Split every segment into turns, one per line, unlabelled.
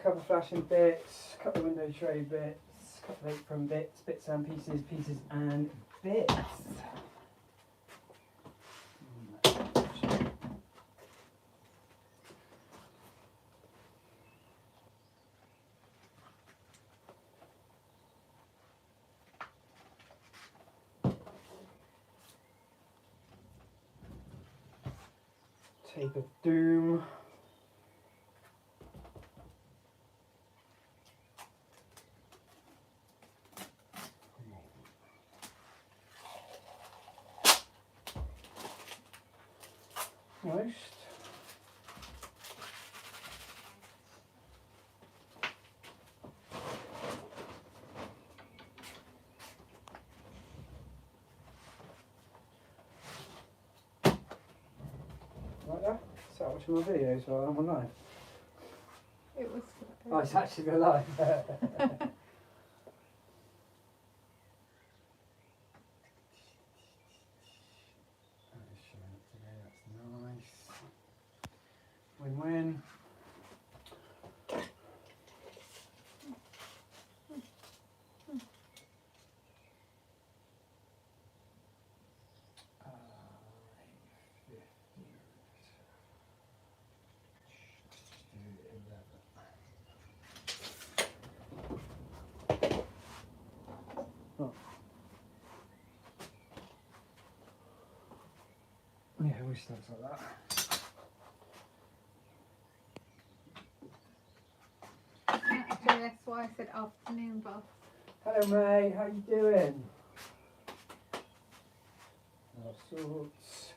cover flashing bits, a couple of window tray bits, a couple of apron bits, bits and pieces and bits. Tape of doom. Most. Like that? Start watching my videos while I'm on live.
It was.
Oh, it's actually been live. Win-win. Yeah, it always starts like that.
Actually, that's why I said afternoon, boss.
Hello, May. How you doing? All sorts.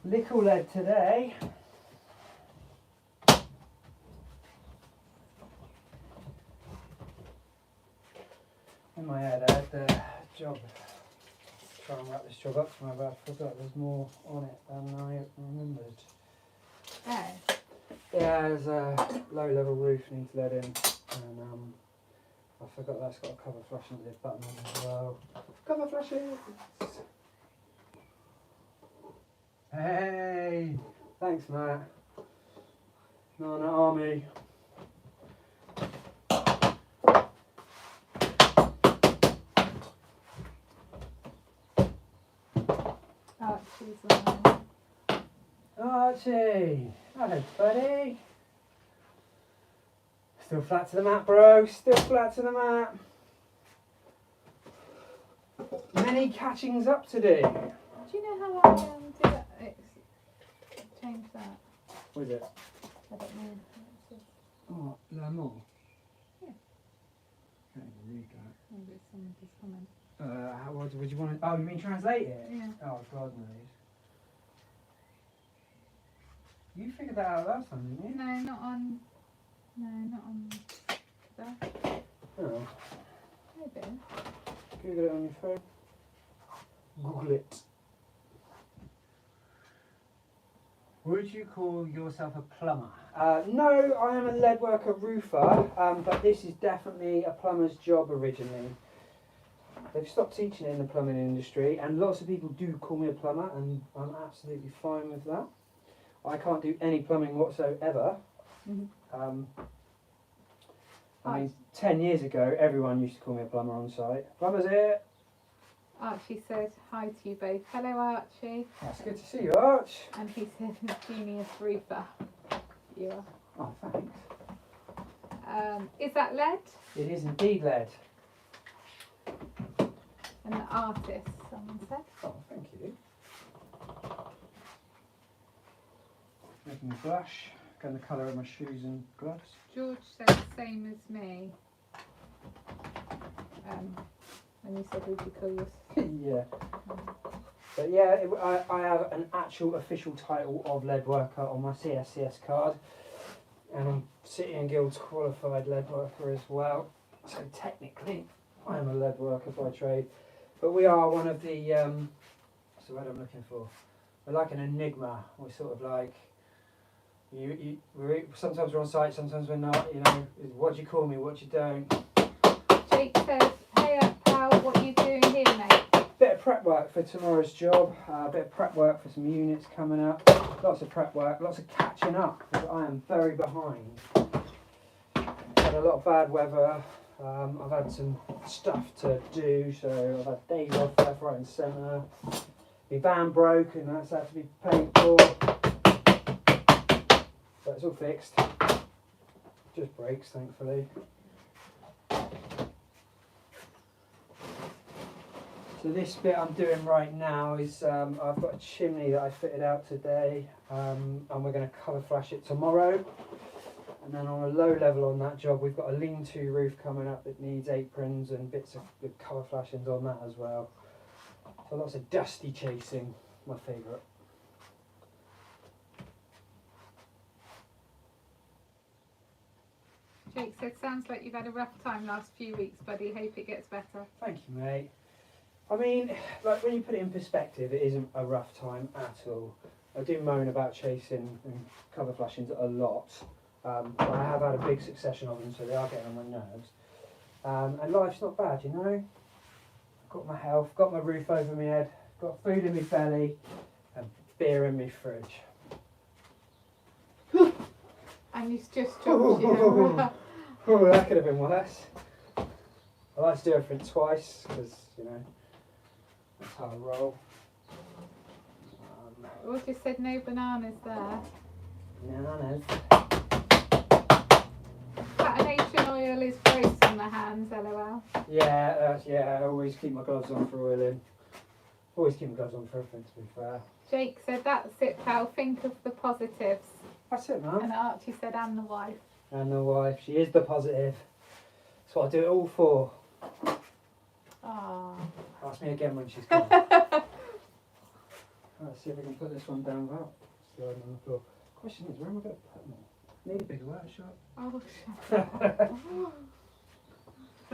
Nickel lead today. In my head, I had the job. Try and wrap this job up to my bad. I forgot there's more on it than I remembered.
Oh.
Yeah, there's a low-level roof needs lead in, and I forgot that's got a cover flashing lid button on as well. Cover flashes. Hey, thanks, Matt. No, army.
Archie's on.
Archie, hello, buddy. Still flat to the mat, bro. Still flat to the mat. Many catchings up today.
Do you know how I did that? Change that.
What is it?
I don't know.
Oh, learn more.
Yeah.
Can't even read that.
Maybe someone just comment.
What would you want to? Oh, you mean translate it?
Yeah.
Oh, God knows. You figured that out last time, didn't you?
No, not on. No, not on that.
Oh.
Maybe.
Google it on your phone. Google it. Would you call yourself a plumber? No, I am a lead worker roofer, but this is definitely a plumber's job originally. They've stopped teaching it in the plumbing industry, and lots of people do call me a plumber, and I'm absolutely fine with that. I can't do any plumbing whatsoever.
Mm-hmm.
I mean, 10 years ago, everyone used to call me a plumber on site. Plumber's here.
Archie said hi to you both. Hello, Archie.
That's good to see you, Arch.
And he said genius roofer. You are.
Oh, thanks.
Is that lead?
It is indeed lead.
And the artist, someone said.
Oh, thank you. Making the blush. Going the colour of my shoes and gloves.
George said same as me. And you said would you call yours?
Yeah. But yeah, I have an actual official title of lead worker on my CSCS card. And I'm City and Guilds qualified lead worker as well. So technically, I am a lead worker by trade. But we are one of the, what's the word I'm looking for? We're like an enigma. We're sort of like, sometimes we're on site, sometimes we're not, you know. What do you call me, what do you don't?
Jake says, hey up pal, what are you doing here mate?
Bit of prep work for tomorrow's job, a bit of prep work for some units coming up, lots of prep work, lots of catching up, because I am very behind. Had a lot of bad weather, I've had some stuff to do, so I've had days off left, right and centre. My van broke and that's had to be paid for, but it's all fixed, just breaks thankfully. So this bit I'm doing right now is I've got a chimney that I fitted out today and we're going to cover flash it tomorrow. And then on a low level on that job we've got a lean-to roof coming up that needs aprons and bits of the cover flashings on that as well. So lots of dusty chasing, my favourite.
Jake said, sounds like you've had a rough time last few weeks buddy, hope it gets better.
Thank you mate. I mean, like when you put it in perspective, it isn't a rough time at all. I do moan about chasing and cover flashings a lot, but I have had a big succession of them, so they are getting on my nerves. And life's not bad, you know. Got my health, got my roof over my head, got food in my belly, and beer in my fridge.
And he's just dropped you.
Oh, that could have been worse. I like to do everything twice, because, you know, that's how I roll.
Or just said no bananas there.
Bananas.
Patination oil is gross on the hands, lol.
Yeah, I always keep my gloves on for oiling. Always keep my gloves on for everything, to be fair.
Jake said, that's it pal, think of the positives.
That's it, man.
And Archie said, and the wife.
And the wife, she is the positive. That's what I do it all for.
Ah.
Ask me again when she's gone. Let's see if I can put this one down without sliding on the floor. Question is, where am I going to put them? Need a bigger workshop.
Oh, shut up.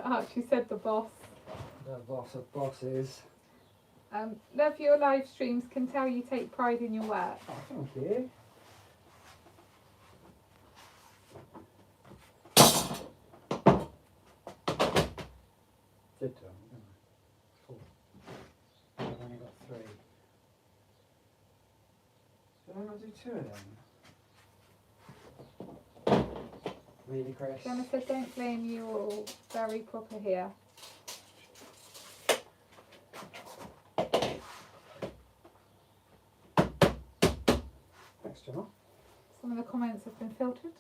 Archie said the boss.
The boss of bosses.
Love your live streams, can tell you take pride in your work.
Oh, thank you. Did done, didn't I? Four. I've only got 3. Did I not do 2 of them? Really, Chris?
Gemma said, don't blame you all. Very proper here.
Thanks, Gemma.
Some of the comments have been filtered.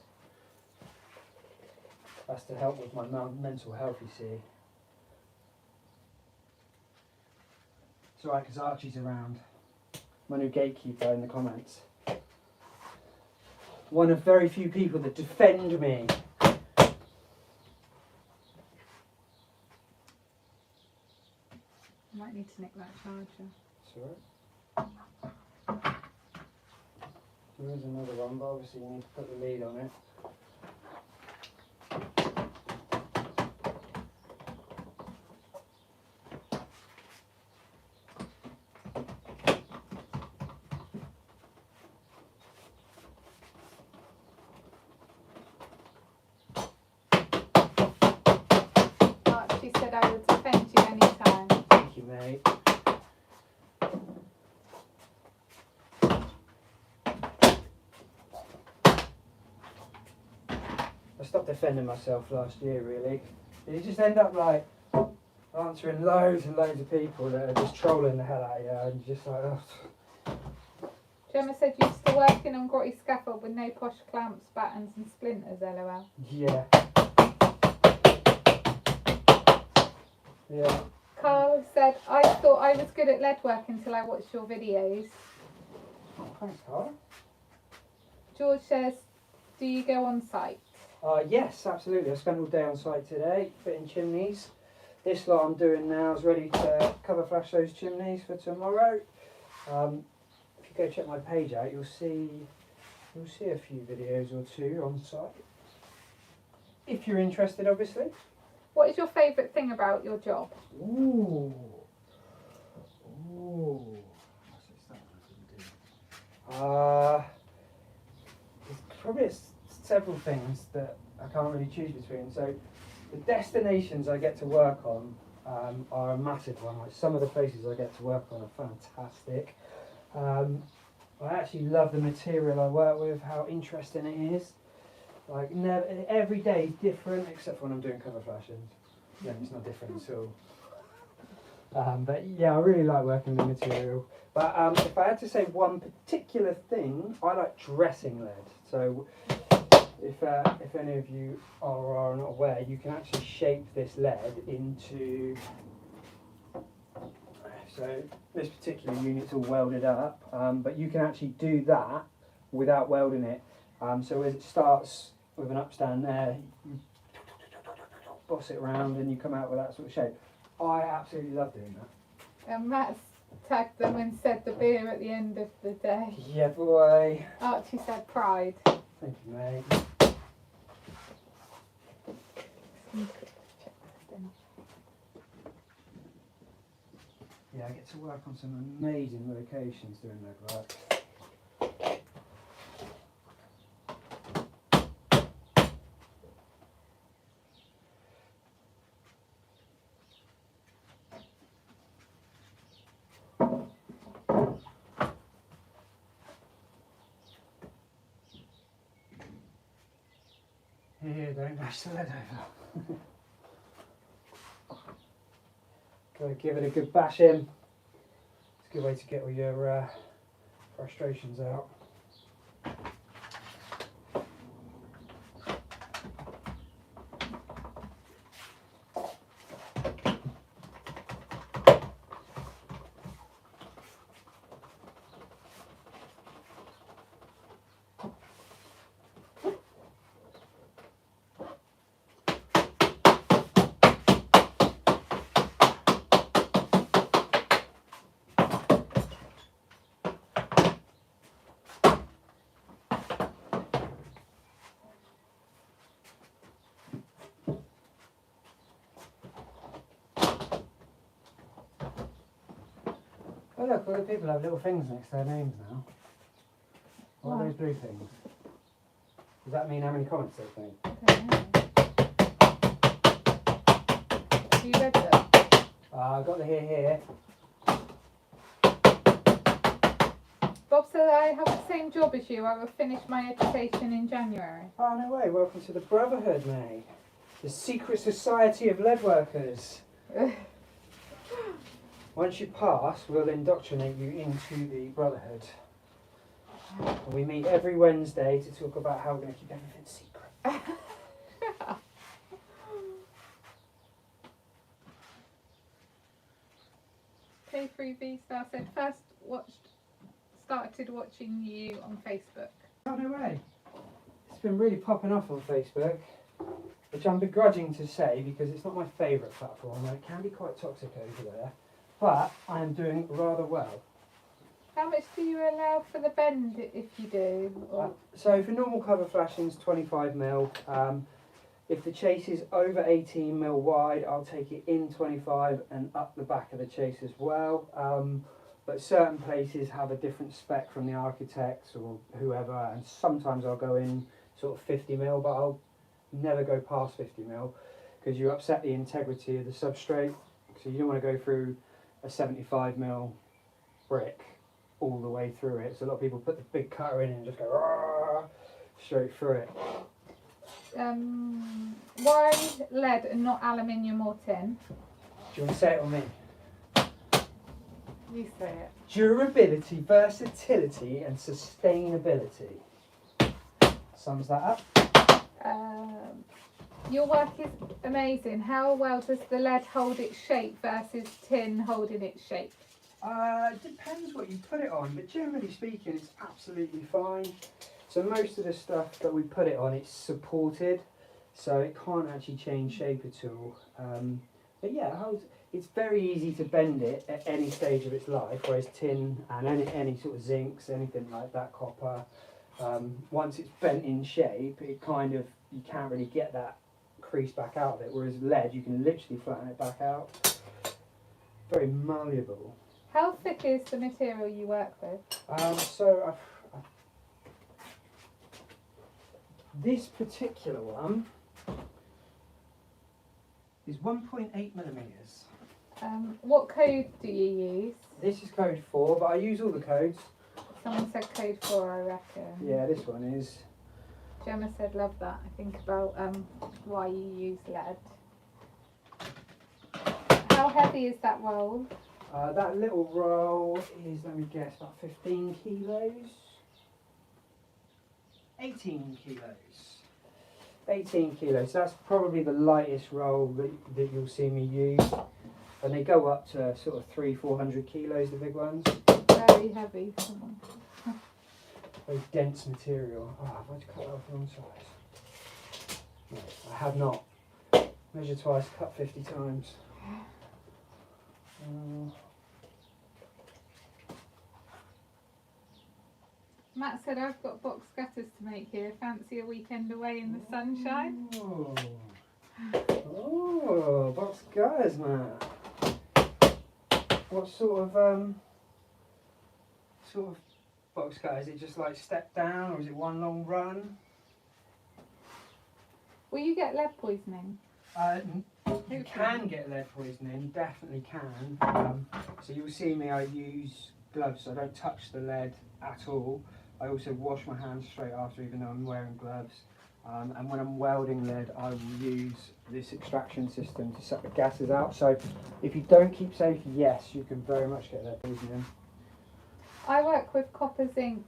That's to help with my mental health, you see. It's alright, because Archie's around. My new gatekeeper in the comments. One of very few people that defend me.
I might need to nick that charger.
It's alright. There is another one, but obviously you need to put the lead on it.
Archie said I would defend you anytime.
Thank you, mate. I stopped defending myself last year, really. You just end up like answering loads and loads of people that are just trolling the hell out of you, and you're just like, oh.
Gemma said you're still working on grotty scaffold with no posh clamps, battens and splinters, lol.
Yeah. Yeah.
Carl said, I thought I was good at lead work until I watched your videos.
Oh, thanks, Carl.
George says, do you go on site?
Yes, absolutely. I spent all day on site today, fitting chimneys. This lot I'm doing now is ready to cover flash those chimneys for tomorrow. If you go check my page out, you'll see a few videos or two on site. If you're interested, obviously.
What is your favourite thing about your job?
Ooh. There's probably several things that I can't really choose between. So the destinations I get to work on are a massive one. Like some of the places I get to work on are fantastic. I actually love the material I work with, how interesting it is. Like every day is different, except for when I'm doing cover flashings. Yeah, it's not different at all. But yeah, I really like working with material. But if I had to say one particular thing, I like dressing lead. So if any of you are not aware, you can actually shape this lead into. So this particular unit's all welded up, but you can actually do that without welding it. So as it starts with an upstand there, you boss it around and you come out with that sort of shape. I absolutely love doing that.
And Matt's tagged them and said the beer at the end of the day.
Yeah, boy.
Archie said pride.
Thank you, mate. Yeah, I get to work on some amazing locations doing lead work. Here, don't dash the lead over. Gotta give it a good bash in. It's a good way to get all your frustrations out. Oh look, all the people have little things next to their names now. What are those blue things? Does that mean how many comments they've made?
I don't know. Have you read them?
I've got the here.
Bob said I have the same job as you. I will finish my education in January.
Oh no way, welcome to the Brotherhood, mate. The secret society of lead workers. Once you pass, we'll indoctrinate you into the Brotherhood. And we meet every Wednesday to talk about how we're going to keep everything secret.
K3V Star said started watching you on Facebook.
Oh no way. It's been really popping off on Facebook, which I'm begrudging to say because it's not my favourite platform and it can be quite toxic over there. But I am doing rather well.
How much do you allow for the bend if you do? Or
So for normal cover flashings, 25mm. If the chase is over 18mm wide, I'll take it in 25 and up the back of the chase as well. But certain places have a different spec from the architects or whoever, and sometimes I'll go in sort of 50mm, but I'll never go past 50mm because you upset the integrity of the substrate. So you don't want to go through a 75mm brick all the way through it. So a lot of people put the big cutter in and just go straight through it.
Why lead and not aluminium or tin?
Do you want to say it or me?
You say it.
Durability, versatility and sustainability. Sums that up.
Your work is amazing. How well does the lead hold its shape versus tin holding its shape?
It depends what you put it on, but generally speaking, it's absolutely fine. So most of the stuff that we put it on, it's supported, so it can't actually change shape at all. But yeah, it holds, it's very easy to bend it at any stage of its life, whereas tin and any sort of zincs, anything like that, copper, once it's bent in shape, it kind of, you can't really get that crease back out of it, whereas lead, you can literally flatten it back out. Very malleable.
How thick is the material you work with?
This particular one is 1.8 millimetres.
What code do you use?
This is code 4, but I use all the codes.
Someone said code 4, I reckon.
Yeah, this one is.
Gemma said love that. I think about why you use lead. How heavy is that roll?
That little roll is, let me guess, about 15 kilos. 18 kilos. 18 kilos. So that's probably the lightest roll that you'll see me use. And they go up to sort of 300-400 kilos, the big ones.
Very heavy.
Very dense material. Oh, have I cut that off the wrong size? No, I have not. Measure twice, cut 50 times.
Matt said I've got box gutters to make here. Fancy a weekend away in the sunshine?
Oh, box gutters, Matt. What sort of box gutter? Is it just like step down, or is it one long run?
Will you get lead poisoning?
You can get lead poisoning, definitely can. So you'll see me, I use gloves, so I don't touch the lead at all. I also wash my hands straight after, even though I'm wearing gloves. And when I'm welding lead, I will use this extraction system to suck the gases out. So if you don't keep safe, yes, you can very much get lead poisoning.
I work with copper zinc,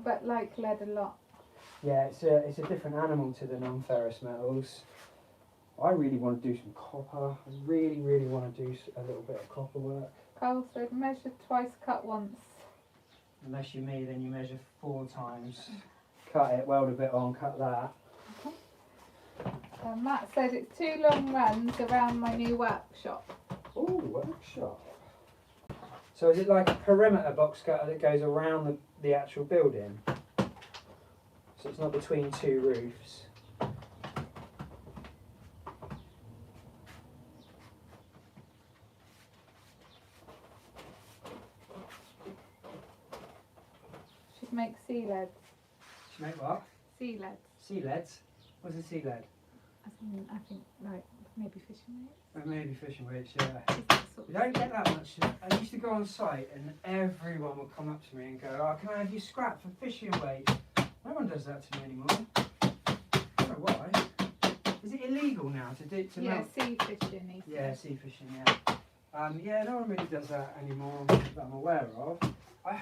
but like lead a lot.
Yeah, it's a different animal to the non-ferrous metals. I really want to do some copper. I really, really want to do a little bit of copper work.
Carl said measure twice, cut once.
Unless you're me, then you measure 4 times. Cut it, weld a bit on, cut that.
Matt said it's 2 long runs around my new workshop.
Ooh, workshop. So is it like a perimeter box cutter that goes around the actual building? So it's not between 2 roofs?
Should make sea leads.
Should make what?
Sea leads.
Sea leads? What's a sea lead?
I think like maybe fishing weights.
Maybe fishing weights, yeah.
Is that sort
You don't get that much. I used to go on site and everyone would come up to me and go, "Oh, can I have your scrap for fishing weights?" No one does that to me anymore. I don't know why. Is it illegal now to
yeah,
melt?
sea fishing.
Yeah, sea fishing, yeah. Yeah, no one really does that anymore that I'm aware of. I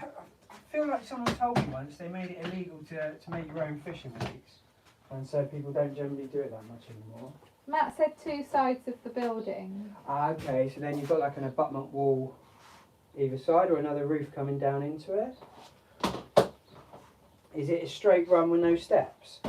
feel like someone told me once they made it illegal to make your own fishing weights. And so people don't generally do it that much anymore.
Matt said 2 sides of the building.
Okay, so then you've got like an abutment wall either side or another roof coming down into it. Is it a straight run with no steps?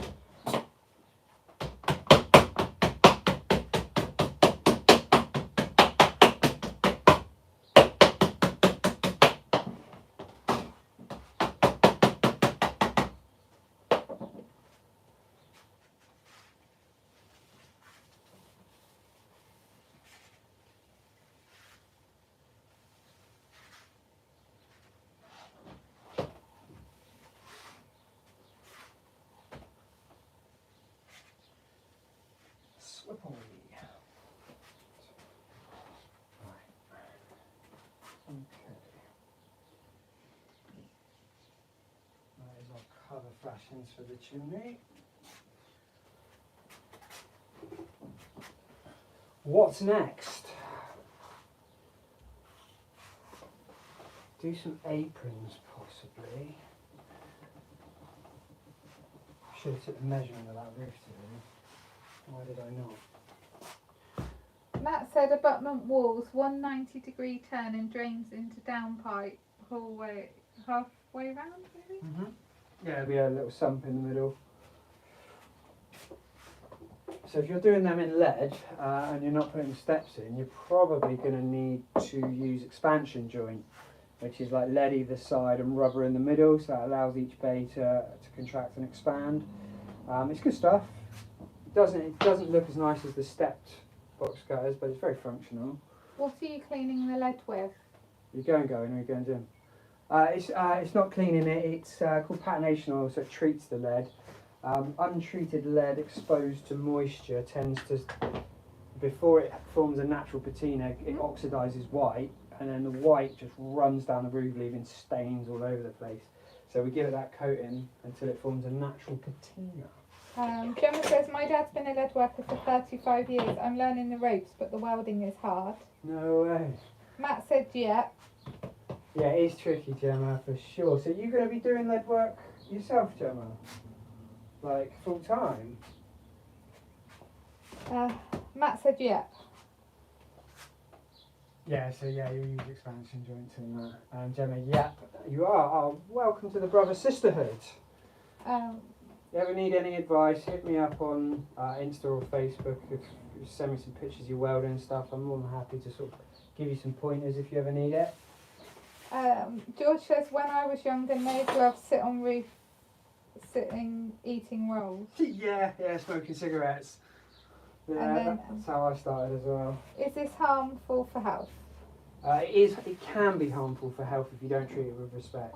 Slippery. Right. Okay. There's our cover flashings for the chimney. What's next? Do some aprons, possibly. Should have took the measurement of that roof today. Why did I not?
Matt said abutment walls, 190-degree turn and drains into downpipe halfway round, maybe?
Yeah, there'll be a little sump in the middle. So if you're doing them in lead and you're not putting steps in, you're probably going to need to use expansion joint, which is like lead either side and rubber in the middle, so that allows each bay to contract and expand. It's good stuff. It doesn't look as nice as the stepped box cutters, but it's very functional.
What are you cleaning the lead with?
You're going or you're going dim? It's not cleaning it, it's called patination oil, so it treats the lead. Untreated lead exposed to moisture tends to, before it forms a natural patina, it oxidises white, and then the white just runs down the roof, leaving stains all over the place. So we give it that coating until it forms a natural patina.
Gemma says, my dad's been a lead worker for 35 years. I'm learning the ropes, but the welding is hard.
No way.
Matt said, yeah.
Yeah, it is tricky, Gemma, for sure. So you're going to be doing lead work yourself, Gemma? Like, full time?
Matt said, yeah.
Yeah, so yeah, you use expansion joints in that. Gemma, yeah, you are. Oh, welcome to the Brother Sisterhood. If you ever need any advice, hit me up on Insta or Facebook. If you send me some pictures of your welding and stuff, I'm more than happy to sort of give you some pointers if you ever need it.
George says, when I was younger, no gloves, sit on roof, eating rolls.
Yeah, smoking cigarettes. Yeah, that's how I started as well.
Is this harmful for health?
It can be harmful for health if you don't treat it with respect.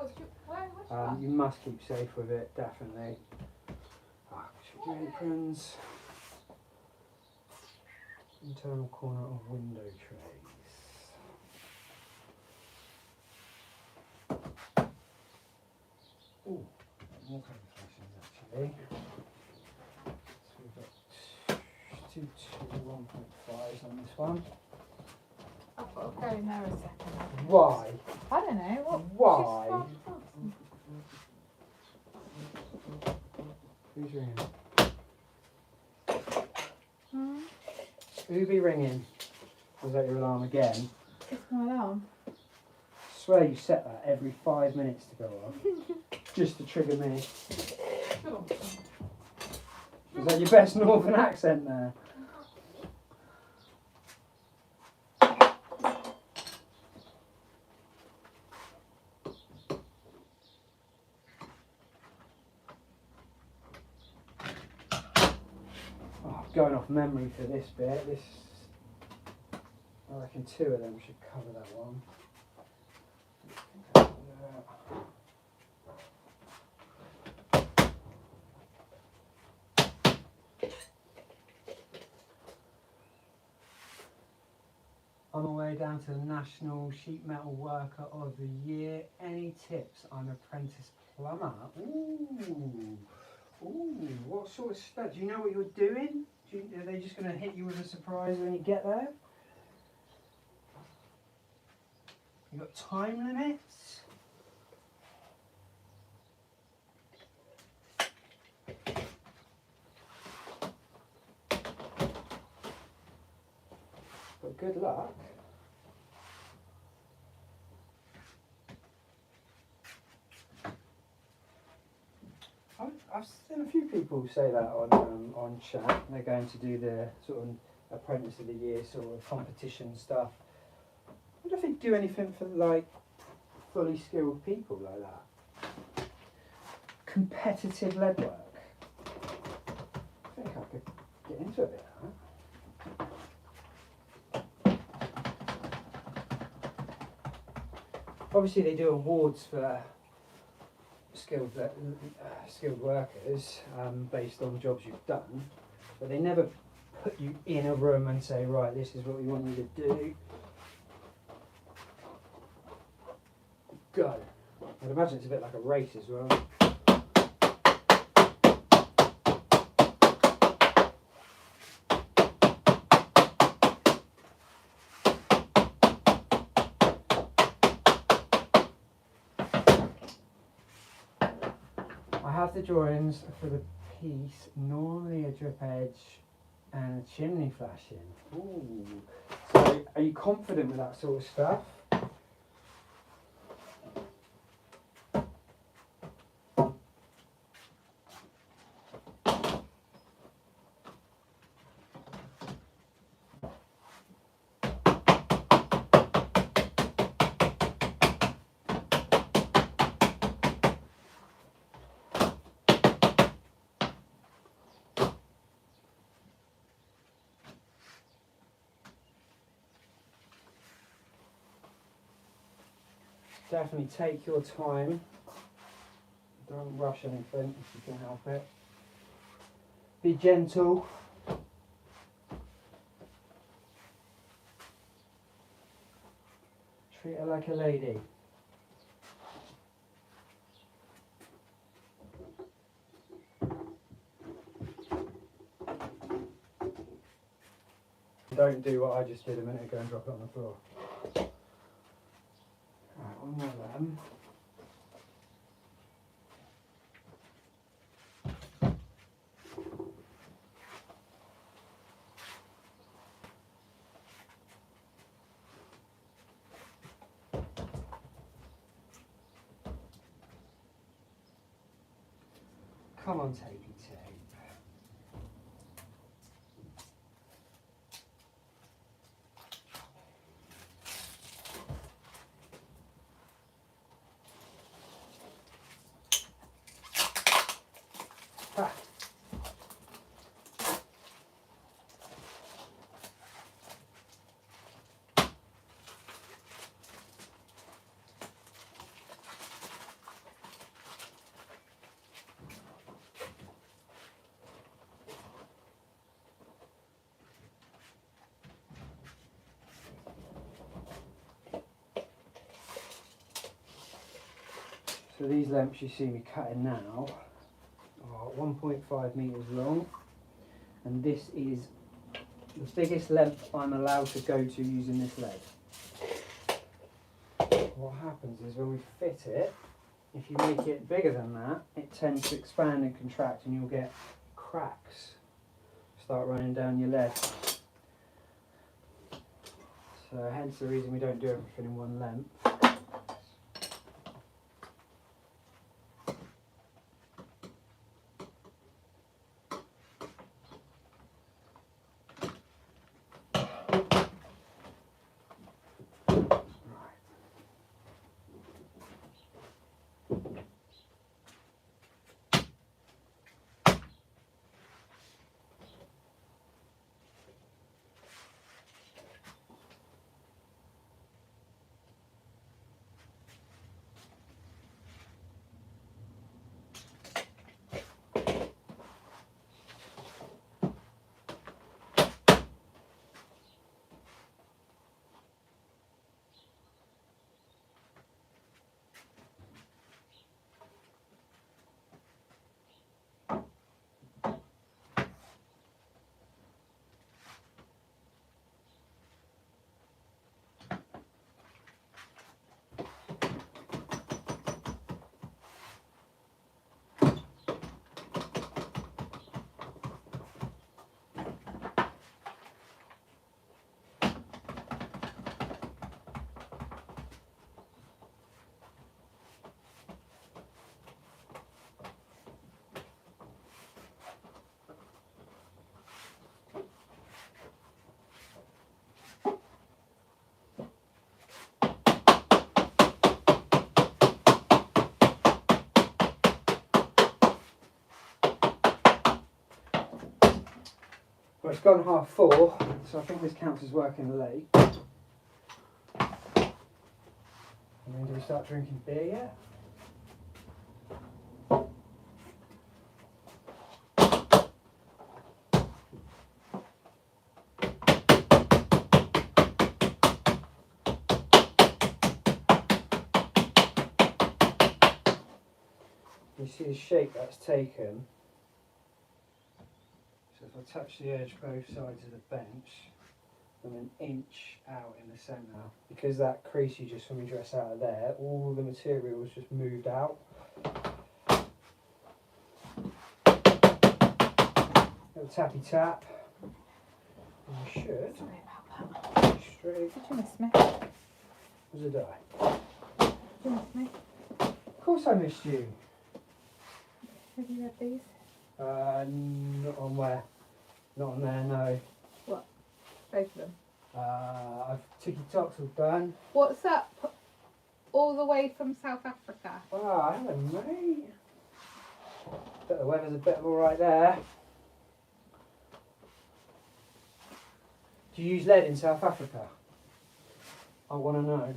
You must keep safe with it, definitely. Should we do aprons? Internal corner of window trays. Ooh, more colour flashes actually. So we've got 2 1.5s on this one.
I've got to go in there a second.
Why?
I don't know.
Why? Who's ringing? Who be ringing? Was that your alarm again?
It's my alarm.
I swear you set that every 5 minutes to go off. Just to trigger me. Is that your best northern accent there? Going off memory for this bit, I reckon 2 of them should cover that one. On my way down to the National Sheet Metal Worker of the Year. Any tips? I'm an apprentice plumber. Ooh, what sort of stuff? Do you know what you're doing? Are they just going to hit you with a surprise when you get there? You got time limits? But good luck. I've seen a few people say that on chat. They're going to do the sort of Apprentice of the Year sort of competition stuff. I wonder if they do anything for like fully skilled people like that. Competitive lead work. I think I could get into a bit of that. Obviously they do awards for skilled workers based on jobs you've done, but they never put you in a room and say, right, this is what we want you to do. Go. I'd imagine it's a bit like a race as well. I have the drawings for the piece, normally a drip edge and a chimney flashing. Ooh. So are you confident with that sort of stuff? Definitely take your time. Don't rush anything if you can help it. Be gentle. Treat her like a lady. Don't do what I just did a minute ago and drop it on the floor. Right, one more then. Come on, tapey tape. Ah. So these lamps you see me cutting now are 1.5 metres long, and this is the biggest length I'm allowed to go to using this leg. What happens is when we fit it, if you make it bigger than that, it tends to expand and contract and you'll get cracks start running down your leg. So hence the reason we don't do everything in one length. Well, it's gone 4:30, so I think this counts as working late. And then do we start drinking beer yet? You see the shape that's taken. So if I touch the edge both sides of the bench, I'm an inch out in the centre. Because that crease you just saw me dress out of there, all the material was just moved out. Little tappy tap. And you should.
Sorry about that.
Straight.
Did you miss me?
Was a die.
Did you miss me?
Of course I missed you.
Have you read these?
Not on where? Not on there, no.
What? Both of them.
I've ticky-tocks all done.
What's up all the way from South Africa?
Ah, hello mate. Bet the weather's a bit alright there. Do you use lead in South Africa? I want to know.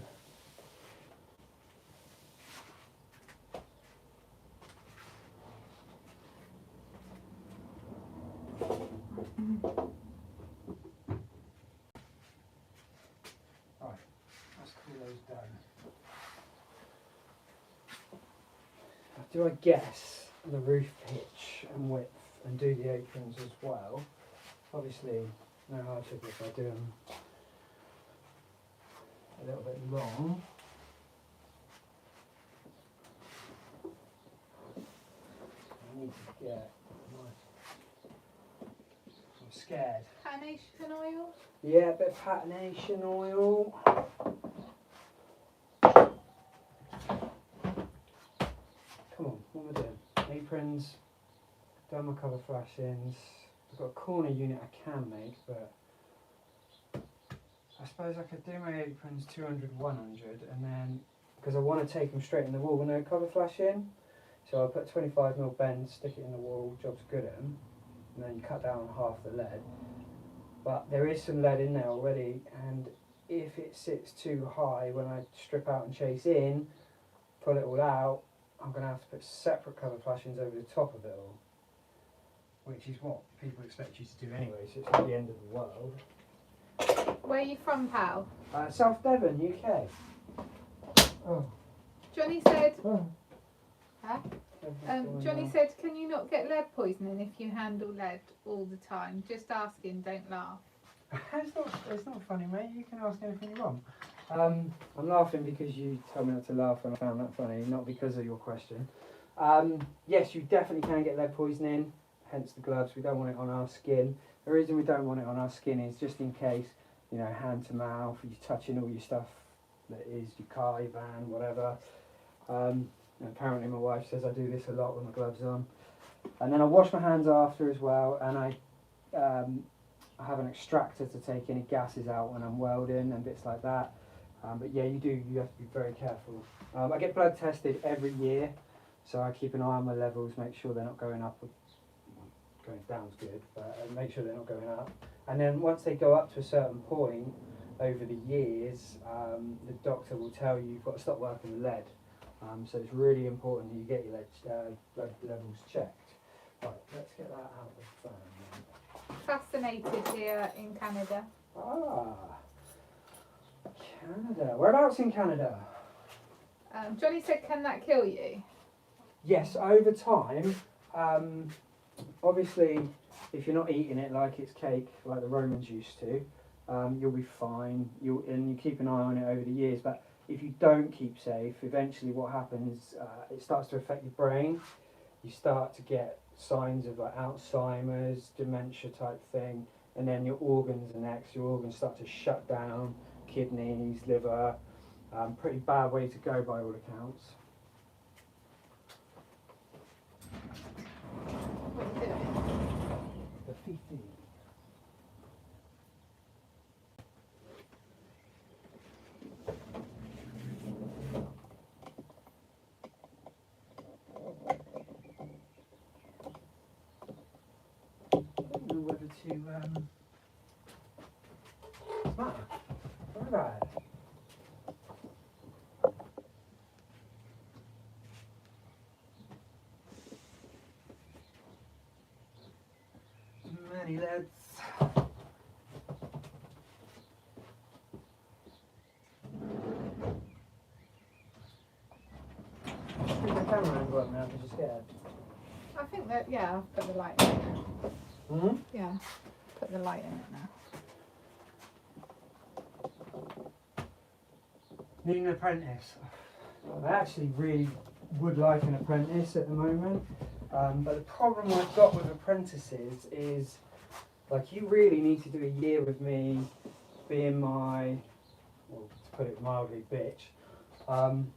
Right, let's cool those down. Do I guess the roof pitch and width and do the aprons as well? Obviously, no hardship if I do them a little bit long. I need to get I'm scared.
Patination oil?
Yeah, a bit of patination oil. Come on, what am I doing? Aprons, done my cover flashings. I've got a corner unit I can make, but I suppose I could do my aprons 200, 100, and then, because I want to take them straight in the wall with no cover flashing, so I'll put 25mm bend, stick it in the wall, job's good at them, and then you cut down half the lead. But there is some lead in there already, and if it sits too high when I strip out and chase in, pull it all out, I'm going to have to put separate cover flashings over the top of it all, which is what people expect you to do anyway, so it's not the end of the world.
Where are you from, pal?
South Devon, UK. Oh.
Johnny said,
Oh.
huh? Johnny said, can you not get lead poisoning if you handle lead all the time? Just asking, don't laugh.
It's not funny, mate. You can ask anything you want. I'm laughing because you told me not to laugh and I found that funny, not because of your question. Yes, you definitely can get lead poisoning, hence the gloves. We don't want it on our skin. The reason we don't want it on our skin is just in case, you know, hand to mouth, you're touching all your stuff that is your car, your van, whatever. And apparently my wife says I do this a lot with my gloves on. And then I wash my hands after as well, and I have an extractor to take any gases out when I'm welding and bits like that. But yeah, you have to be very careful. I get blood tested every year, so I keep an eye on my levels, make sure they're not going up. Going down's good, but make sure they're not going up. And then once they go up to a certain point over the years, the doctor will tell you you've got to stop working with lead. So it's really important that you get your blood levels checked. Right, let's get that out of the fan.
Fascinated here in Canada.
Ah, Canada. Whereabouts in Canada?
Johnny said, can that kill you?
Yes, over time. Obviously, if you're not eating it like it's cake, like the Romans used to, you'll be fine. And you keep an eye on it over the years. But if you don't keep safe, eventually what happens, it starts to affect your brain. You start to get signs of like Alzheimer's, dementia type thing, and then your organs are next. Your organs start to shut down, kidneys, liver. Pretty bad way to go by all accounts.
What are you doing?
The Fifi. I don't know whether to what's the matter? What about it? Many lads. Put the camera angle up now because you're scared.
I think that, yeah, I've put the light in it now.
Hmm?
Yeah, put the light in it now.
Need an apprentice. I actually really would like an apprentice at the moment. But the problem I've got with apprentices is, like, you really need to do a year with me being my, well, to put it mildly, bitch, and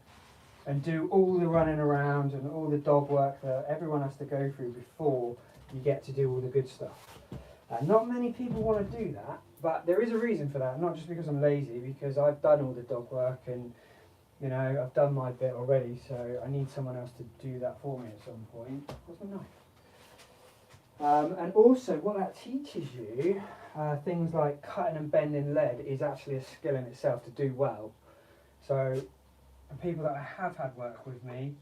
do all the running around and all the dog work that everyone has to go through before you get to do all the good stuff. Not many people want to do that, but there is a reason for that, not just because I'm lazy, because I've done all the dog work and, you know, I've done my bit already, so I need someone else to do that for me at some point. Where's my knife? And also, what that teaches you, things like cutting and bending lead is actually a skill in itself to do well. So, the people that I have had work with me,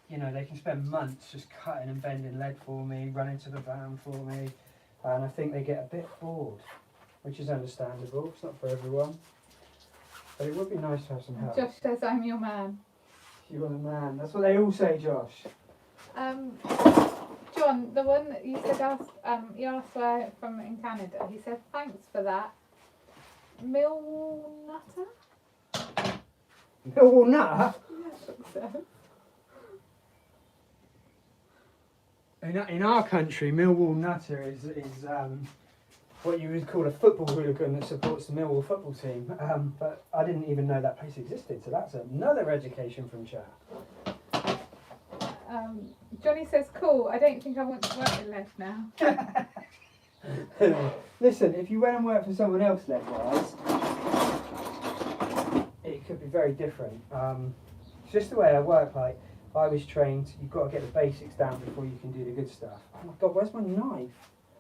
you know, they can spend months just cutting and bending lead for me, running to the van for me, and I think they get a bit bored, which is understandable. It's not for everyone, but it would be nice to have some help.
Josh says, I'm your man.
You're the man. That's what they all say, Josh.
John, the one that you said you asked where from in Canada, he said, thanks for that. Millwall Nutter?
Millwall Nutter?
Yeah, I think so.
In our country, Millwall Nutter is what you would call a football hooligan that supports the Millwall football team. But I didn't even know that place existed, so that's another education from chat.
Johnny says, cool, I don't think I want to work with lead now.
Listen, if you went and worked for someone else lead-wise, it could be very different. It's just the way I work. Like, I was trained, you've got to get the basics down before you can do the good stuff. Oh my God, where's my knife?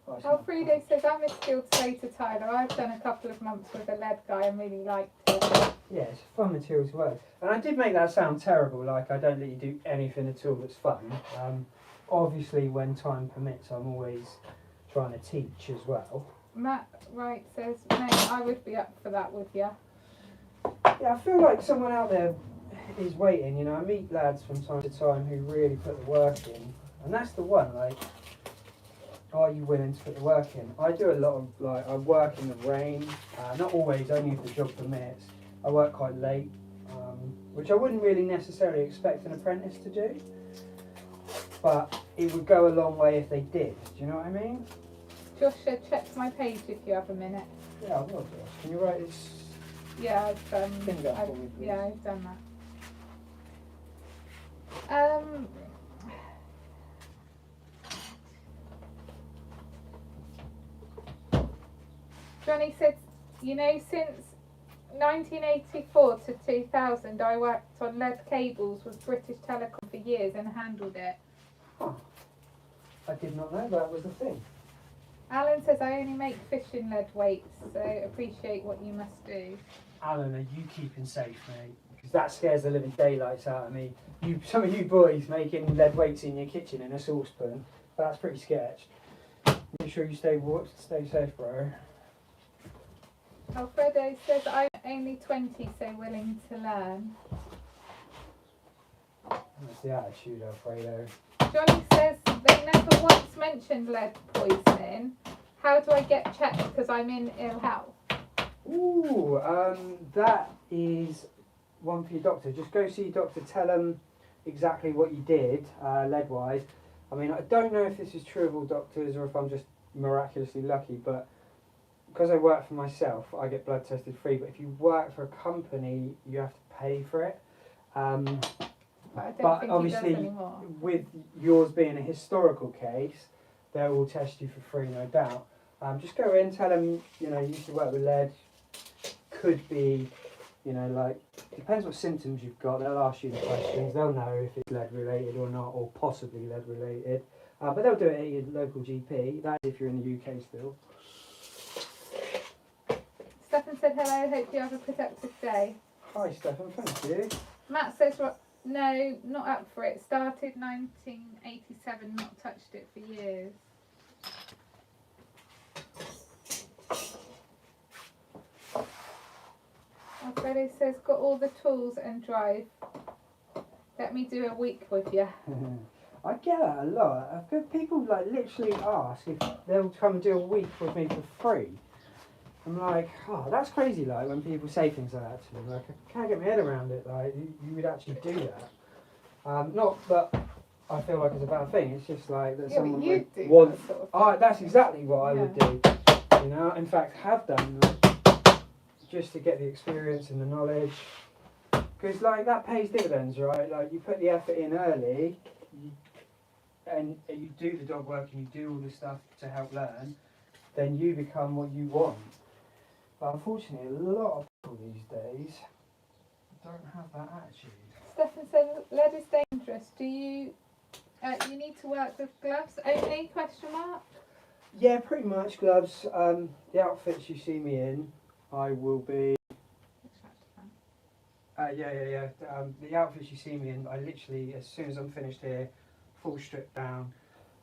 Oh,
Alfredo says, I'm a skilled slater Tyler. I've done a couple of months with a lead guy and really liked it.
Yeah, it's a fun material to work. And I did make that sound terrible, like I don't let you do anything at all that's fun. Obviously, when time permits, I'm always trying to teach as well.
Matt Wright says, mate, I would be up for that, would ya?
Yeah, I feel like someone out there is waiting. You know, I meet lads from time to time who really put the work in. And that's the one, like, are you willing to put the work in? I do a lot of, like, I work in the rain. Not always, only if the job permits. I work quite late, which I wouldn't really necessarily expect an apprentice to do. But it would go a long way if they did. Do you know what I mean?
Josh said, check my page if you have a minute.
Yeah, I will, Josh. Can you write this?
Yeah, I've
Finger for me, please.
yeah, I've done that. Johnny said, you know, since 1984 to 2000, I worked on lead cables with British Telecom for years and handled it.
Huh. I did not know that was a thing.
Alan says, I only make fishing lead weights, so appreciate what you must do.
Alan, are you keeping safe, mate? Because that scares the living daylights out of me. Some of you boys making lead weights in your kitchen in a saucepan, that's pretty sketch. Make sure you stay safe, bro.
Alfredo says, I'm only 20, so willing to learn.
That's the attitude, Alfredo.
Johnny says, they never once mentioned lead poisoning. How do I get checked because I'm in ill health?
Ooh, that is one for your doctor. Just go see your doctor, tell them exactly what you did, lead-wise. I mean, I don't know if this is true of all doctors or if I'm just miraculously lucky, but because I work for myself, I get blood tested free. But if you work for a company, you have to pay for it. But obviously, with yours being a historical case, they will test you for free, no doubt. Just go in, tell them, you know, you used to work with lead. Could be, you know, like, depends what symptoms you've got. They'll ask you the questions. They'll know if it's lead related or not, or possibly lead related. But they'll do it at your local GP. That's if you're in the UK still.
Stefan said hello, hope you have a productive day.
Hi Stefan, thank you.
Matt says, no, not up for it. Started 1987, not touched it for years. Alfredo says, got all the tools and drive. Let me do a week with you.
I get that a lot. I've got people like literally ask if they'll come and do a week with me for free. I'm like, oh, that's crazy. Like when people say things like that to me, like I can't get my head around it. Like you would actually do that. Not that I feel like it's a bad thing. It's just like that someone would want. That sort of that's exactly what I would do. You know, in fact, have done just to get the experience and the knowledge. Because like that pays dividends, right? Like you put the effort in early, and you do the dog work and you do all the stuff to help learn, then you become what you want. But unfortunately, a lot of people these days don't have that attitude. Stefan
said, lead is dangerous. Do you need to work with gloves only, question mark?
Yeah, pretty much gloves. The outfits you see me in, I will be Yeah. The outfits you see me in, I literally, as soon as I'm finished here, full strip down,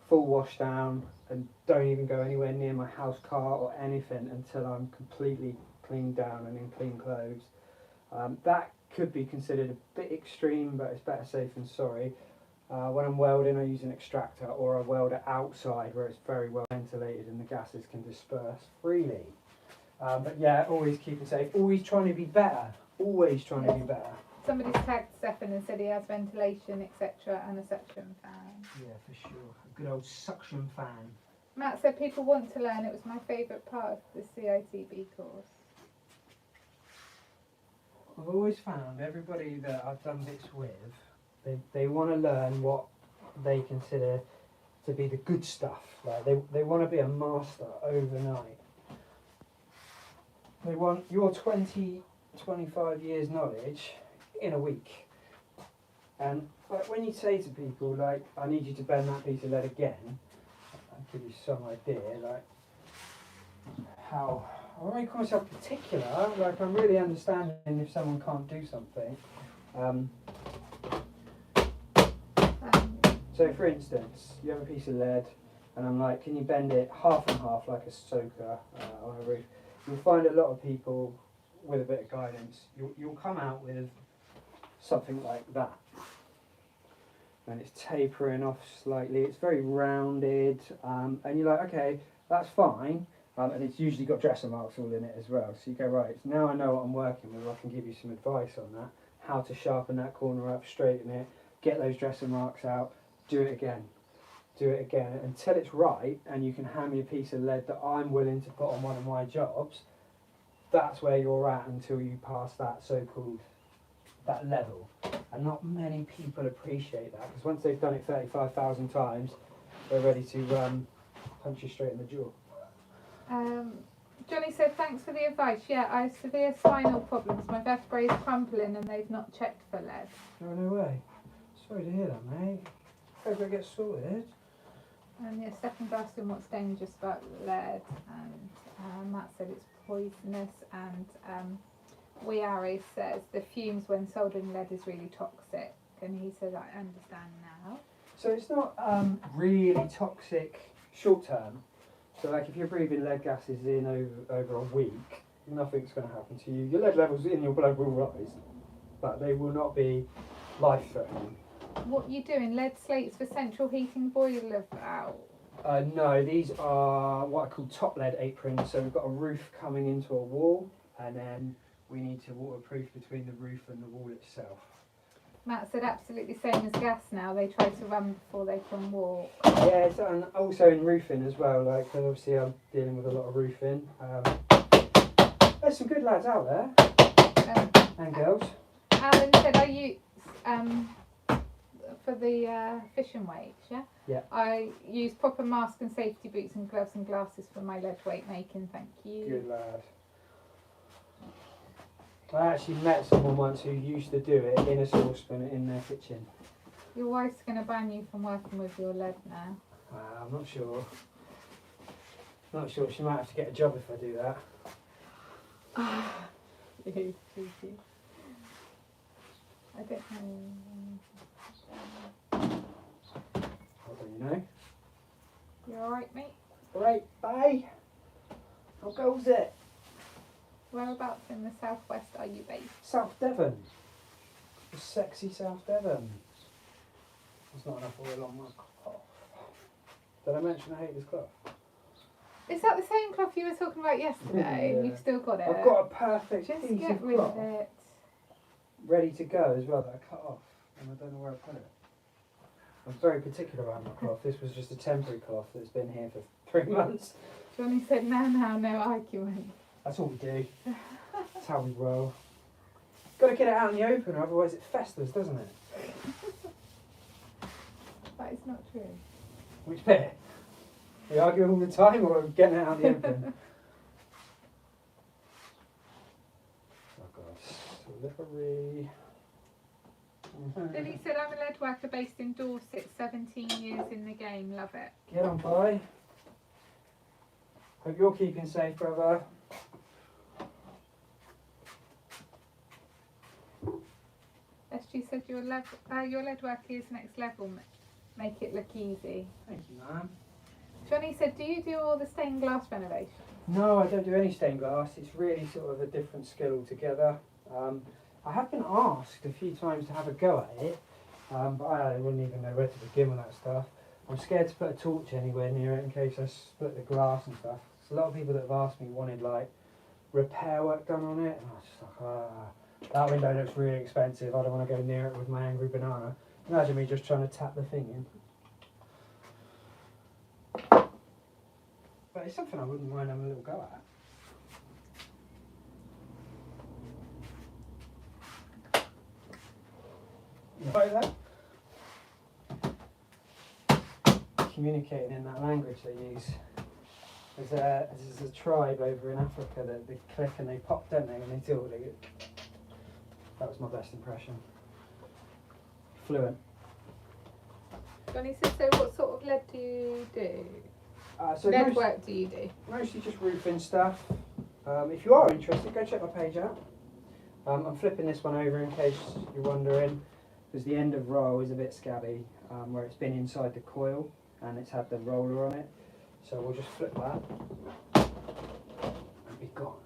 full wash down, and don't even go anywhere near my house car or anything until I'm completely cleaned down and in clean clothes. That could be considered a bit extreme, but it's better safe than sorry. When I'm welding, I use an extractor, or I weld it outside where it's very well ventilated and the gases can disperse freely. But yeah, always keep it safe, always trying to be better, always trying to be better.
Somebody's tagged Stefan and said he has ventilation, etc., and a suction fan.
Yeah, for sure. A good old suction fan.
Matt said people want to learn. It was my favourite part of the CITB course.
I've always found everybody that I've done bits with, they want to learn what they consider to be the good stuff. Like they want to be a master overnight. They want your 20, 25 years knowledge in a week. And like when you say to people, like, I need you to bend that piece of lead again, I'll give you some idea, like how, I won't call myself particular, like I'm really understanding if someone can't do something. So for instance, you have a piece of lead and I'm like, can you bend it half and half like a soaker on a roof? You'll find a lot of people with a bit of guidance, you'll come out with something like that. And it's tapering off slightly, it's very rounded, and you're like, okay, that's fine. And it's usually got dresser marks all in it as well. So you go, right, now I know what I'm working with, I can give you some advice on that. How to sharpen that corner up, straighten it, get those dresser marks out, do it again. Do it again until it's right, and you can hand me a piece of lead that I'm willing to put on one of my jobs. That's where you're at until you pass that so-called, that level. And not many people appreciate that, because once they've done it 35,000 times, they're ready to punch you straight in the jaw.
Johnny said, thanks for the advice. Yeah, I have severe spinal problems. My vertebrae is crumpling and they've not checked for lead.
Oh, no way. Sorry to hear that, mate. Hope it gets sorted.
And yeah, Stephen's asking what's dangerous about lead, and Matt said it's poisonous, and Weary says the fumes when soldering lead is really toxic, and he says, I understand now.
So it's not really toxic short term. So like if you're breathing lead gases in over a week, nothing's going to happen to you. Your lead levels in your blood will rise, but they will not be life-threatening.
What are you doing? Lead slates for central heating boiler valve?
No, these are what I call top lead aprons. So we've got a roof coming into a wall, and then we need to waterproof between the roof and the wall itself.
Matt said absolutely same as gas now. They try to run before they can walk.
Yeah, and also in roofing as well. Like, 'cause obviously I'm dealing with a lot of roofing. There's some good lads out there, and girls.
Alan said I use for the fishing weights. Yeah. I use proper mask and safety boots and gloves and glasses for my lead weight making. Thank you.
Good lad. I actually met someone once who used to do it in a saucepan in their kitchen.
Your wife's going to ban you from working with your lead now.
I'm not sure. Not sure. She might have to get a job if I do that.
Cheeky. I don't know.
What do you know?
You alright, mate?
Right, bye. How goes it?
Whereabouts in the southwest are you based?
South Devon. The sexy South Devon. There's not enough oil on my cloth. Did I mention I hate this cloth?
Is that the same cloth you were talking about yesterday?
Yeah.
You've still got it?
I've got a perfect
Just
piece
get
of
rid
cloth
of it.
ready to go as well that I cut off, and I don't know where I put it. I'm very particular around my cloth. This was just a temporary cloth that's been here for 3 months.
Johnny said, no argument.
That's all we do. That's how we roll. Got to get it out in the open, otherwise it festers, doesn't it?
That is not true.
Which bit? We argue all the time, or getting it out in the open? Oh God, delivery.
Lily said, I'm a lead worker based in Dorset, 17 years in the game, love it.
Get on by. Hope you're keeping safe, brother.
said your lead work is next level. Make it look easy.
Thank you, ma'am.
Johnny said, do you do all the stained glass renovations?
No, I don't do any stained glass. It's really sort of a different skill altogether. I have been asked a few times to have a go at it, but I wouldn't even know where to begin with that stuff. I'm scared to put a torch anywhere near it in case I split the glass and stuff. There's a lot of people that have asked me wanted like repair work done on it, and I was just like, that window looks really expensive. I don't want to go near it with my angry banana. Imagine me just trying to tap the thing in. But it's something I wouldn't mind having a little go at. Like that? Communicating in that language they use. There's a tribe over in Africa that they click and they pop, don't they, when they talk. That was my best impression. Fluent.
Johnny said, so what sort of lead do you do?
So
lead work do you do?
Mostly just roofing stuff. If you are interested, go check my page out. I'm flipping this one over in case you're wondering, because the end of roll is a bit scabby, where it's been inside the coil and it's had the roller on it. So we'll just flip that and be gone.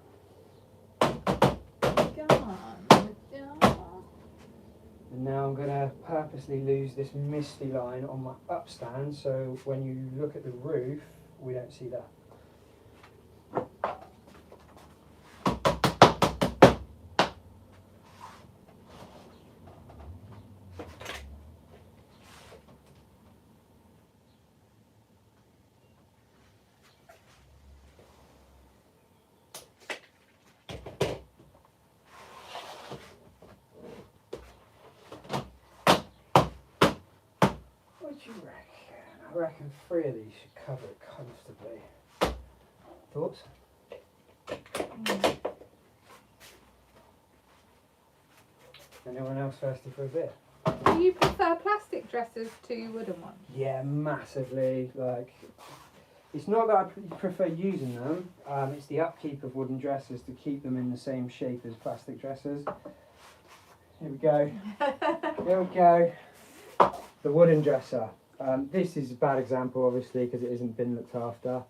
And now I'm going to purposely lose this misty line on my upstand, so when you look at the roof, we don't see that. What do you reckon? I reckon 3 of these should cover it comfortably. Thoughts? Anyone else thirsty for a beer?
Do you prefer plastic dressers to wooden ones?
Yeah, massively. Like, it's not that I prefer using them. It's the upkeep of wooden dressers to keep them in the same shape as plastic dressers. Here we go. Here we go. The wooden dresser. This is a bad example, obviously, because it hasn't been looked after.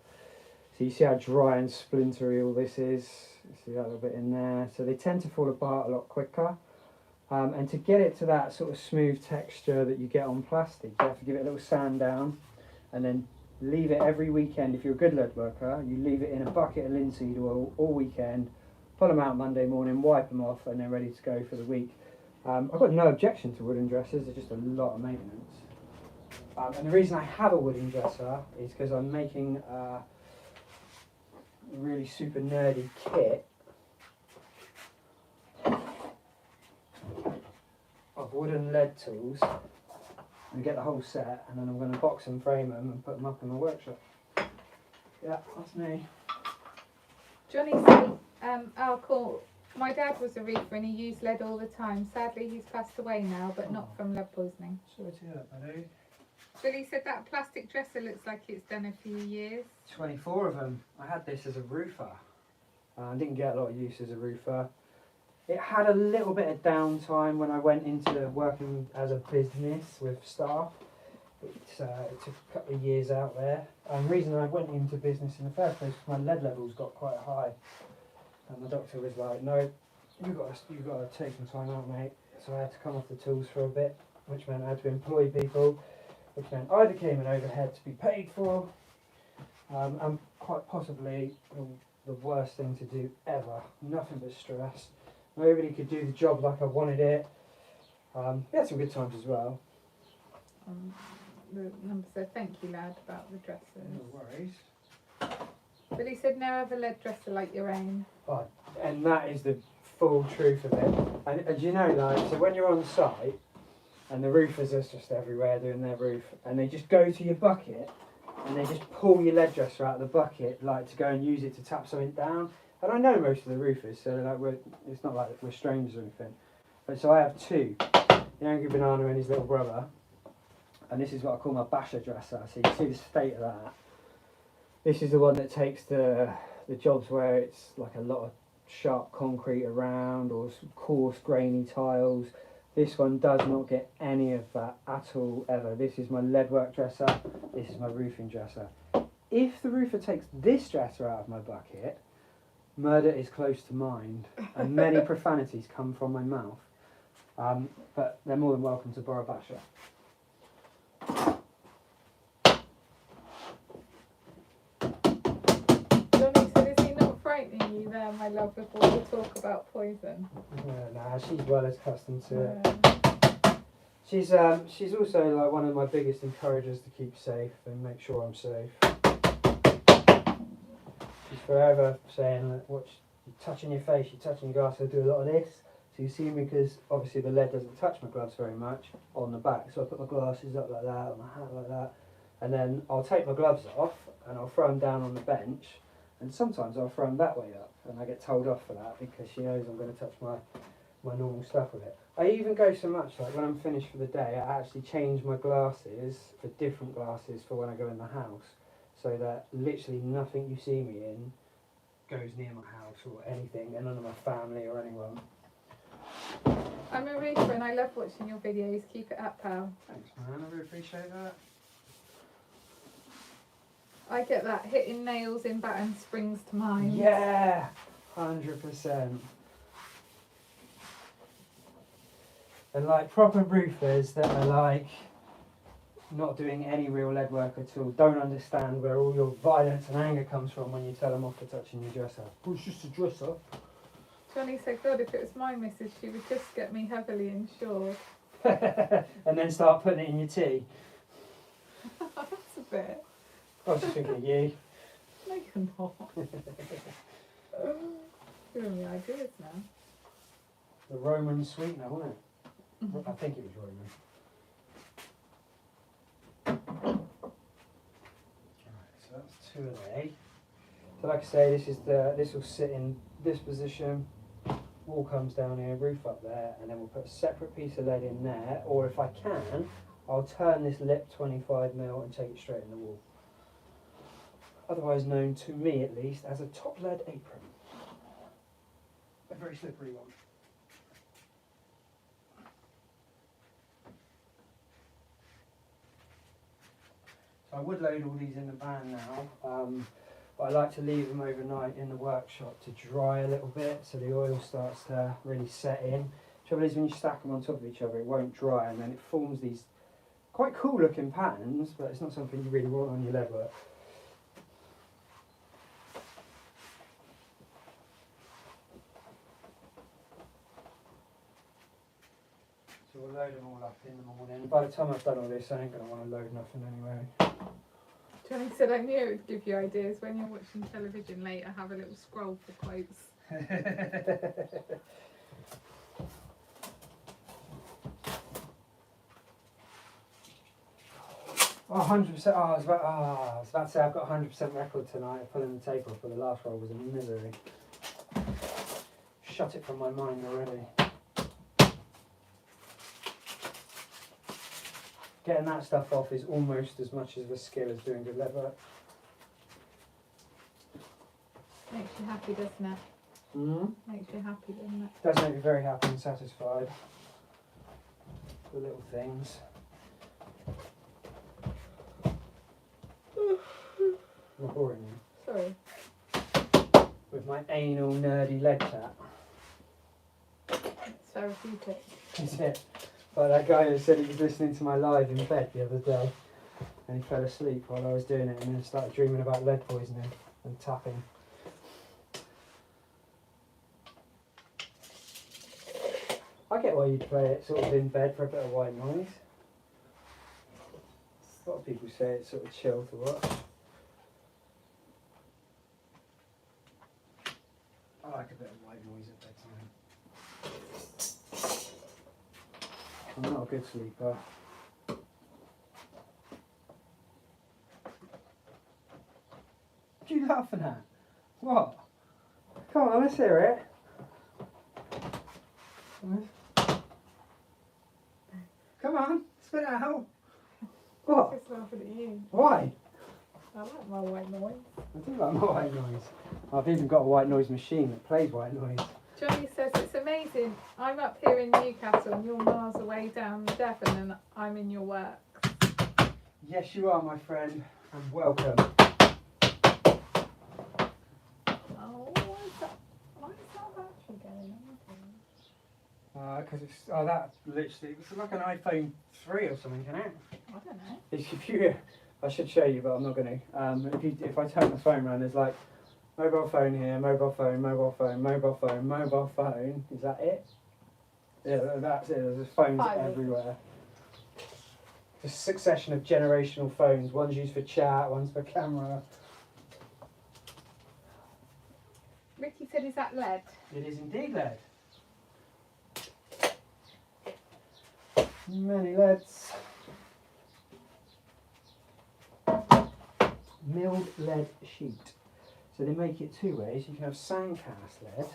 So you see how dry and splintery all this is. You see that little bit in there. So they tend to fall apart a lot quicker. And to get it to that sort of smooth texture that you get on plastic, you have to give it a little sand down and then leave it every weekend. If you're a good lead worker, you leave it in a bucket of linseed oil all weekend, pull them out Monday morning, wipe them off, and they're ready to go for the week. I've got no objection to wooden dressers, they're just a lot of maintenance. And the reason I have a wooden dresser is because I'm making a really super nerdy kit of wooden lead tools and get the whole set, and then I'm going to box and frame them and put them up in my workshop. Yeah, that's me.
Johnny said, oh cool, my dad was a reefer and he used lead all the time. Sadly he's passed away now, but not from lead poisoning.
Sorry to hear that, buddy.
Billy said that plastic dresser looks like it's done a few years.
24 of them. I had this as a roofer. I didn't get a lot of use as a roofer. It had a little bit of downtime when I went into working as a business with staff. It took a couple of years out there. And the reason I went into business in the first place was my lead levels got quite high. And the doctor was like, no, you've got to take some time out, mate. So I had to come off the tools for a bit, which meant I had to employ people, which meant I became an overhead to be paid for, and quite possibly the worst thing to do ever. Nothing but stress. Nobody could do the job like I wanted it. We had some good times as well.
The number said, thank you lad about the dressers.
No worries.
But he said no other lead dresser like your own.
Oh, and that is the full truth of it. And you know, like, so when you're on site and the roofers are just everywhere doing their roof, and they just go to your bucket and they just pull your lead dresser out of the bucket, like to go and use it to tap something down. And I know most of the roofers, so like it's not like we're strangers or anything. But so I have two, the angry banana and his little brother, and this is what I call my basher dresser. So you can see the state of that. This is the one that takes the jobs where it's like a lot of sharp concrete around or coarse grainy tiles. This one does not get any of that at all, ever. This is my leadwork dresser, this is my roofing dresser. If the roofer takes this dresser out of my bucket, murder is close to mind, and many profanities come from my mouth. But they're more than welcome to borrow Basher.
Johnny said, is he not frightening you there, my love, before we talk about poison?
Nah, she's well accustomed to it. She's also like one of my biggest encouragers to keep safe and make sure I'm safe. She's forever saying, like, "Watch, you're touching your face, you're touching your glass." I do a lot of this, so you see me, because obviously the lead doesn't touch my gloves very much on the back. So I put my glasses up like that, my hat like that, and then I'll take my gloves off and I'll throw them down on the bench. And sometimes I'll throw them that way up, and I get told off for that because she knows I'm going to touch my normal stuff with it. I even go so much, like when I'm finished for the day, I actually change my glasses for different glasses for when I go in the house, so that literally nothing you see me in goes near my house or anything, and none of my family or anyone.
I'm a reaper and I love watching your videos. Keep it up, pal.
Thanks, man. I really appreciate that.
I get that hitting nails in batten springs to mind.
Yeah, 100%. And like proper roofers that are like not doing any real lead work at all, don't understand where all your violence and anger comes from when you tell them off for touching your dresser. Well, it's just a dresser.
Johnny said, God, if it was my missus, she would just get me heavily insured.
And then start putting it in your tea.
That's a bit.
I was just thinking of you.
No, you're not. Giving me ideas now.
The Roman sweetener, wasn't it? I think it was Roman. Alright, so that's 2 of they. So like I say, this will sit in this position. Wall comes down here, roof up there, and then we'll put a separate piece of lead in there. Or if I can, I'll turn this lip 25mm and take it straight in the wall. Otherwise known to me, at least, as a top lead apron. A very slippery one. So I would load all these in the van now, but I like to leave them overnight in the workshop to dry a little bit, so the oil starts to really set in. Trouble is, when you stack them on top of each other, it won't dry, and then it forms these quite cool looking patterns, but it's not something you really want on your leadwork. So we'll load them all up in the morning. By the time I've done all this, I ain't going to want to load nothing anyway.
Johnny said, I knew it would give you ideas. When you're watching television later, have a little scroll for quotes. Oh, 100%. Oh, I was about to say I've got 100% record tonight. Pulling the tape off, but the last roll was a misery. Shut it from my mind already. Getting that stuff off is almost as much of a skill as doing good leather. Makes you happy, doesn't it? Makes you happy, doesn't it?
Does make me very happy and satisfied. The little things. I'm boring you.
Sorry.
With my anal nerdy lead chat.
It's therapeutic.
Is it? Like that guy who said he was listening to my live in bed the other day, and he fell asleep while I was doing it, and then started dreaming about lead poisoning and tapping. I get why you'd play it sort of in bed for a bit of white noise. A lot of people say it's sort of chill to watch. I like a bit of white noise at bedtime. I'm not a good sleeper. What are you laughing at? What? Come on, let's hear it. Come on, spit it out. What?
Just laughing at you.
Why?
I like my white noise.
I do like my white noise. I've even got a white noise machine that plays white noise.
Johnny says it's amazing. I'm up here in Newcastle and you're miles away down Devon and I'm in your work.
Yes, you are, my friend, and welcome.
Oh, why is that battery going on?
Because that literally, it's like an iPhone 3 or something, isn't it?
I don't know.
If you, I should show you, but I'm not going to. If I turn the phone around, there's like mobile phone here, mobile phone, mobile phone, mobile phone, mobile phone. Is that it? Yeah, that's it. There's phones everywhere. Just a succession of generational phones. One's used for chat, one's for camera.
Ricky said, is that lead?
It is indeed lead. Many leads. Milled lead sheet. So they make it two ways. You can have sandcast lead,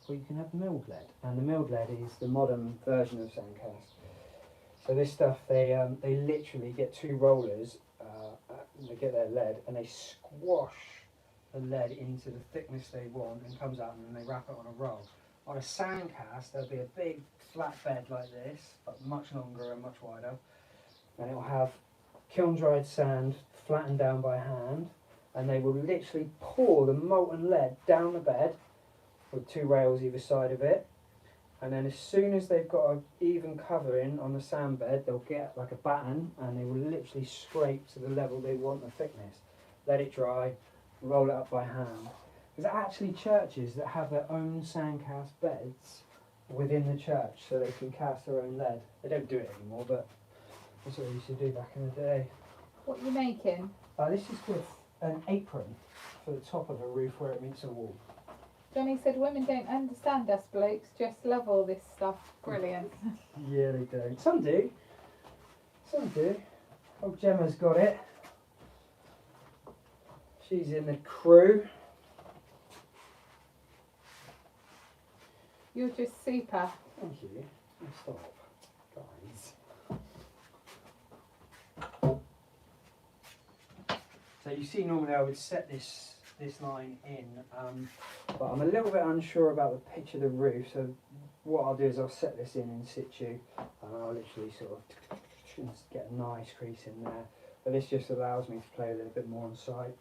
or you can have milled lead. And the milled lead is the modern version of sandcast. So this stuff, they literally get two rollers, they get their lead, and they squash the lead into the thickness they want, and comes out, and then they wrap it on a roll. On a sandcast, there'll be a big flat bed like this, but much longer and much wider, and it will have kiln-dried sand flattened down by hand, and they will literally pour the molten lead down the bed with two rails either side of it. And then as soon as they've got an even covering on the sand bed, they'll get like a baton and they will literally scrape to the level they want the thickness. Let it dry, roll it up by hand. There's actually churches that have their own sandcast beds within the church so they can cast their own lead. They don't do it anymore, but that's what they used to do back in the day.
What are you making?
This is with an apron for the top of a roof where it meets a wall.
Johnny said women don't understand us blokes, just love all this stuff. Brilliant.
Yeah, they don't. Some do. Some do. Oh, Gemma's got it. She's in the crew.
You're just super.
Thank you. Stop, guys. So you see, normally I would set this line in, but I'm a little bit unsure about the pitch of the roof. So what I'll do is I'll set this in situ, and I'll literally sort of get a nice crease in there. But this just allows me to play a little bit more on site.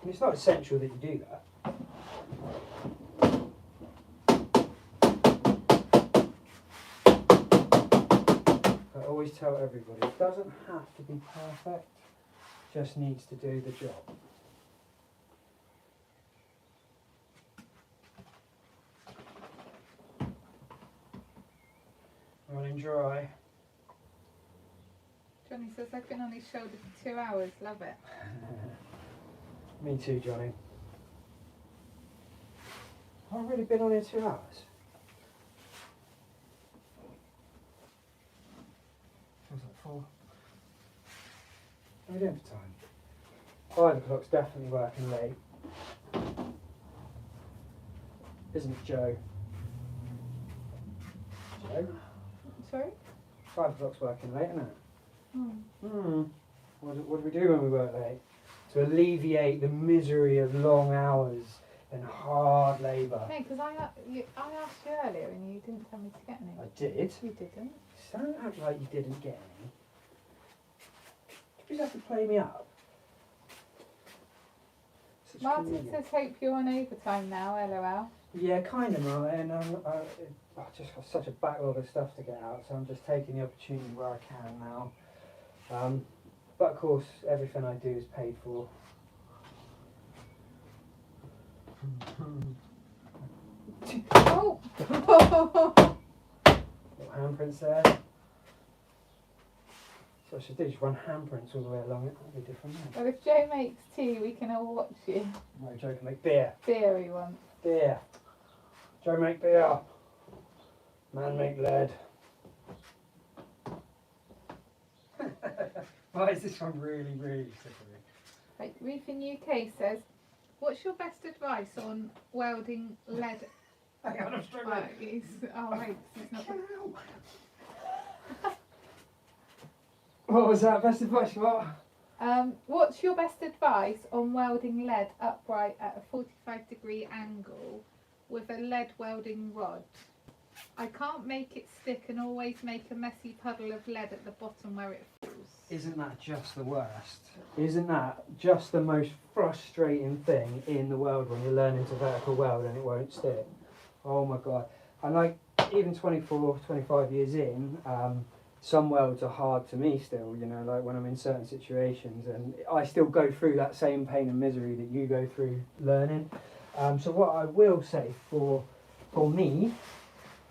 And it's not essential that you do that. I always tell everybody, it doesn't have to be perfect, just needs to do the job. Running dry.
Johnny says I've been on his shoulder for 2 hours. Love it.
Me too, Johnny. I've really been on here 2 hours. Feels like 4. What are we doing for time? 5 o'clock's definitely working late. Isn't it, Joe? Joe?
Sorry?
5 o'clock's working late, isn't it?
Hmm.
What do we do when we work late? To alleviate the misery of long hours and hard labour.
No, because I asked you earlier and you didn't tell me to get any.
I did.
You didn't.
Don't act like you didn't get any. You just have to play me up. Such
Martin
comedian.
says hope you're on overtime now, LOL.
Yeah, kind of, Martin. I've just got such a backlog of stuff to get out, so I'm just taking the opportunity where I can now. But of course, everything I do is paid for.
Oh!
Little handprints there. So I should do, just run handprints all the way along it. That'd be different.
Well, if Joe makes tea, we can all watch you.
No, Joe can make beer.
Beer he wants.
Beer. Joe make beer. Man make lead. Why is this one really, really slippery?
Right, Reef in UK says, what's your best advice on welding lead?
Hang on, I'm struggling.
Oh, wait, it's not.
What was that? Best advice? What?
What's your best advice on welding lead upright at a 45-degree angle with a lead welding rod? I can't make it stick and always make a messy puddle of lead at the bottom where it falls.
Isn't that just the worst? Isn't that just the most frustrating thing in the world when you're learning to vertical weld and it won't stick? Oh my god. And like, even 24, 25 years in, some welds are hard to me still, you know, like when I'm in certain situations, and I still go through that same pain and misery that you go through learning. So what I will say for me,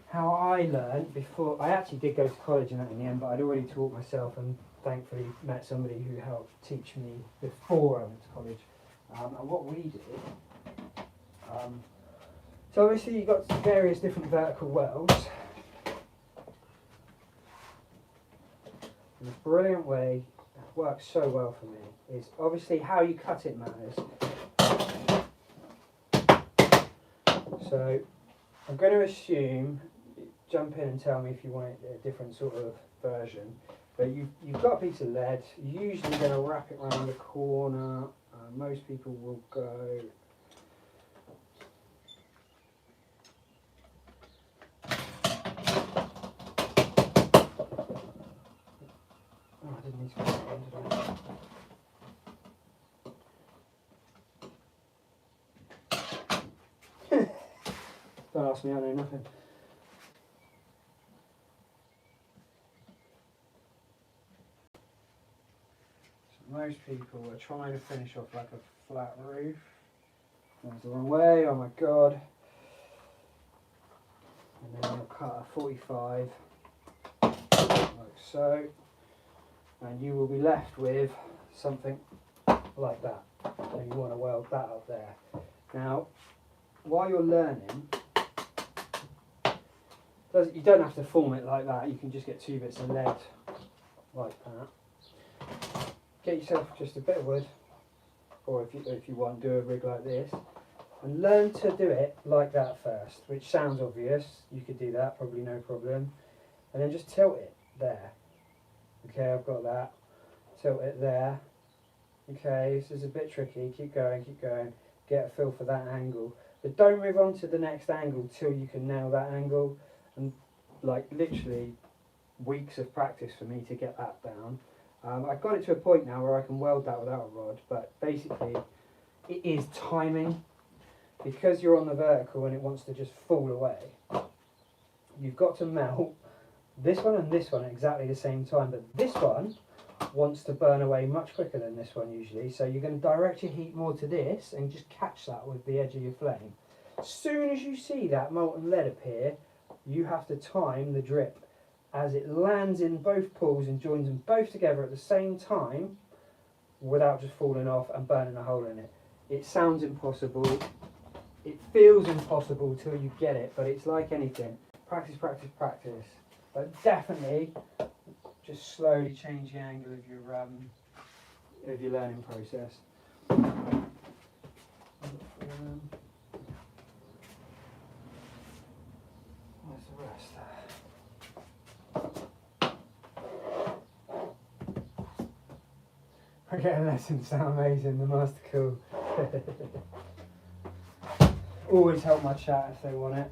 how I learned before, I actually did go to college and that in the end, but I'd already taught myself and thankfully met somebody who helped teach me before I went to college. And what we did, so obviously you've got various different vertical welds. And a brilliant way that works so well for me is obviously how you cut it matters. So I'm going to assume, jump in and tell me if you want a different sort of version, but you've got a piece of lead. You're usually going to wrap it around the corner. Most people will go I didn't need to put it in, did I? Don't ask me, I know nothing. So most people are trying to finish off like a flat roof. That's the wrong way, oh my god. And then you'll cut a 45, like so. And you will be left with something like that. So you want to weld that up there. Now, while you're learning, you don't have to form it like that. You can just get 2 bits of lead like that. Get yourself just a bit of wood, or if you want, do a rig like this, and learn to do it like that first, which sounds obvious. You could do that, probably no problem. And then just tilt it there. Okay, I've got that. Tilt it there. Okay, this is a bit tricky. Keep going, get a feel for that angle. But don't move on to the next angle till you can nail that angle. And like literally weeks of practice for me to get that down. I've got it to a point now where I can weld that without a rod, but basically it is timing. Because you're on the vertical and it wants to just fall away, you've got to melt this one and this one at exactly the same time, but this one wants to burn away much quicker than this one usually, so you're going to direct your heat more to this and just catch that with the edge of your flame. As soon as you see that molten lead appear, you have to time the drip as it lands in both pools and joins them both together at the same time without just falling off and burning a hole in it. It sounds impossible, it feels impossible till you get it, but it's like anything. Practice, practice, practice. But definitely just slowly change the angle of your learning process. Where's the rest? We're getting lessons sound amazing, the master cool. Always help my chat if they want it.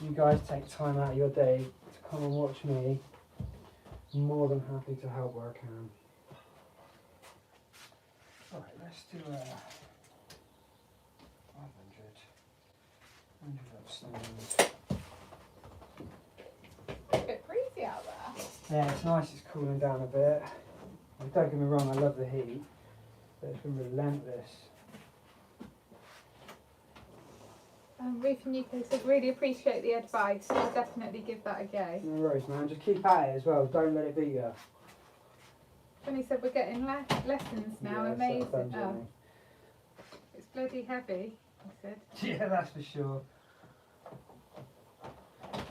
You guys take time out of your day to come and watch me. I'm more than happy to help where I can. Alright, let's do 500 upstairs.
A bit breezy out there.
Yeah, it's nice, it's cooling down a bit. Don't get me wrong, I love the heat, but it's been relentless.
Ruth in UK says, really appreciate the advice. I'll definitely give that a go.
No worries, man. Just keep at it as well. Don't let it beat you.
Johnny said we're getting lessons now.
Yeah,
amazing.
so fun,
It's bloody heavy, he said.
Yeah, that's for sure.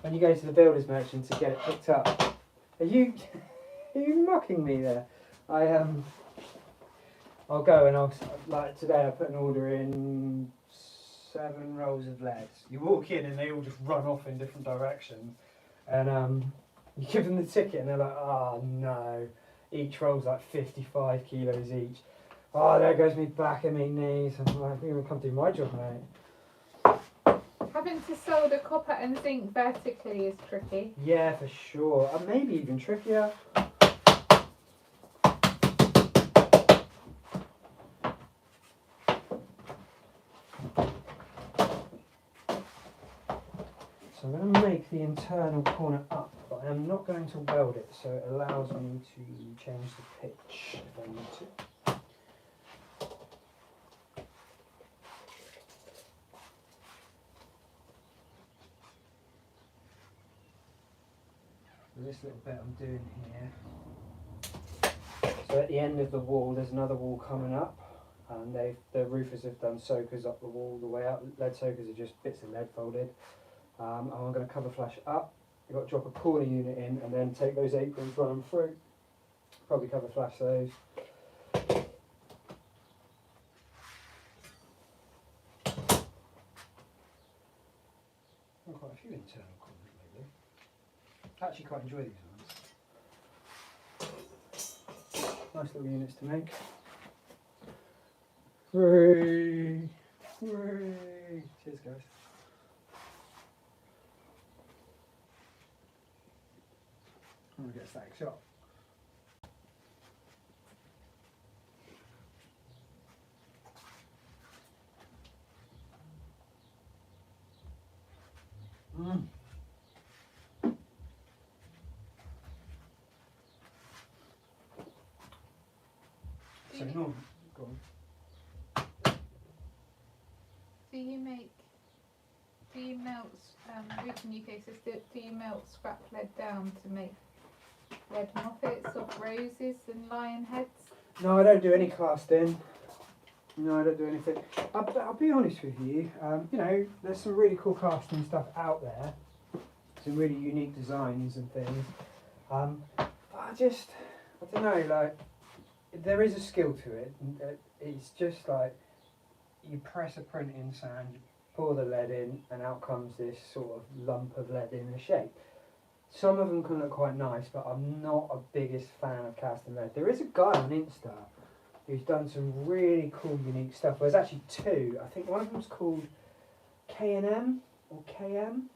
When you go to the builder's merchant to get it picked up, are you mocking me there? I'll go and like today I put an order in 7 rolls of lead. You walk in and they all just run off in different directions, and you give them the ticket and they're like, oh no, each roll's like 55 kilos each. Oh, there goes me back and me knees. I'm like, I'm gonna come do my job, mate.
Having to solder copper and zinc vertically is tricky.
Yeah, for sure. And maybe even trickier. So I'm going to make the internal corner up, but I am not going to weld it, so it allows me to change the pitch if I need to. So this little bit I'm doing here. So at the end of the wall, there's another wall coming up, and the roofers have done soakers up the wall the way out. Lead soakers are just bits of lead folded. And I'm going to cover flash up. You've got to drop a corner unit in and then take those aprons, run them through. Probably cover flash those. Got quite a few internal corners lately. I actually quite enjoy these ones. Nice little units to make. Hooray! Hooray! Cheers, guys. I'm going to get a static shot. So no, go on.
Do you melt, Roof in UK says, do you melt scrap lead down to make lead moppets of roses and lion heads?
No, I don't do any casting. No, I don't do anything. I'll be honest with you. You know, there's some really cool casting stuff out there. Some really unique designs and things. But I don't know. Like, there is a skill to it. It's just like you press a print in sand, you pour the lead in, and out comes this sort of lump of lead in a shape. Some of them can look quite nice, but I'm not a biggest fan of casting lead. There is a guy on Insta who's done some really cool, unique stuff. Well, there's actually two. I think one of them's called K&M or KM?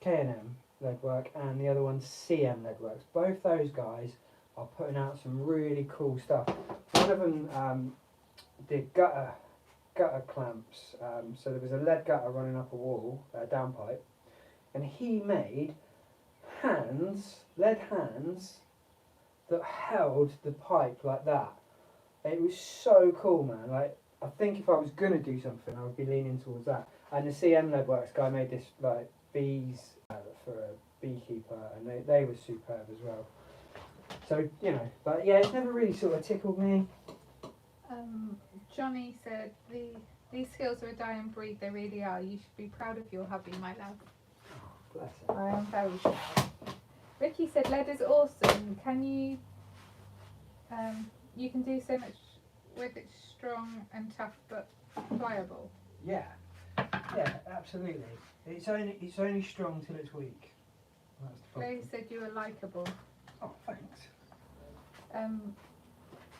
K&M Leadwork, and the other one's CM Leadworks. Both those guys are putting out some really cool stuff. One of them did gutter clamps. So there was a lead gutter running up a wall, a downpipe, and he made lead hands that held the pipe like that. It was so cool, man. Like, I think if I was gonna do something, I would be leaning towards that. And the CM Leadworks guy made this like bees for a beekeeper, and they were superb as well. So, you know, but yeah, it's never really sort of tickled me.
Johnny said, these skills are a dying breed, they really are. You should be proud of your hubby, my love.
Oh, bless him.
I am very proud. Ricky said, lead is awesome. Can you, you can do so much with it, strong and tough but pliable.
Yeah, absolutely. It's only strong till it's weak. That's the problem.
Clay said you were likeable.
Oh, thanks.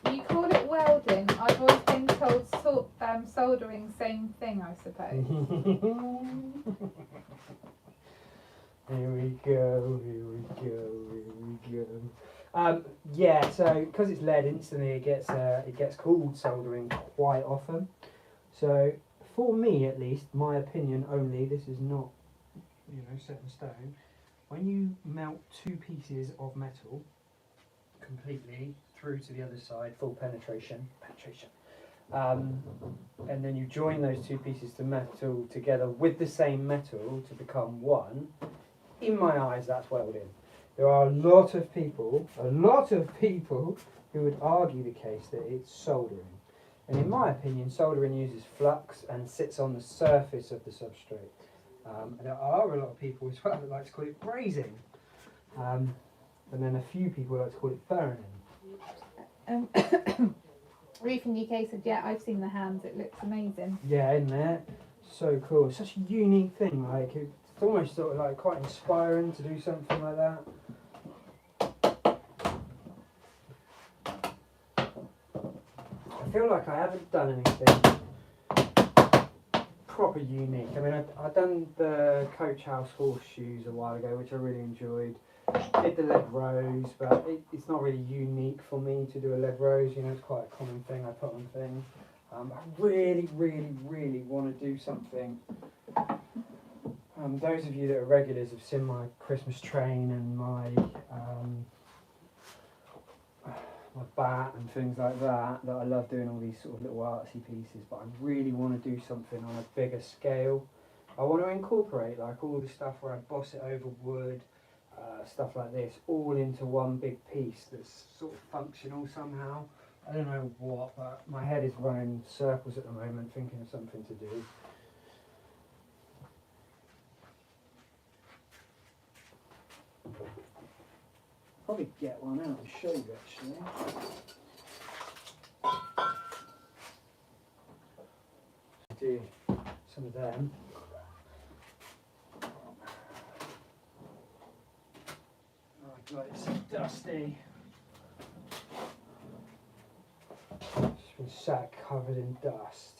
You call it welding. I've always been told soldering, same thing, I suppose.
Here we go. Yeah, so because it's lead, instantly it gets called soldering quite often. So for me, at least, my opinion only, this is not, you know, set in stone. When you melt two pieces of metal completely through to the other side, full penetration, and then you join those two pieces of metal together with the same metal to become one, in my eyes, that's welding. There are a lot of people who would argue the case that it's soldering. And in my opinion, soldering uses flux and sits on the surface of the substrate. And there are a lot of people as well that like to call it brazing. And then a few people like to call it burning.
Reef in UK said, yeah, I've seen the hands, it looks amazing.
Yeah, isn't it? So cool. It's such a unique thing. Like, it's almost sort of like quite inspiring to do something like that. feel like I haven't done anything proper unique. I mean, I've done the Coach House horseshoes a while ago, which I really enjoyed. Did the lead rose, but it's not really unique for me to do a lead rose. You know, it's quite a common thing I put on things. I really, really, really want to do something. Those of you that are regulars have seen my Christmas train and my bat and things like that. That I love doing all these sort of little artsy pieces, but I really want to do something on a bigger scale. I want to incorporate like all the stuff where I boss it over wood, stuff like this, all into one big piece that's sort of functional somehow. I don't know what, but my head is running circles at the moment thinking of something to do. Probably get one out and show you actually. Do some of them. Oh god, it's so dusty. It's been sat covered in dust.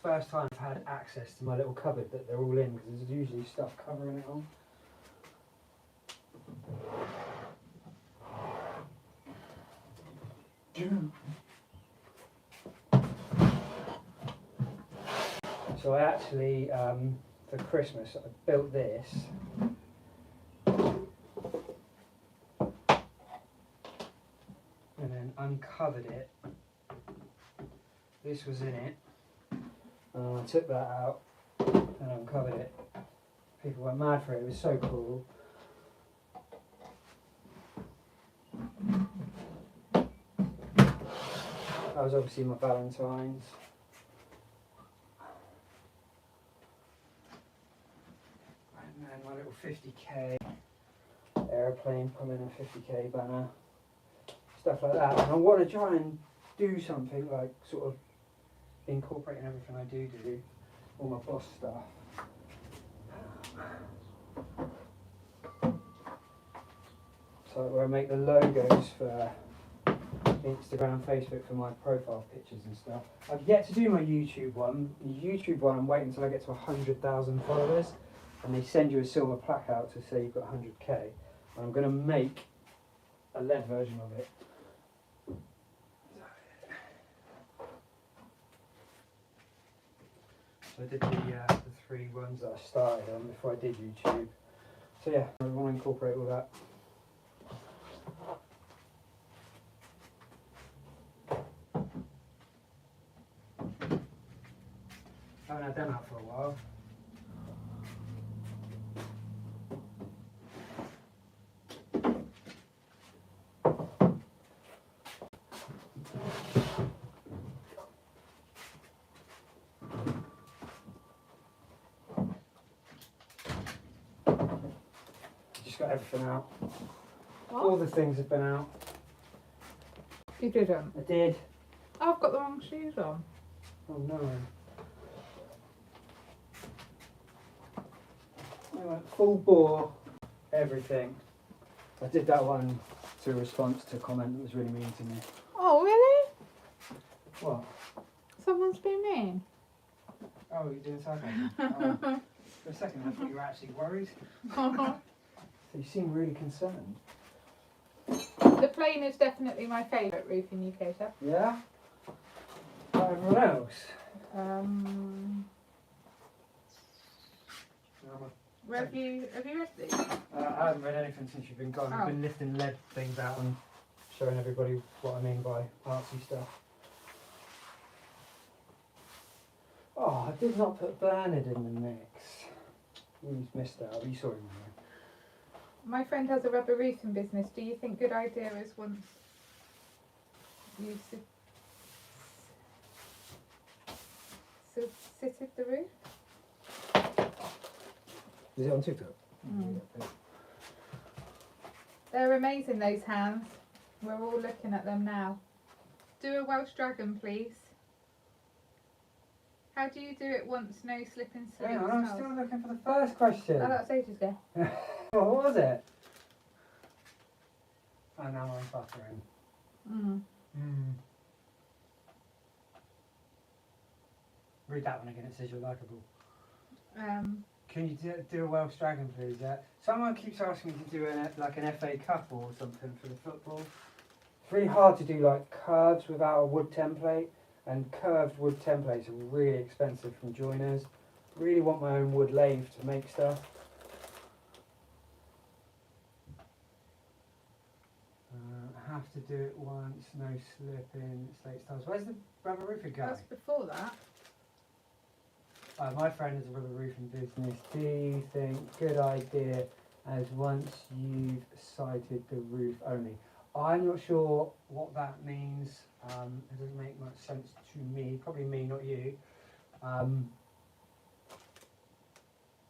First time I've had access to my little cupboard that they're all in, because there's usually stuff covering it on. So I actually, for Christmas, I built this. And then uncovered it. This was in it. I took that out and uncovered it. People went mad for it. It was so cool. That was obviously my Valentine's. And then my little 50k aeroplane pulling a 50k banner. Stuff like that. And I want to try and do something like sort of incorporating everything I do, all my boss stuff. So where I make the logos for Instagram, Facebook for my profile pictures and stuff. I've yet to do my YouTube one. The YouTube one I'm waiting until I get to 100,000 followers, and they send you a silver plaque out to say you've got 100k. And I'm going to make a lead version of it. So I did the 3 ones that I started on before I did YouTube. So yeah, I want to incorporate all that. I haven't had them out for a while. Just got everything out.
What?
All the things have been out.
You didn't?
I did.
I've got the wrong shoes on.
Oh no. I went full bore, everything. I did that one to response to a comment that was really mean to me.
Oh, really?
What?
Someone's been mean?
Oh, you're doing sarcasm? Oh. For a second I thought you were actually worried. So you seem really concerned.
The plane is definitely my favourite roof in UK, chef.
Yeah? Not everyone else?
Have you read these?
I haven't read anything since you've been gone. I've been lifting lead things out and showing everybody what I mean by artsy stuff. Oh, I did not put Bernard in the mix. He's missed out. You saw him there.
My friend has a rubber roofing business. Do you think good idea is once you sitted the roof?
Is it on TikTok?
Mm. They're amazing, those hands. We're all looking at them now. Do a Welsh dragon, please. How do you do it once no slip and slip?
Hang on, I'm still looking for the first question.
Oh, that's ages ago.
What was it? Oh, now I'm buttering. Read that one again, it says you're likeable. Can you do a Welsh Dragon, please? Someone keeps asking me to do an FA Cup or something for the football. It's really hard to do like curves without a wood template, and curved wood templates are really expensive from joiners. Really want my own wood lathe to make stuff. I have to do it once, no slipping, slate styles. Where's the rubber roofing guy?
That's before that.
My friend is a rubber roofing business. Do you think good idea as once you've sighted the roof only? I'm not sure what that means. It doesn't make much sense to me. Probably me, not you.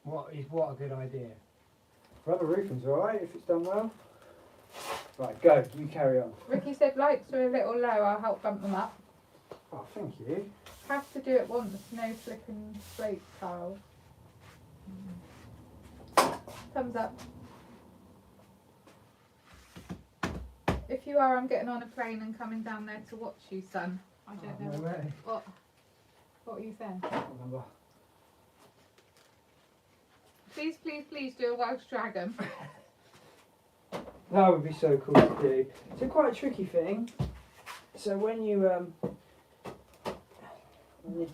What a good idea. Rubber roofing's alright if it's done well. Right, go. You carry on.
Ricky said lights are a little low. I'll help bump them up.
Oh, thank you.
Have to do it once. No slip and slate tiles. Thumbs up. If you are, I'm getting on a plane and coming down there to watch you, son. I don't know.
No way.
What are you saying?
I can't remember.
Please, please, please do a Welsh Dragon.
That would be so cool to do. It's quite a tricky thing. So when you're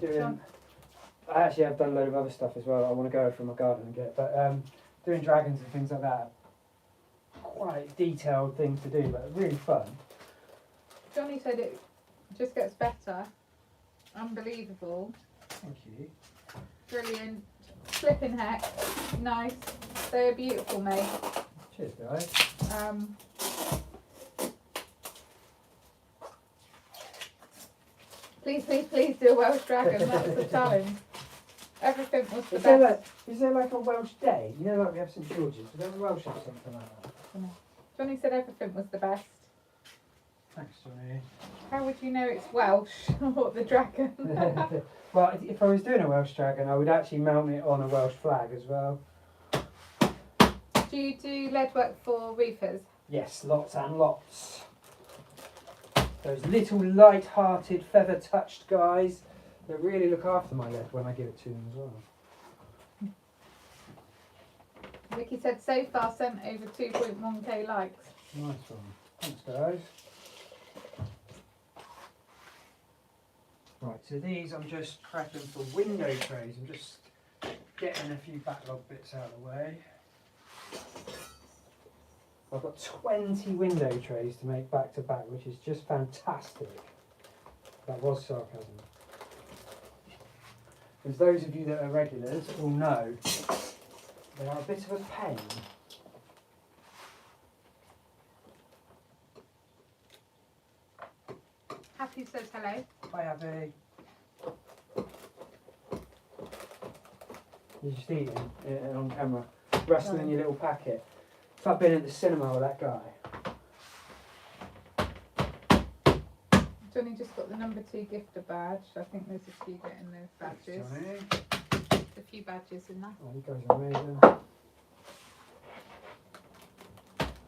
doing, I actually have done a load of other stuff as well. I want to go from my garden and get, but doing dragons and things like that, quite detailed things to do, but really fun.
Johnny said it just gets better. Unbelievable.
Thank you.
Brilliant. Flipping heck. Nice. They're beautiful, mate.
Cheers, guys.
Please, please, please do a Welsh Dragon. That's the challenge. Everything was the best.
Is there like a Welsh day? You know, like we have St George's. Is there a Welsh or something like that?
Johnny said everything was the best.
Thanks, Johnny.
How would you know it's Welsh or the dragon?
Well, if I was doing a Welsh dragon, I would actually mount it on a Welsh flag as well.
Do you do lead work for roofers?
Yes, lots and lots. Those little light-hearted, feather-touched guys that really look after my lead when I give it to them as well.
Vicky said so far sent over 2.1k likes.
Nice one. Thanks, guys. Right, so these I'm just prepping for window trays. I'm just getting a few backlog bits out of the way. I've got 20 window trays to make back to back, which is just fantastic. That was sarcasm. As those of you that are regulars will know, they are a bit of a pain.
Happy says hello.
Bye, Abby. You're just eating it on camera, rustling your little packet. It's like being at the cinema with that guy.
Johnny just got the number 2 gifter badge. I think there's a few getting those badges.
Thanks, Johnny.
A few badges in that.
Oh, you guys are amazing.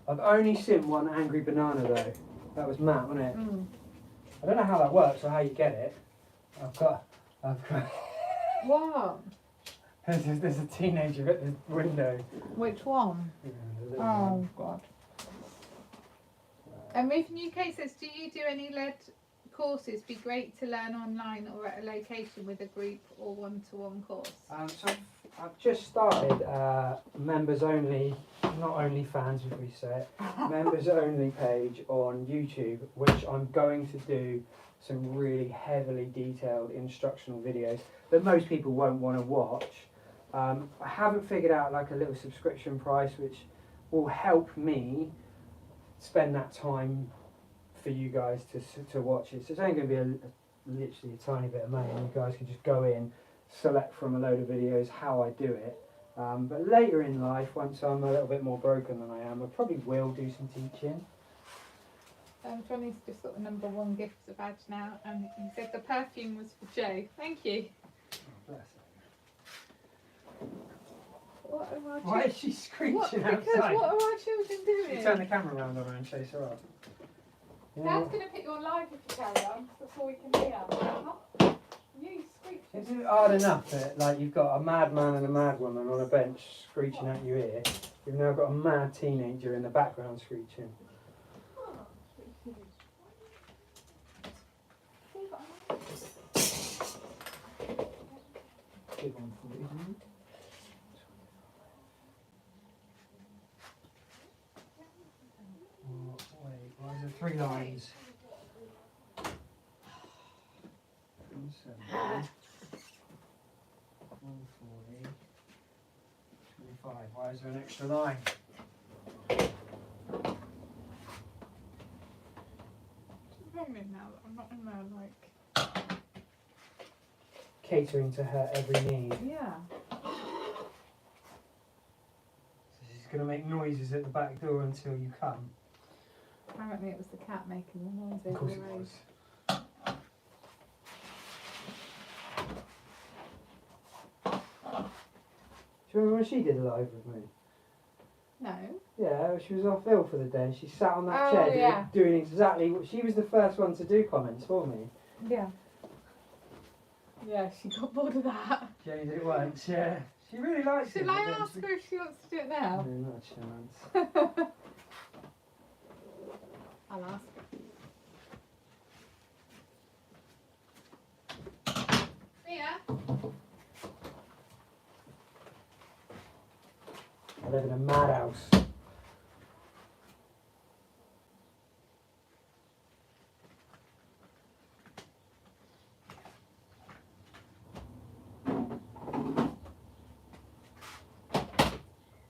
I've only seen one angry banana though. That was Matt, wasn't it? I don't know how that works or how you get it. I've got.
What?
There's a teenager at the window.
Which one? Oh, God. And Roofing UK says, do you do any lead courses? Be great to learn online or at a location with a group or one-to-one course.
So I've just started members only, not only fans if we say it, members only page on YouTube, which I'm going to do some really heavily detailed instructional videos that most people won't want to watch. I haven't figured out like a little subscription price which will help me spend that time for you guys to watch it. So it's only going to be literally a tiny bit of money, and you guys can just go in, select from a load of videos how I do it. But later in life, once I'm a little bit more broken than I am, I probably will do some teaching.
Johnny's just got the number 1 gifter badge now, and he said the perfume was for Joe. Thank you.
bless her.
What are our
Why is she screeching outside?
Because what are our children doing?
You turn the camera around on her and chase her off.
Dad's going to put you on live if you carry on, that's all we can hear. You screeching.
Isn't it hard enough that like you've got a madman and a mad woman on a bench screeching at your ear? You've now got a mad teenager in the background screeching. Big one for you, isn't it? Oh, wait, why is there 3 lines? 170, 140, 25. Why is there an extra line?
I'm in now, I'm not in there like...
Catering to her every need.
Yeah.
So she's going to make noises at the back door until you come.
Apparently it was the cat making the noise
Of
over
course
the
it
road.
was. Do you remember when she did a live with me?
No.
Yeah, she was off ill for the day. She sat on that
Oh,
chair
yeah.
doing exactly what she was the first one to do comments for me.
Yeah. Yeah, she got bored of that.
She only did it once, yeah. She really likes it.
Should I ask her if she wants to do it now?
No, not a chance.
I'll ask her. Mia?
I live in a madhouse.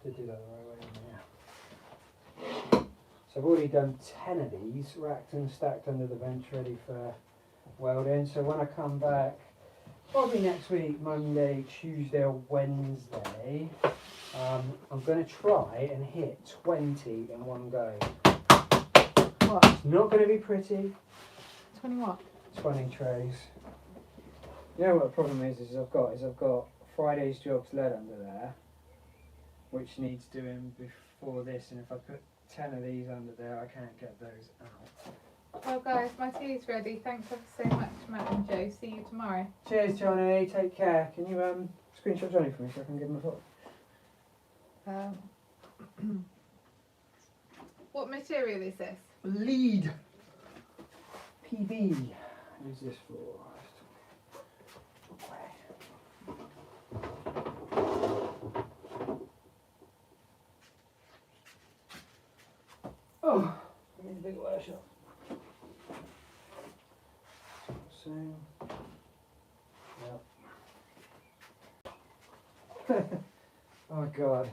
Did do that the right way, didn't I? Yeah. So I've already done 10 of these, racked and stacked under the bench, ready for welding. So when I come back, probably next week, Monday, Tuesday or Wednesday, I'm going to try and hit 20 in one go.
What?
It's not going to be pretty.
20 what?
20 trays. You know what the problem is I've got Friday's jobs lead under there, which needs doing before this, and if I put 10 of these under there, I can't get those out.
Well guys, my tea's ready. Thanks ever so much, Matt and Joe. See you tomorrow.
Cheers, Johnny. Take care. Can you screenshot Johnny for me so I can give him a photo?
What material is this?
Lead. PB. Who's this for? Oh, I need a big workshop. Same. Yep. Oh God.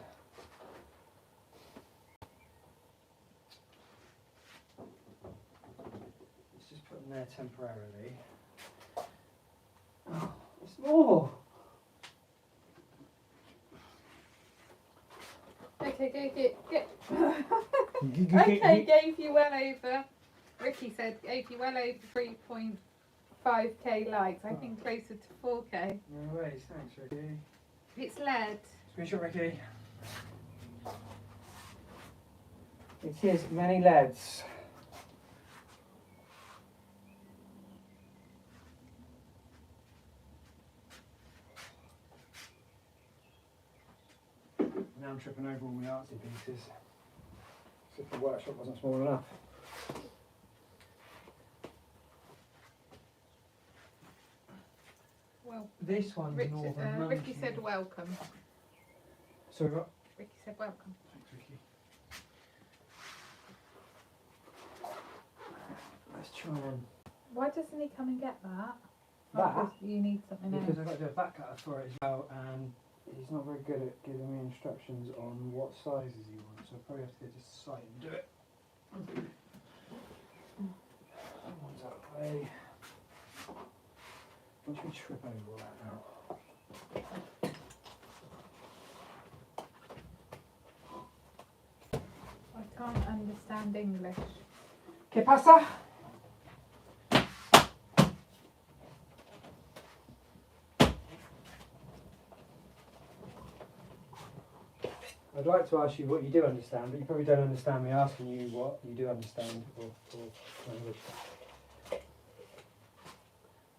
Let's just put them there temporarily. Oh, it's more.
Okay, get. Okay, gave you well over. Ricky said gave you well over 3.5k likes. I think closer to 4k.
No worries, thanks Ricky.
It's lead.
Screenshot Ricky. It is many leads. Now I'm tripping over all my artsy pieces. As if the workshop wasn't small enough.
Well,
This one's Northern
Ricky
Monkey.
said welcome.
Sorry, what?
Ricky said welcome.
Thanks, Ricky. Let's try and...
Why doesn't he come and get that?
That?
Oh, 'cause you need something else.
Because I've got to do a back cutter for it as well, and he's not very good at giving me instructions on what sizes he wants, so I probably have to go to the site and do it. That one's out of the way. Watch me trip over all that now.
I can't understand English.
¿Qué pasa? I'd like to ask you what you do understand, but you probably don't understand me asking you what you do understand or language.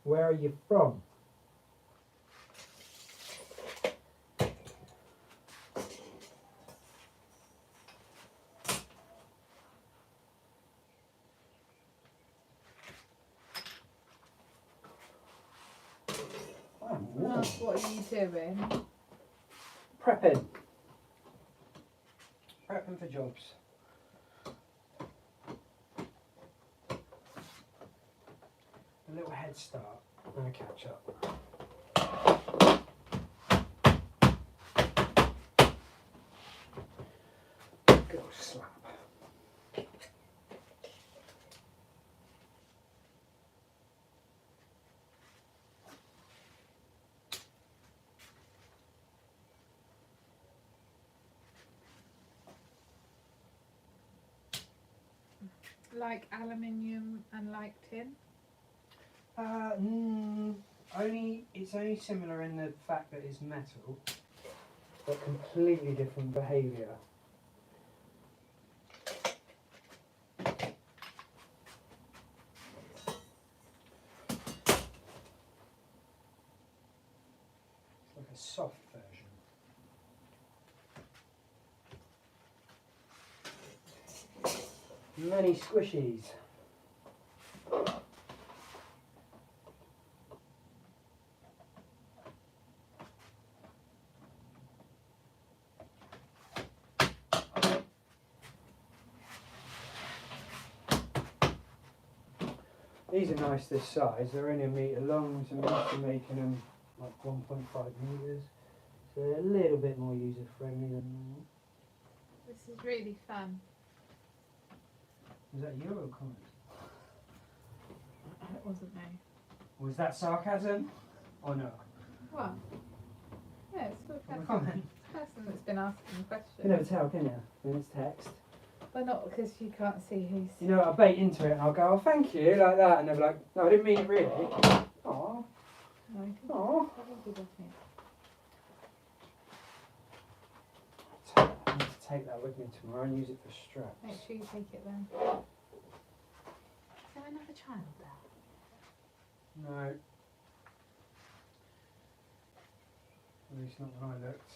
Where are you from?
Well, what are you doing?
Prepping. Prepping for jobs. A little head start and a catch up. Good old slap.
Like aluminium and like tin?
It's only similar in the fact that it's metal, but completely different behaviour. It's like a soft version. Many squishies. These are nice this size, they're only a metre long, so I'm used to making them like 1.5 metres. So they're a little bit more user friendly than normal.
This is really fun.
Was that your comment?
It wasn't me.
Was that sarcasm? Or no?
What? Yeah, it's the
On the
person,
comment?
person that's been asking the question.
You can never tell, can you? When it's text.
But not because you can't see who's...
You know, I bait into it and I'll go, oh, thank you, like that, and they'll be like, no, I didn't mean it really. Aww.
No, I think he does mean
I need to take that with me tomorrow and use it for straps.
Make sure you take it then. Is there another child there?
No. At least not when I looked.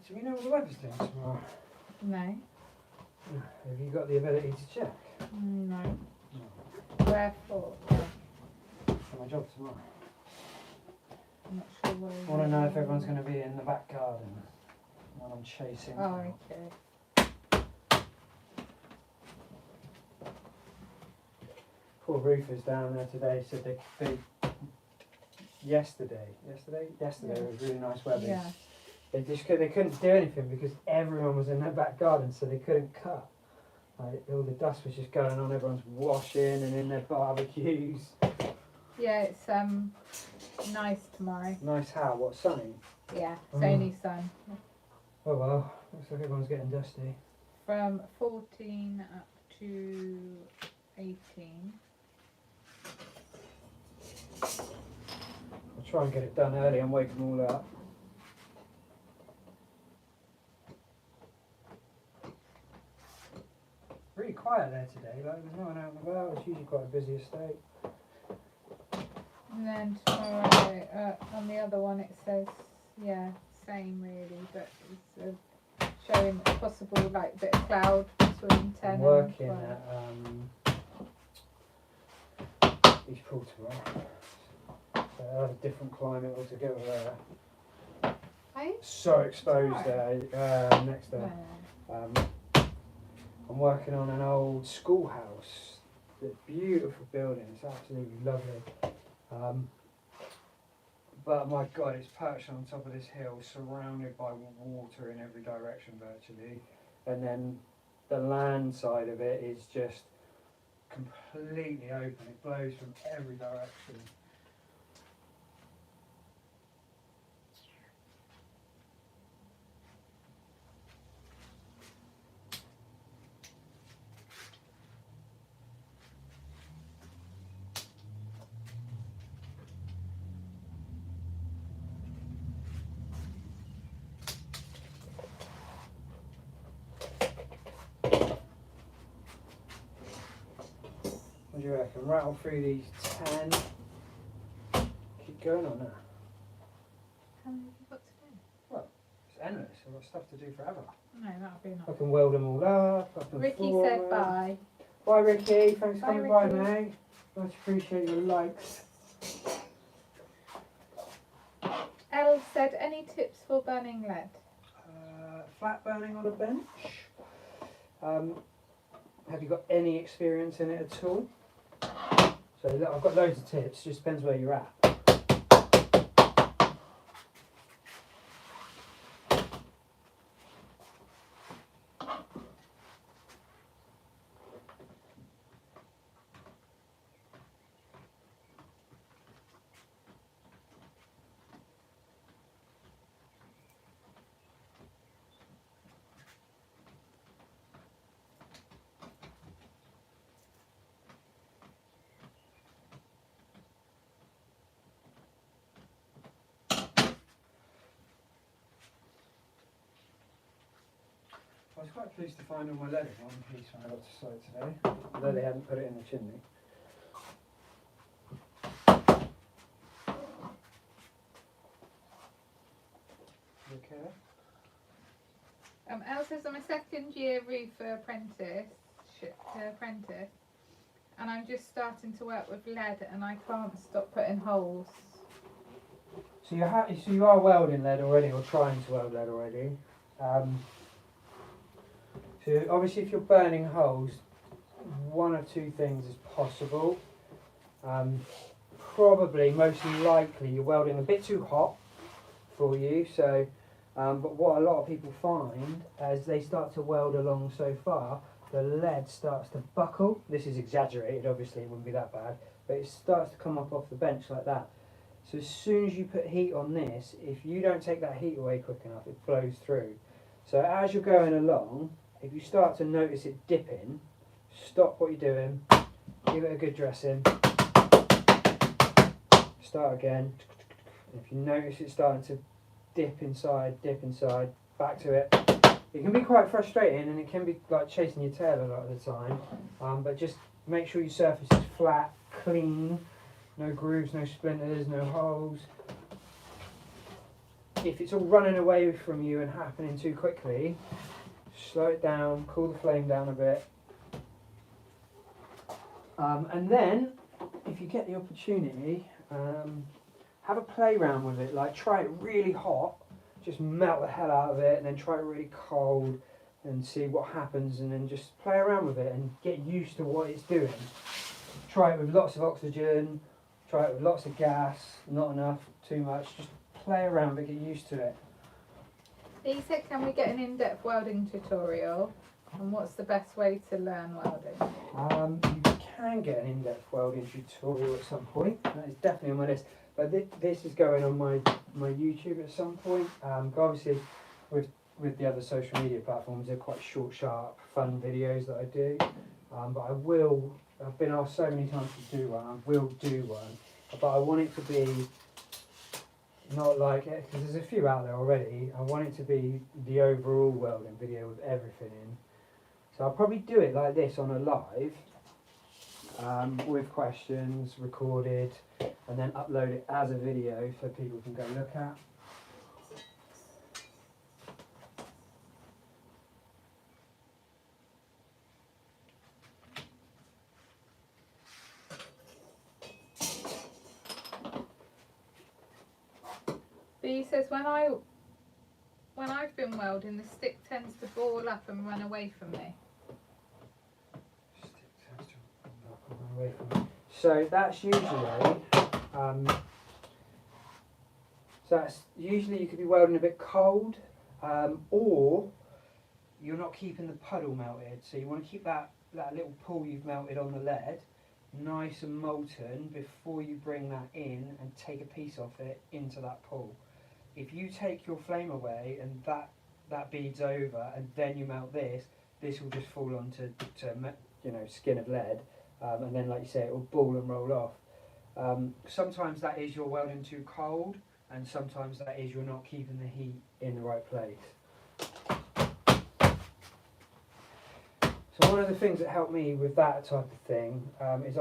Do we know what the weather's doing tomorrow?
No.
Have you got the ability to check?
No.
No.
Wherefore?
For my job tomorrow.
I'm not sure where.
I want to know if everyone's going to be in the back garden when I'm chasing.
Oh, okay.
Poor roofers down there today said they yesterday
Yeah.
was really nice weather.
Yeah.
They couldn't do anything because everyone was in their back garden, so they couldn't cut. Like, all the dust was just going on. Everyone's washing and in their barbecues.
Yeah, it's nice tomorrow.
Nice how? What, sunny?
Yeah, it's only sun.
Oh well, looks like everyone's getting dusty.
From 14 up to 18.
I'll try and get it done early and wake them all up. Really quiet there today, like there's no one out and about. It's usually quite a busy estate.
And then tomorrow, on the other one it says, yeah, same really, but it's showing a possible like bit of cloud between 10
I'm working
and 12.
at East Pool tomorrow. So I have a different climate altogether there.
Are you?
So exposed
Right.
there, next
No,
there.
no.
I'm working on an old schoolhouse. It's a beautiful building, it's absolutely lovely. But my God, it's perched on top of this hill, surrounded by water in every direction virtually. And then the land side of it is just completely open. It blows from every direction. do you reckon? Rattle through these 10. Keep going on that.
How many have you got to do?
It's endless. I've got stuff to do forever.
No, that'll be enough.
I can weld them all up and
Ricky
forward.
said bye.
Bye, Ricky. Thanks for
Bye,
coming by,
Ricky.
mate. Much appreciate your likes.
Elle said, any tips for burning lead?
Flat burning on a bench. Have you got any experience in it at all? So look, I've got loads of tips. Just depends where you're at. I was quite pleased to find all my lead in one piece when I got to site today, although they hadn't put it in the chimney. You okay?
Elle says I'm a second year roofer apprentice, and I'm just starting to work with lead and I can't stop putting holes.
So you are welding lead already, or trying to weld lead already. So obviously, if you're burning holes, one of two things is possible. Probably, most likely, you're welding a bit too hot for you. So, but what a lot of people find as they start to weld along so far, the lead starts to buckle. This is exaggerated, obviously, it wouldn't be that bad, but it starts to come up off the bench like that. So as soon as you put heat on this, if you don't take that heat away quick enough, it blows through. So as you're going along, if you start to notice it dipping, stop what you're doing, give it a good dressing, start again. If you notice it starting to dip inside, back to it. It can be quite frustrating and it can be like chasing your tail a lot of the time, but just make sure your surface is flat, clean, no grooves, no splinters, no holes. If it's all running away from you and happening too quickly, slow it down, cool the flame down a bit. And then, if you get the opportunity, have a play around with it. Like, try it really hot, just melt the hell out of it, and then try it really cold and see what happens, and then just play around with it and get used to what it's doing. Try it with lots of oxygen, try it with lots of gas, not enough, too much. Just play around with it, get used to it.
He said, can we get an in-depth welding tutorial? And what's the best way to learn welding?
You can get an in-depth welding tutorial at some point. That is definitely on my list. But this is going on my YouTube at some point. Obviously, with the other social media platforms, they're quite short, sharp, fun videos that I do. But I've been asked so many times to do one. I will do one. But I want it to be not like it, because there's a few out there already. I want it to be the overall welding video with everything in. So I'll probably do it like this on a live, with questions recorded, and then upload it as a video so people can go look at.
B says, when I've been welding, the stick tends to ball up and run away from me.
So that's usually you could be welding a bit cold, or you're not keeping the puddle melted. So you want to keep that little pool you've melted on the lead nice and molten before you bring that in and take a piece of it into that pool. If you take your flame away and that beads over and then you melt this will just fall onto skin of lead, and then, like you say, it will ball and roll off. Sometimes that is you're welding too cold, and sometimes that is you're not keeping the heat in the right place. So one of the things that helped me with that type of thing it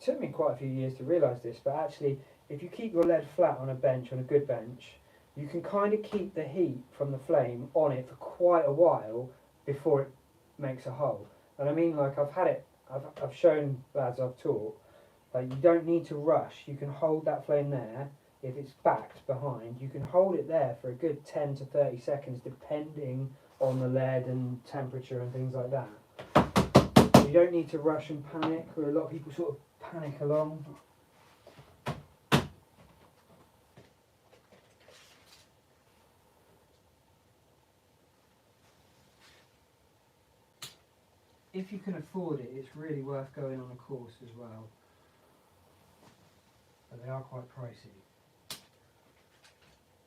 took me quite a few years to realise this, but actually if you keep your lead flat on a bench, on a good bench, you can kind of keep the heat from the flame on it for quite a while before it makes a hole. And I mean, like, I've shown lads I've taught, like, you don't need to rush. You can hold that flame there. If it's backed behind, you can hold it there for a good 10 to 30 seconds depending on the lead and temperature and things like that. You don't need to rush and panic, where a lot of people sort of panic along. If you can afford it, it's really worth going on a course as well. But they are quite pricey,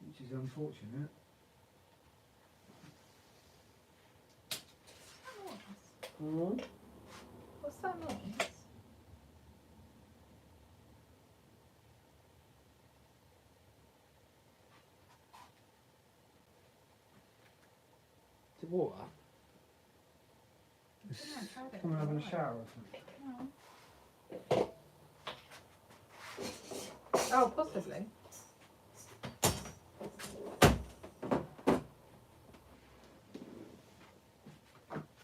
which is unfortunate. Mm-hmm.
What's that noise?
Is it water? Someone having a shower or something?
Oh, possibly.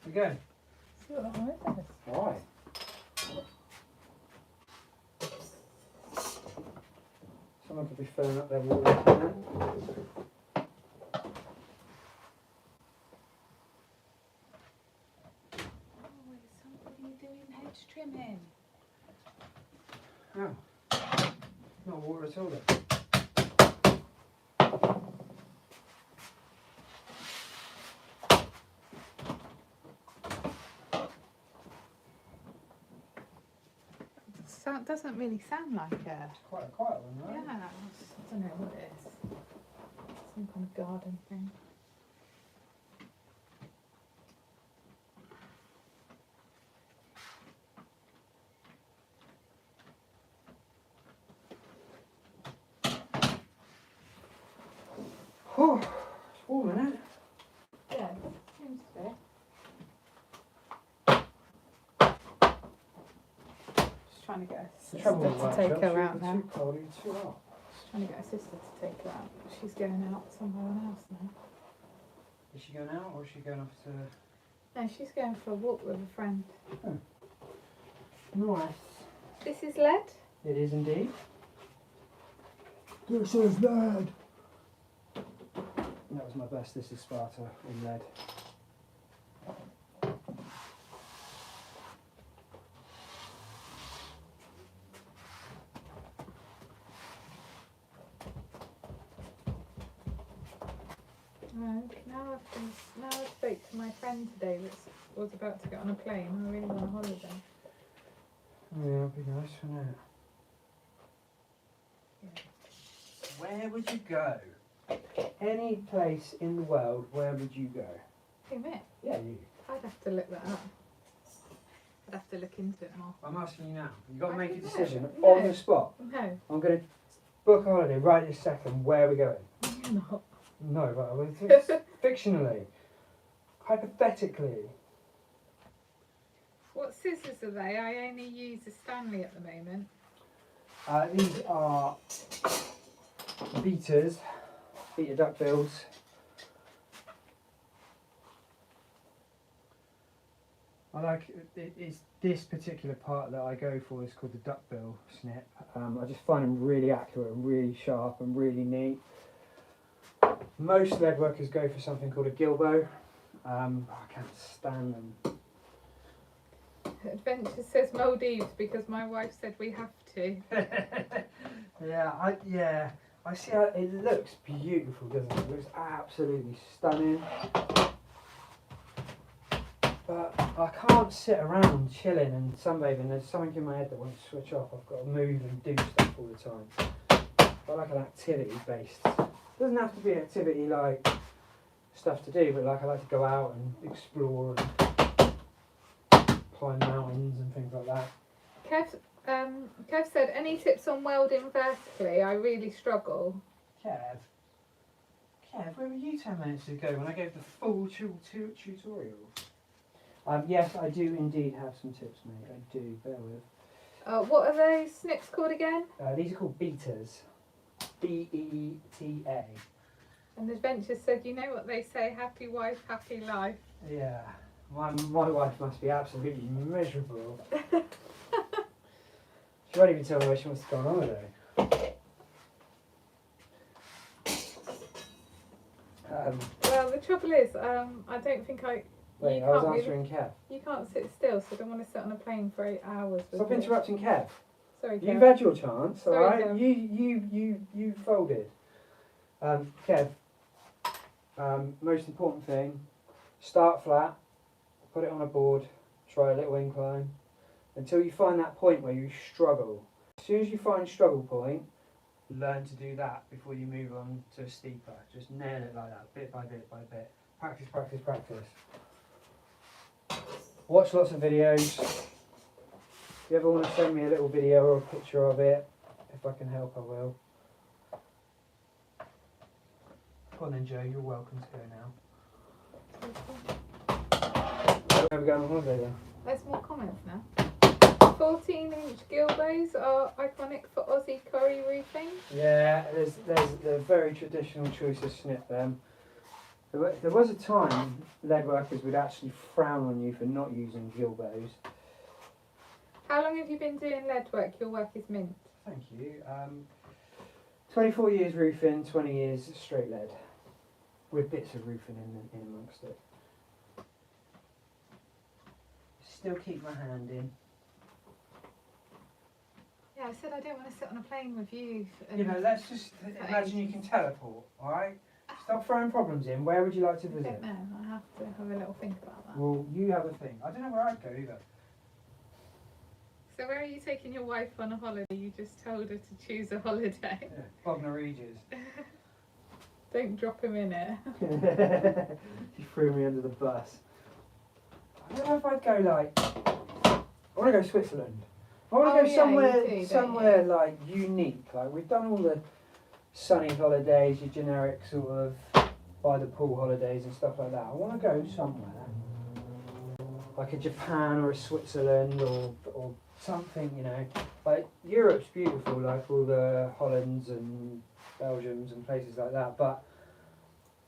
We go.
See what that noise is.
Why? Someone could be filling up their water can.
Trimming.
Oh, not water at all then.
Sound doesn't really sound like a.
It's quite a quiet one, right?
Yeah, I don't know what it is. Some kind of garden thing.
Oh, it's warm, isn't it?
Yeah, it seems to be. Just trying to get a sister
Trouble with
to
workshops,
take her
you're
out now.
too cold, you're too hot.
Just trying to get a sister to take her out. She's going out somewhere else now.
Is she going out or is she going off to...
No, she's going for a walk with a friend.
Oh. Nice.
This is lead?
It is indeed. This is lead. That was my best This is Sparta in lead.
Now I spoke to my friend today that was about to get on a plane. I really want a holiday.
Oh, yeah, it'd be nice, wouldn't it?
Yeah.
Where would you go? Any place in the world, where would you go?
Hey, Mick,
Yeah, you.
I'd have to look that up. I'd have to look into it more.
I'm asking you now. You've got to
I
make a
don't know.
decision
No.
on the spot.
No,
I'm going to book a holiday right this second. Where are we going?
you're not.
No, but I was fictionally. Hypothetically.
What scissors are they? I only use a Stanley at the moment.
These are beaters, beater duck bills. I like it's this particular part that I go for is called the duckbill snip. I just find them really accurate and really sharp and really neat. Most lead workers go for something called a gilbow. I can't stand them.
Adventure says Maldives because my wife said we have to.
I see how it looks beautiful, doesn't it? It looks absolutely stunning. But I can't sit around chilling and sunbathing. There's something in my head that won't switch off. I've got to move and do stuff all the time. I like an activity based. It doesn't have to be activity like stuff to do, but like I like to go out and explore and climb mountains and things like that.
Kev said, any tips on welding vertically? I really struggle.
Kev, where were you 10 minutes ago when I gave the full tutorial? Yes, I do indeed have some tips, mate. I do. Bear with.
What are those snips called again?
These are called beaters. B-E-T-A.
And the Adventure said, you know what they say, happy wife, happy life.
Yeah. My wife must be absolutely miserable. She won't even tell me where she wants to go on holiday.
Well, the trouble is, I don't think
Wait, I was answering Kev.
You can't sit still, so I don't want to sit on a plane for 8 hours.
Stop interrupting Kev.
Sorry, Kev.
You've had your chance,
Sorry,
alright?
Kev.
You folded. Kev, most important thing, start flat, put it on a board, try a little incline, until you find that point where you struggle. As soon as you find struggle point, learn to do that before you move on to a steeper. Just nail it like that, bit by bit by bit. Practice, practice, practice. Watch lots of videos. If you ever want to send me a little video or a picture of it, if I can help, I will. Go on then, Joe, you're welcome to go now. Where are we going on holiday then?
There's more comments now. 14-inch gilbows are iconic for Aussie quarry roofing.
Yeah, they're very traditional choice of snip them. There was a time lead workers would actually frown on you for not using gilbows.
How long have you been doing lead work? Your work is mint.
Thank you. 24 years roofing, 20 years straight lead, with bits of roofing in amongst it. Still keep my hand in.
Yeah, I said I don't want to sit on a plane with you.
You know, let's just imagine you can teleport, alright? Stop throwing problems in. Where would you like to
I
visit?
don't know. I have to have a little think about that.
Well, you have a thing. I don't know where I'd go either.
So where are you taking your wife on a holiday? You just told her to choose a holiday.
Yeah, Bognor Regis.
Don't drop him in it.
You threw me under the bus. I don't know if I'd go like... I want to go Switzerland. I want to go somewhere like unique. Like we've done all the sunny holidays, your generic sort of by the pool holidays and stuff like that. I want to go somewhere like a Japan or a Switzerland or something, you know. Like Europe's beautiful, like all the Hollands and Belgiums and places like that. But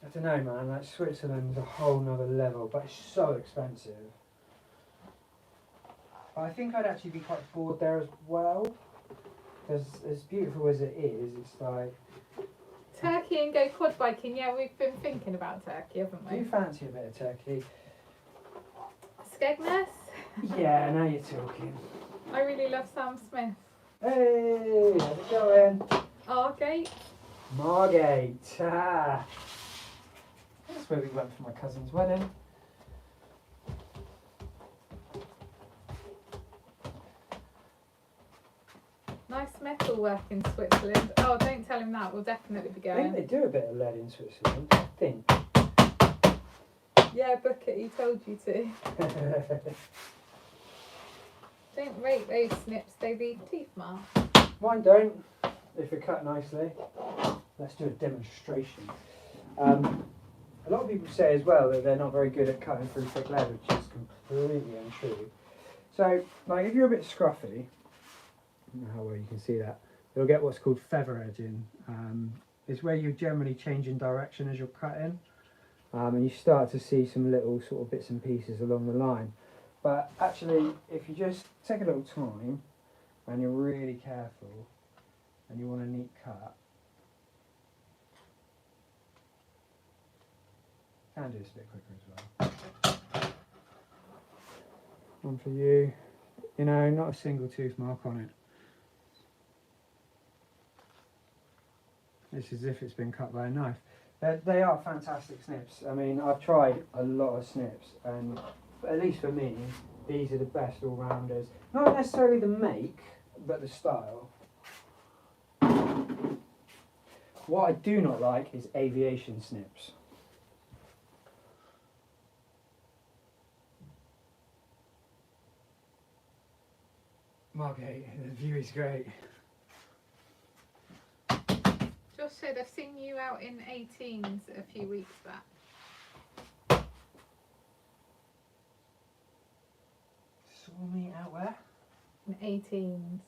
I don't know, man. Like Switzerland's a whole nother level, but it's so expensive. I think I'd actually be quite bored there as well, because as beautiful as it is, it's like...
Turkey and go quad biking. Yeah, we've been thinking about Turkey, haven't
Do
we?
you fancy a bit of Turkey?
Skegness.
Yeah, now you're talking.
I really love Sam Smith.
Hey, how's it going?
Argate.
Margate. Ah. That's where we went for my cousin's wedding.
Nice metal work in Switzerland. Oh, don't tell him that. We'll definitely be
I think
going.
they do a bit of lead in Switzerland, I think.
Yeah, book it. He told you to. Don't rate those snips. They leave teeth marks.
Mine don't, if they're cut nicely. Let's do a demonstration. A lot of people say as well that they're not very good at cutting through thick lead, which is completely untrue. So, like if you're a bit scruffy, I don't know how well you can see that, you'll get what's called feather edging. It's where you're generally changing direction as you're cutting, and you start to see some little sort of bits and pieces along the line. But actually, if you just take a little time and you're really careful and you want a neat cut, can do this a bit quicker as well. One for you. You know, not a single tooth mark on it. It's as if it's been cut by a knife. They are fantastic snips. I mean, I've tried a lot of snips, and at least for me, these are the best all-rounders. Not necessarily the make, but the style. What I do not like is aviation snips. Margate, the view is great.
Josh said, I've seen you out in 18s a few weeks back.
all meet out where?
In 18s.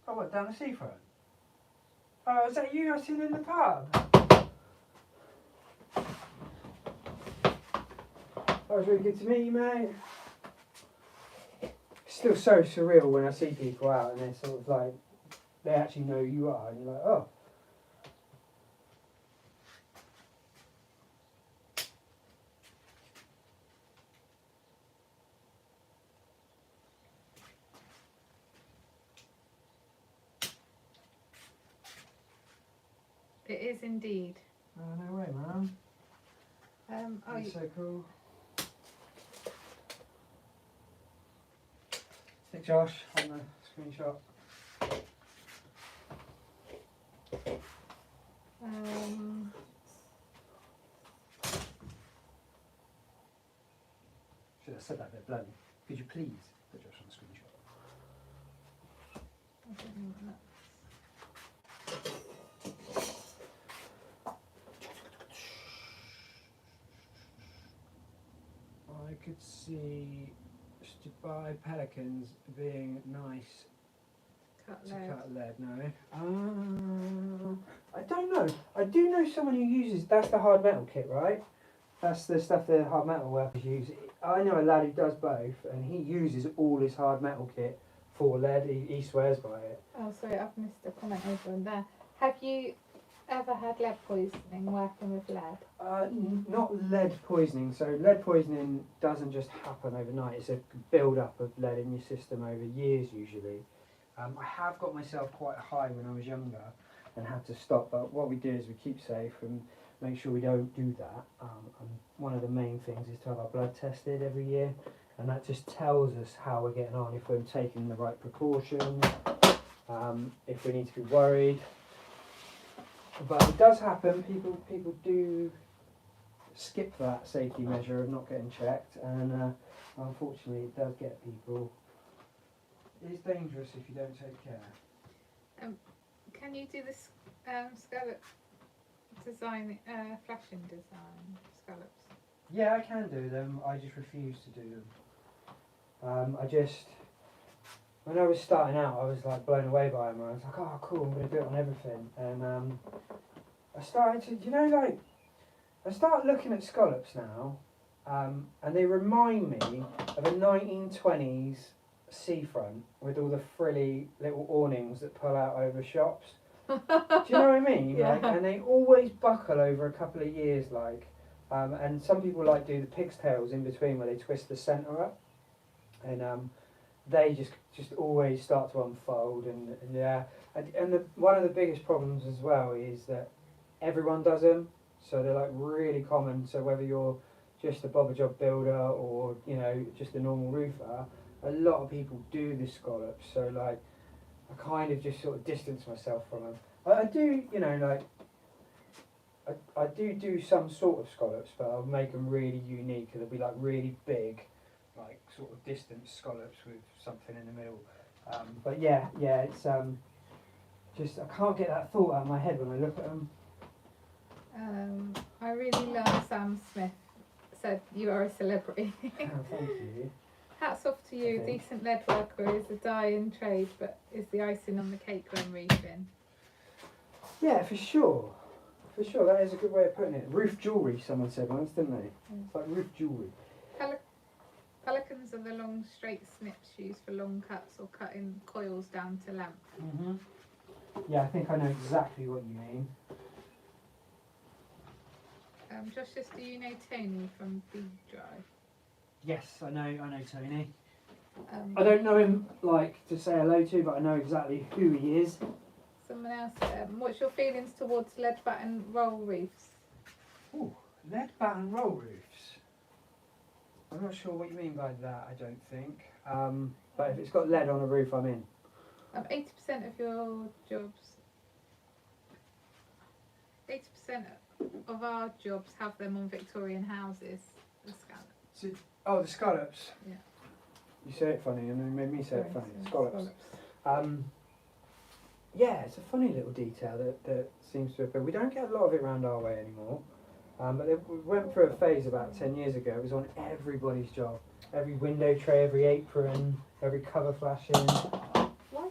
Oh, what, down the seafront? Oh, is that you I seen in the pub? That was really good to meet you, mate. It's still so surreal when I see people out and they're sort of like, they actually know who you are, and you're like, oh.
It is indeed.
Oh, no way, man.
Oh,
That's so cool. Stick Josh on the screenshot. Should have said that bit bluntly. Could you please put Josh on the screenshot?
I don't know what
I could see Dubai Pelicans being nice
cut
to
lead.
cut lead, no? I don't know. I do know someone who uses, that's the hard metal kit, right? That's the stuff the hard metal workers use. I know a lad who does both, and he uses all his hard metal kit for lead. He swears by it.
Oh, sorry, I've missed a comment over on there. Have you ever had lead poisoning working with lead?
Not lead poisoning. So lead poisoning doesn't just happen overnight. It's a build-up of lead in your system over years usually. I have got myself quite high when I was younger and had to stop, but what we do is we keep safe and make sure we don't do that. And one of the main things is to have our blood tested every year, and that just tells us how we're getting on, if we're taking the right precautions, if we need to be worried. But it does happen. People do skip that safety measure of not getting checked, and unfortunately it does get people. It is dangerous if you don't take care.
Can you do this scallop design, flashing design scallops?
Yeah, I can do them. I just refuse to do them. When I was starting out, I was like blown away by them. I was like, oh cool, I'm going to do it on everything. And I started to, I started looking at scallops now, and they remind me of a 1920s seafront with all the frilly little awnings that pull out over shops. Do you know what I mean?
Yeah.
Like, and they always buckle over a couple of years, like. And some people like do the pig's tails in between where they twist the centre up, and they just always start to unfold, and one of the biggest problems as well is that everyone does them, so they're like really common. So whether you're just a bobber job builder or just a normal roofer, a lot of people do the scallops. So like I kind of just sort of distance myself from them. I do I do some sort of scallops, but I'll make them really unique, and they'll be like really big, like sort of distant scallops with something in the middle. But yeah, it's just I can't get that thought out of my head when I look at them.
I really love Sam Smith said you are a celebrity.
Oh, thank you.
Hats off to you.
Okay.
Decent lead worker is a dying trade, but is the icing on the cake when roofing.
Yeah, for sure. For sure, that is a good way of putting it. Roof jewellery, someone said once, didn't they? It's like roof jewellery.
Pelicans are the long straight snips used for long cuts or cutting coils down to length.
Mm-hmm. Yeah, I think I know exactly what you mean.
Josh, do you know Tony from B Drive?
Yes, I know Tony. I don't know him like to say hello to, but I know exactly who he is.
Someone else, what's your feelings towards lead batten roll roofs?
Ooh, lead batten roll roofs. I'm not sure what you mean by that, I don't think. But if it's got lead on a roof, I'm in.
80% of your jobs, 80% of our jobs have them on Victorian houses, the scallops.
Oh, the scallops.
Yeah.
You say it funny, and then made me say it funny. Scallops.
Scallops.
Yeah, it's a funny little detail that seems to appear. We don't get a lot of it around our way anymore. But we went through a phase about 10 years ago. It was on everybody's job. Every window tray, every apron, every cover flashing.
Why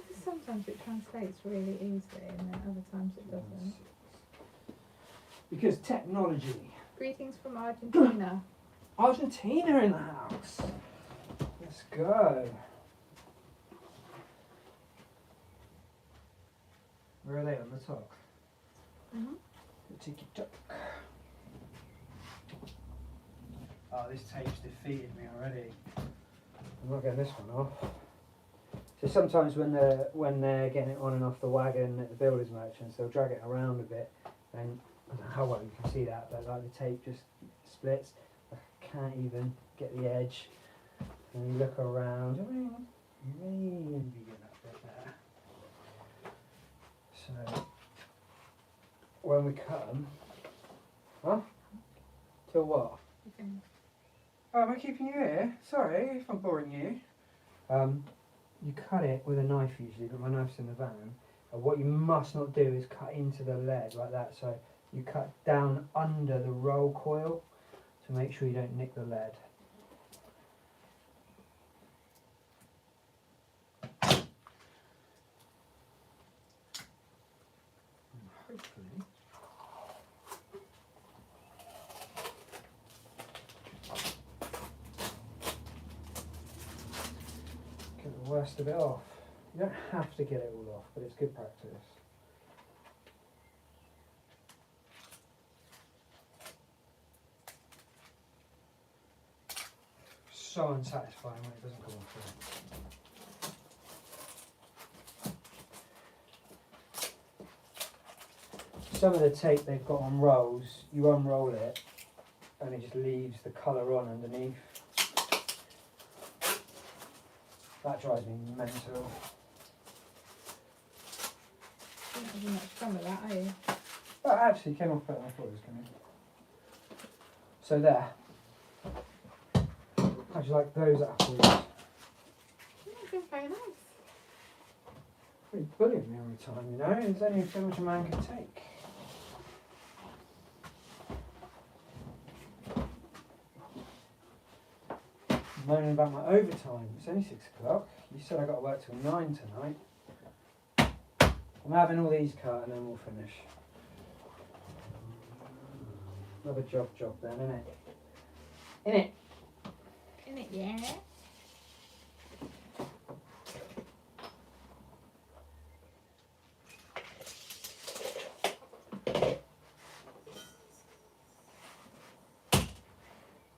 does sometimes it translates really easily and then other times it doesn't?
Because technology.
Greetings from Argentina.
Argentina in the house. Let's go. Where are they on the top?
Mm-hmm.
Tiki tock. Oh, this tape's defeated me already. I'm not getting this one off. So sometimes when they're getting it on and off the wagon at the builders merchants, they'll drag it around a bit, and I don't know how well you can see that, but like the tape just splits. I can't even get the edge. And you look around, maybe get that bit there. So when we cut them, huh? Till what?
Okay.
Oh, am I keeping you here? Sorry if I'm boring you. You cut it with a knife usually, but my knife's in the van. And what you must not do is cut into the lead like that. So you cut down under the roll coil to make sure you don't nick the lead. Hopefully. Get the worst of it off. You don't have to get it all off, but it's good practice. So unsatisfying when it doesn't come off. Some of the tape they've got on rolls, you unroll it and it just leaves the colour on underneath. That drives me mental.
You're not having much fun with that, are you?
Oh, it actually came off better than I thought it was going to. So there. How'd you like those apples?
That's been very nice.
Pretty bullying me all the time, you know. There's only so much a man can take. Moaning about my overtime. It's only 6 o'clock. You said I got to work till 9 tonight. I'm having all these cut and then we'll finish. Another job then, innit? Innit?
Isn't it, yeah?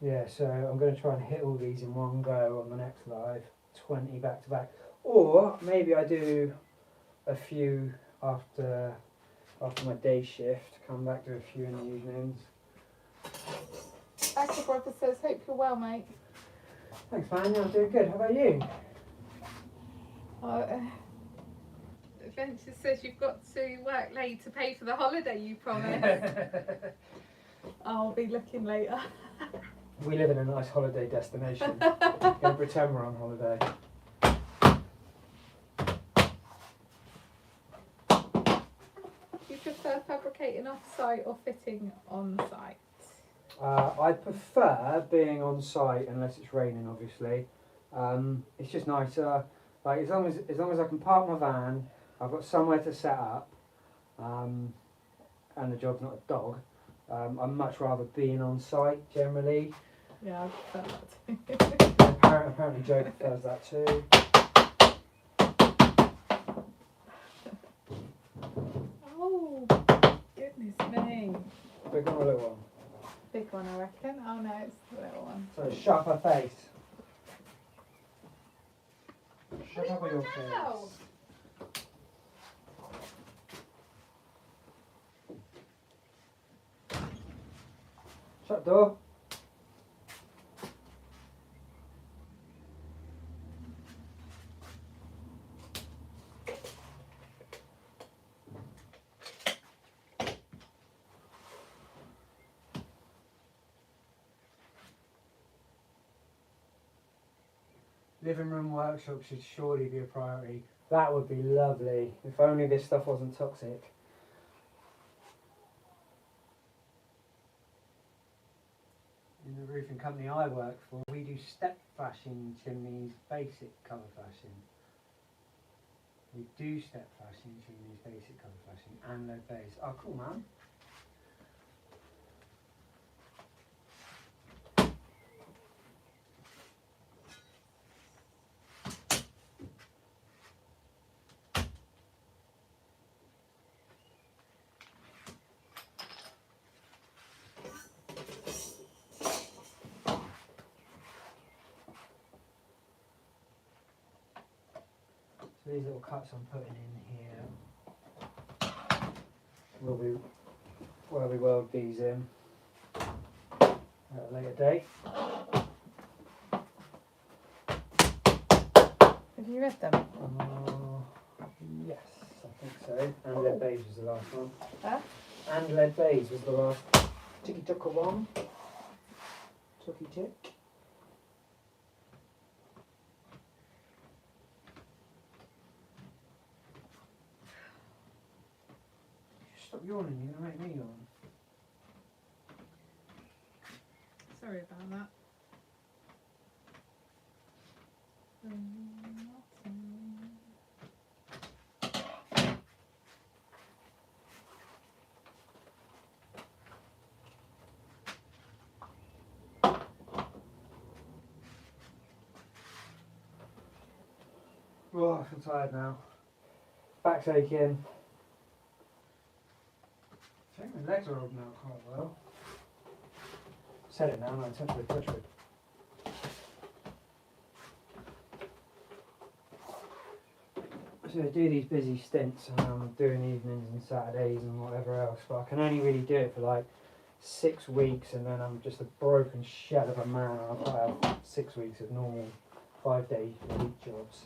Yeah, so I'm going to try and hit all these in one go on the next live, 20 back to back. Or maybe I do a few after my day shift, come back to a few in the evenings.
Axel brother says, hope you're well, mate.
Thanks, man. Yeah, I'm doing good. How about you?
Venture says you've got to work late to pay for the holiday you promised. I'll be looking later.
We live in a nice holiday destination. Don't pretend we're on holiday.
Do you prefer fabricating off-site or fitting on-site?
I prefer being on site unless it's raining, obviously. It's just nicer. Like as long as I can park my van, I've got somewhere to set up, and the job's not a dog. I'd much rather being on site generally.
Yeah, I prefer that too.
Apparently Joe prefers that too.
Oh, goodness me.
Big one or little one?
Big one, I reckon. Oh no, it's the little one.
So shut up her face.
What
Shut
do
up
you
your
want now?
face. Shut the door. Living room workshop should surely be a priority. That would be lovely. If only this stuff wasn't toxic. In the roofing company I work for, we do step flashing chimneys, basic colour flashing. We do step flashing chimneys, basic colour flashing, and lead base. Oh, cool, man. So these little cuts I'm putting in here will be where we weld these in at a later date.
Have you read them?
Yes, I think so. And lead beige was the last one.
Huh?
And lead beige was the last ticky tucker one. Tucky tick. Stop yawning, you're going to make me yawn.
Sorry about that.
Oh, I feel tired now. Back's aching. I think my legs are opening out quite well. Said it now, no, touch wood, touch wood. So I do these busy stints and I'm doing evenings and Saturdays and whatever else, but I can only really do it for like 6 weeks and then I'm just a broken shell of a man. I've got to have 6 weeks of normal 5-day-a-week jobs.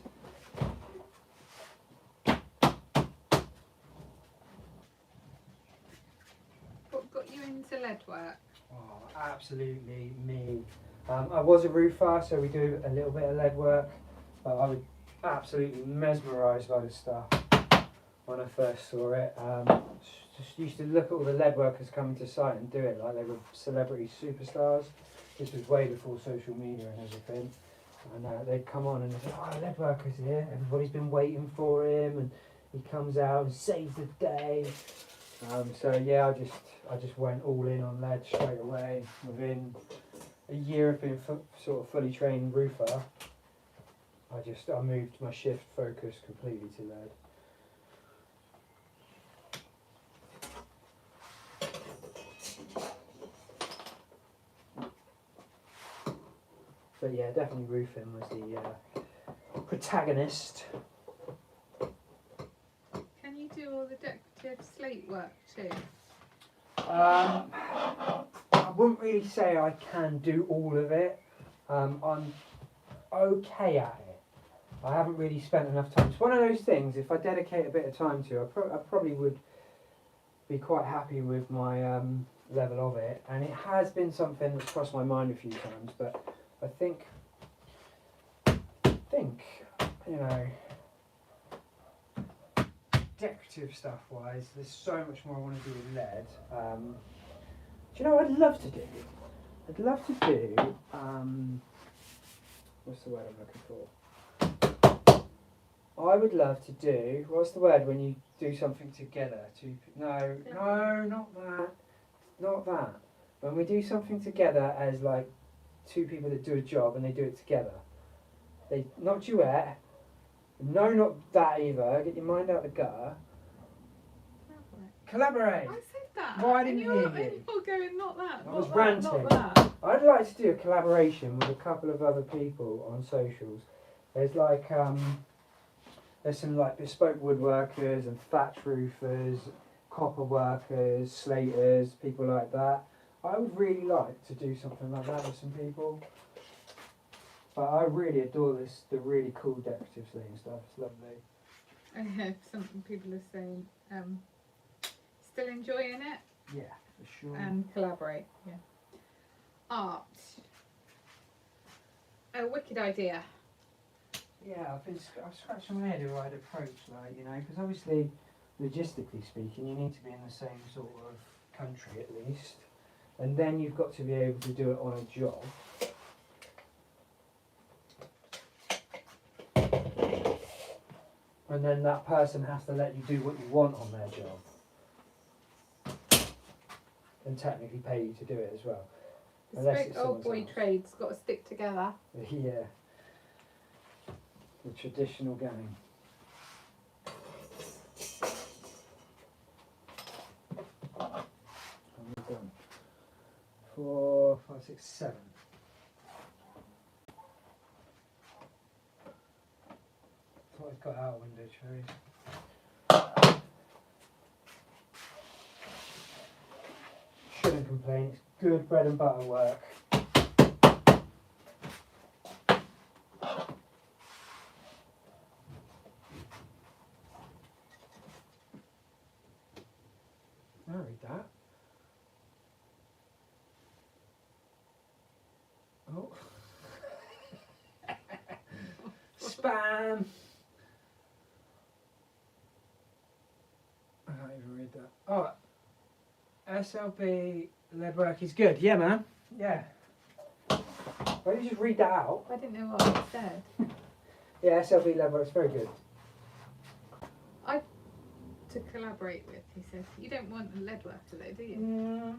What got you into lead work?
Oh, absolutely me. I was a roofer, so we do a little bit of lead work, but I was absolutely mesmerised by the stuff when I first saw it. Just used to look at all the lead workers coming to site and do it like they were celebrity superstars. This was way before social media and everything. And they'd come on and they'd say, oh, lead worker's here, everybody's been waiting for him, and he comes out and saves the day. So yeah, I just went all in on lead straight away. Within a year of being sort of fully trained roofer, I moved my shift focus completely to lead. But yeah, definitely roofing was the protagonist.
Can you do all the decorative slate work too?
I wouldn't really say I can do all of it. I'm okay at it. I haven't really spent enough time. It's one of those things, if I dedicate a bit of time to, I probably would be quite happy with my level of it. And it has been something that's crossed my mind a few times, but I think, you know, decorative stuff wise, there's so much more I want to do with lead. Do you know what I'd love to do? I'd love to do, what's the word I'm looking for? I would love to do, what's the word when you do something together? No, not that. When we do something together as like two people that do a job and they do it together. They not duet. No, not that either. Get your mind out the gutter. Collaborate.
I said that.
Why didn't
and
you
you're,
hear me?
and you're going, not that.
I
not
was
that,
ranting.
Not that.
I'd like to do a collaboration with a couple of other people on socials. There's like there's some like bespoke woodworkers and thatch roofers, copper workers, slaters, people like that. I would really like to do something like that with some people. But I really adore the really cool decorative slating stuff. It's lovely.
I have some people are saying, still enjoying it
Yeah, for sure.
and collaborate. Yeah. Art. A wicked idea.
Yeah, I've scratched my head who I'd approach, like, you know, because obviously, logistically speaking, you need to be in the same sort of country at least. and then you've got to be able to do it on a job. And then that person has to let you do what you want on their job. And technically pay you to do it as well.
The
Unless
strict
it's
old
someone's
boy
house.
trade's got to stick together.
Yeah. The traditional game. And we've done 4, 5, 6, 7. Thought I'd got out window trade. Shouldn't complain, it's good bread and butter work. I'll read that. Oh. Spam! I can't even read that. Oh, SLB lead work is good. Yeah, man. Yeah. Why don't you just read that out?
I didn't know what it said.
Yeah, SLB lead work is very good.
To collaborate with, he says. You don't want a lead worker though, do you?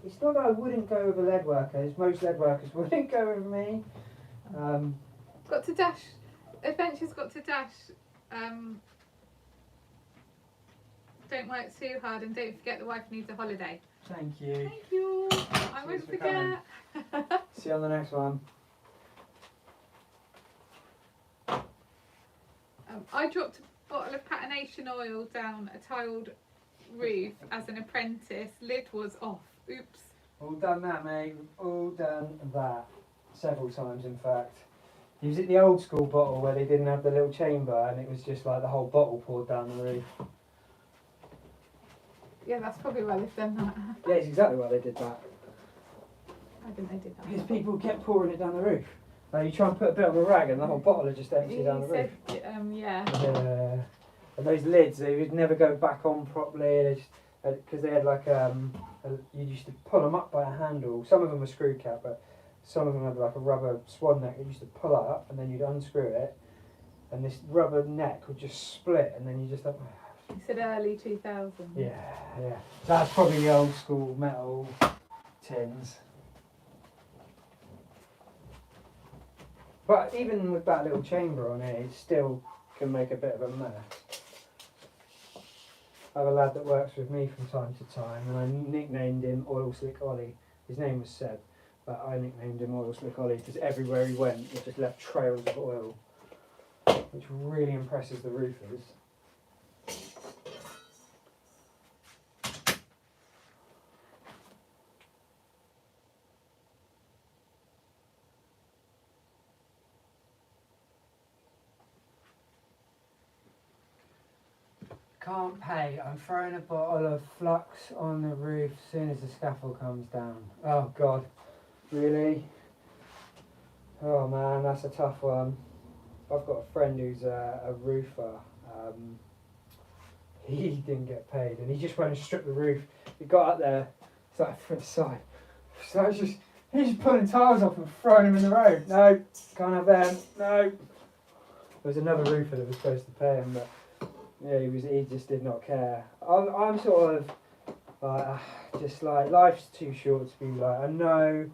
It's not that I wouldn't go with a lead worker, as most lead workers wouldn't go with me.
Got to dash. Adventure's got to dash. Don't work too hard and don't forget the wife needs a holiday.
Thank you.
Thank you. I
Cheers
won't
for
forget.
See you on the next one.
I dropped a bottle of patination oil down a tiled roof as an apprentice. Lid was off. Oops.
All done that, mate. All done that. Several times, in fact. Was it the old school bottle where they didn't have the little chamber and it was just like the whole bottle poured down the roof?
Yeah, that's probably why they've done that.
Yeah, it's exactly why they did that.
I think they did that.
Because people kept pouring it down the roof. Like you try and put a bit on the rag and the whole bottle would just empty down the roof.
Said, yeah.
Yeah. And those lids, they would never go back on properly. They just, because they had like you used to pull them up by a handle. Some of them were screw cap, but some of them had like a rubber swan neck that you used to pull up, and then you'd unscrew it, and this rubber neck would just split, and then you just like.
You said early 2000s.
Yeah, yeah. So that's probably the old school metal tins. But even with that little chamber on it, it still can make a bit of a mess. I have a lad that works with me from time to time, and I nicknamed him Oil Slick Ollie. His name was Seb, but I nicknamed him Oil Slick Ollie because everywhere he went, he just left trails of oil, which really impresses the roofers. Can't pay. I'm throwing a bottle of flux on the roof as soon as the scaffold comes down. Oh God, really? Oh man, that's a tough one. I've got a friend who's a roofer. He didn't get paid, and he just went and stripped the roof. He got up there, started from the side. So it's just he's just pulling tiles off and throwing them in the road. No, can't have them. No. There was another roofer that was supposed to pay him, but. Yeah, he just did not care. I'm sort of like, just like, life's too short to be like, I know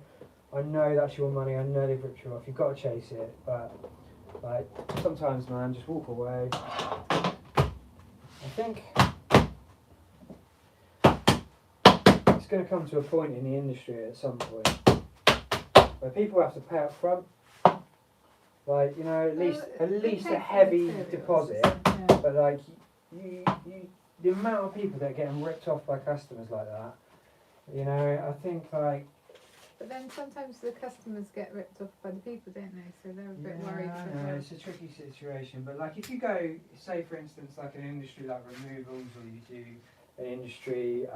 that's your money, I know they've ripped you off, you've got to chase it, but like, sometimes man, just walk away. I think it's going to come to a point in the industry at some point where people have to pay up front. Like, you know, at least a heavy deposit,
Yeah.
but like you the amount of people that are getting ripped off by customers like that, you know, I think like.
But then sometimes the customers get ripped off by the people, don't they? So they're a bit worried.
I know, it's a tricky situation, but like if you go, say for instance, like an industry like removals, or you do an industry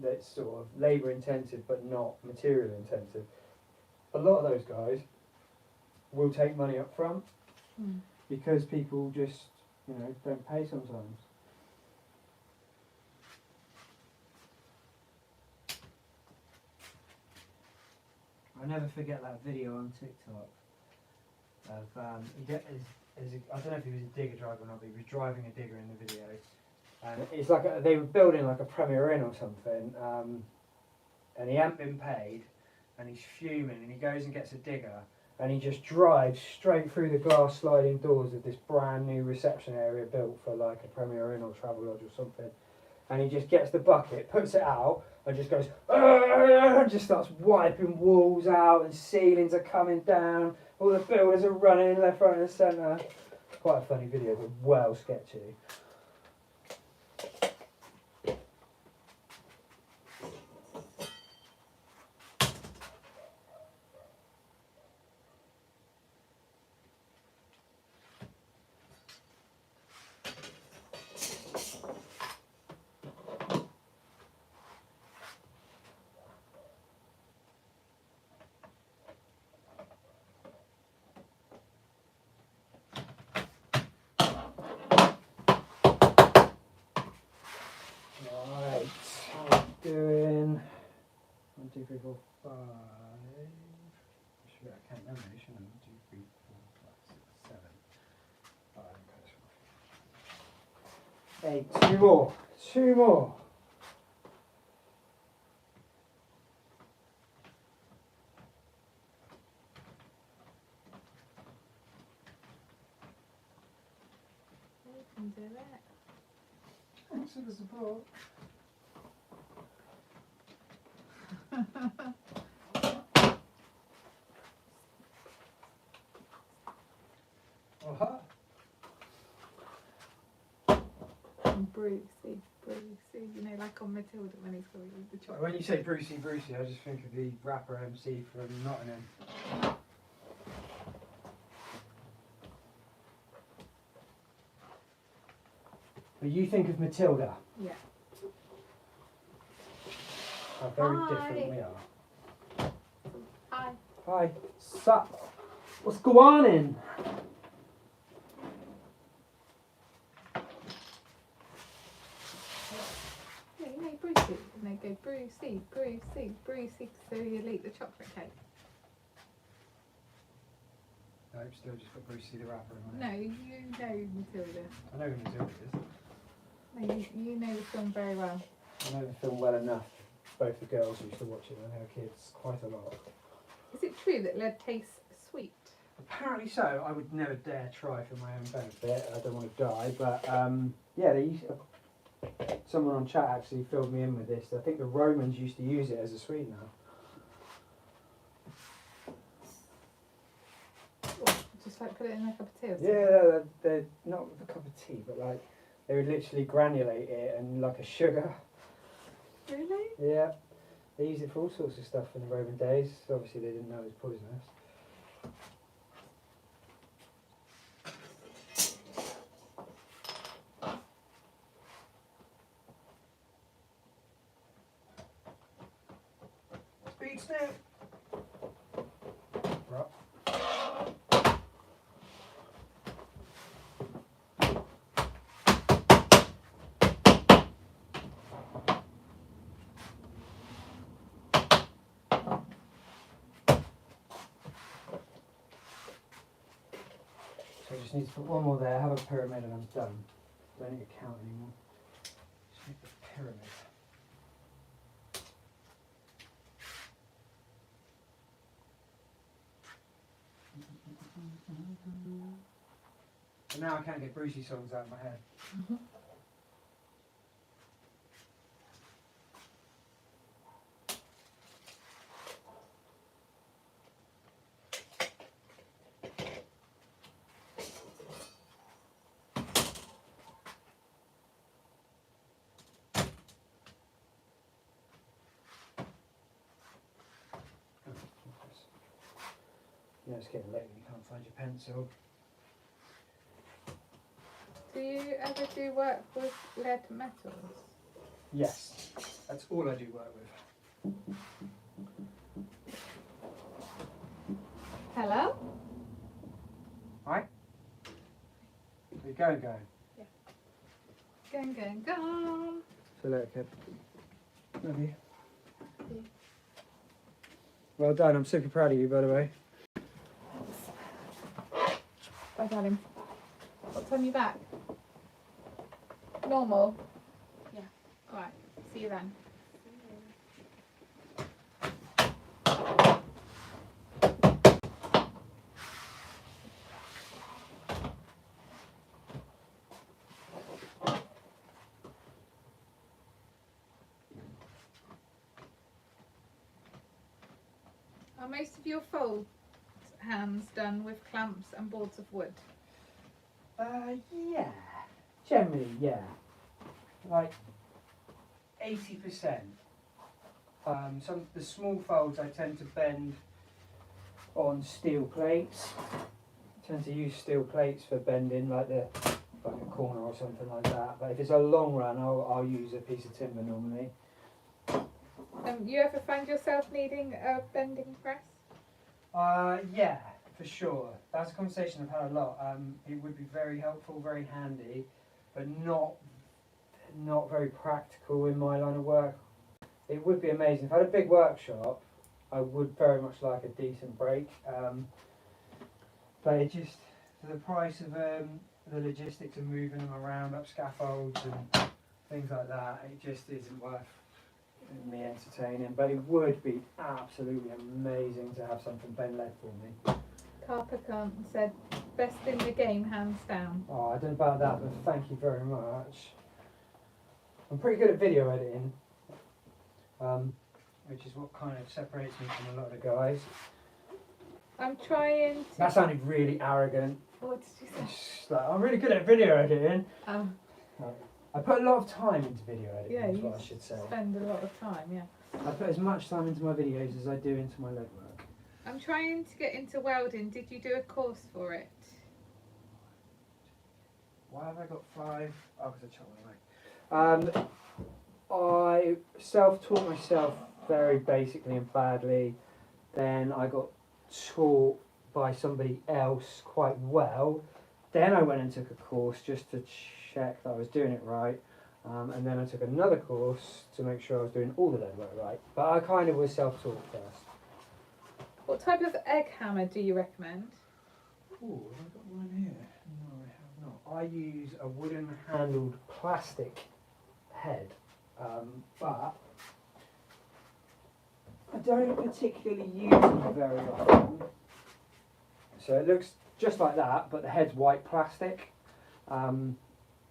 that's sort of labour intensive but not material intensive, a lot of those guys will take money up front because people just, you know, don't pay sometimes. I never forget that video on TikTok of I don't know if he was a digger driver or not, but he was driving a digger in the video. And it's like they were building like a Premier Inn or something, and he hadn't been paid, and he's fuming, and he goes and gets a digger, and he just drives straight through the glass sliding doors of this brand new reception area built for like a Premier Inn or Travelodge or something. And he just gets the bucket, puts it out, and just goes, and just starts wiping walls out, and ceilings are coming down. All the builders are running left, right, and centre. Quite a funny video, but well sketchy. Right, I'm doing 1, 2, 3, 4, 5. I can't remember, shouldn't I? 1, 2, 3, 4, 5, 6, 7, 8. 2 more. 2 more.
You can do it.
Thanks for the support.
Brucey, you know, like on Matilda when he's going with the chocolate.
When you say Brucey, I just think of the rapper MC from Nottingham. But you think of Matilda.
Yeah.
How very
Hi.
different we are.
Hi.
Hi. Sup? What's going on?
Yeah, you know Brucey. And they go Brucey, so you eat the chocolate cake.
No, I've still just got Brucey the rapper in my
No,
head.
you know Matilda.
I know who Matilda is.
No, you know the film very well.
I know the film well enough. Both the girls used to watch it when they were kids quite a lot.
Is it true that lead tastes sweet?
Apparently so. I would never dare try for my own benefit. I don't want to die. But yeah, they used someone on chat actually filled me in with this. I think the Romans used to use it as a sweetener.
What, just like put it in a cup of tea or something?
Yeah, they're not with a cup of tea, but like they would literally granulate it and like a sugar.
Really?
Yeah, they used it for all sorts of stuff in the Roman days. Obviously, they didn't know it was poisonous. Speed snap. Right. So I just need to put one more there, have a pyramid, and I'm done. Don't need to count anymore. Just need the pyramid. So now I can't get Brucey songs out of my head. Yeah, it's getting late when you can't find your pencil.
Do you ever do work with lead metals?
Yes, that's all I do work with.
Hello?
Right? So going.
Go.
See you later, kid. Love you. Well done, I'm super proud of you, by the way.
Bye, darling. What time are you back? Normal?
Yeah.
Alright, see you then. Are most of your fold hands done with clamps and boards of wood?
Yeah. Generally, yeah. Like 80%. Some of the small folds I tend to bend on steel plates. I tend to use steel plates for bending, like a corner or something like that. But if it's a long run, I'll use a piece of timber normally.
You ever find yourself needing a bending press?
Yeah, for sure. That's a conversation I've had a lot. It would be very helpful, very handy, but not very practical in my line of work. It would be amazing. If I had a big workshop, I would very much like a decent brake. But it just, for the price of the logistics of moving them around up scaffolds and things like that, it just isn't worth me entertaining. But it would be absolutely amazing to have something bend lead for me.
Carpacant said, best in the game, hands down.
Oh, I don't know about that, but thank you very much. I'm pretty good at video editing, which is what kind of separates me from a lot of the guys.
I'm trying to...
That sounded really arrogant.
What did you say?
It's just like, I'm really good at video editing.
Oh,
I put a lot of time into video editing,
yeah,
is
you
what I should say.
spend a lot of time, yeah.
I put as much time into my videos as I do into my lead work.
I'm trying to get into welding. Did you do a course for it?
Why have I got 5? Oh, because I chucked my mic. I self-taught myself very basically and badly. Then I got taught by somebody else quite well. Then I went and took a course just to check that I was doing it right. And then I took another course to make sure I was doing all the lead work right. But I kind of was self-taught first.
What type of egg hammer do you recommend?
Oh, have I got one here? No, I have not. I use a wooden handled plastic head, but I don't particularly use them very often. So it looks just like that, but the head's white plastic. And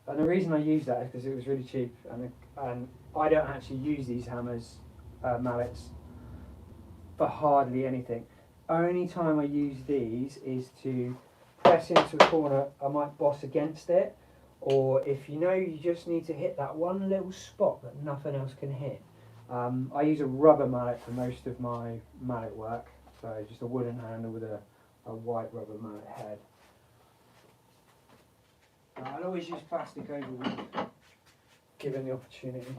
the reason I use that is because it was really cheap, and I don't actually use these hammers, mallets, for hardly anything. Only time I use these is to press into a corner. I might boss against it, or if you know you just need to hit that one little spot that nothing else can hit. I use a rubber mallet for most of my mallet work, so just a wooden handle with a white rubber mallet head. I'll always use plastic over wood, given the opportunity.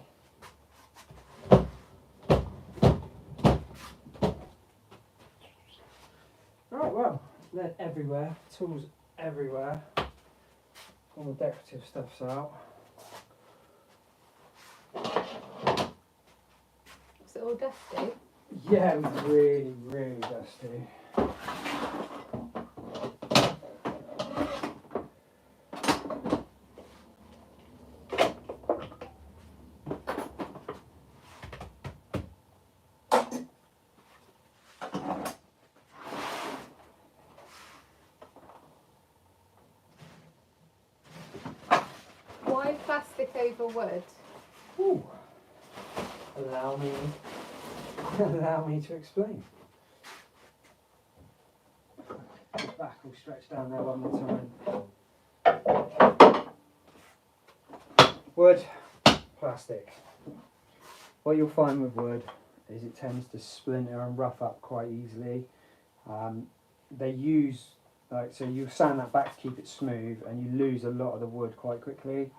Right, well, lead everywhere, tools everywhere, all the decorative stuff's out.
Was it all dusty?
Yeah, it was really, really dusty.
Why plastic over wood?
Ooh. Allow me to explain. Back all stretched down there one more time. Wood, plastic. What you'll find with wood is it tends to splinter and rough up quite easily. They use, so you sand that back to keep it smooth, and you lose a lot of the wood quite quickly.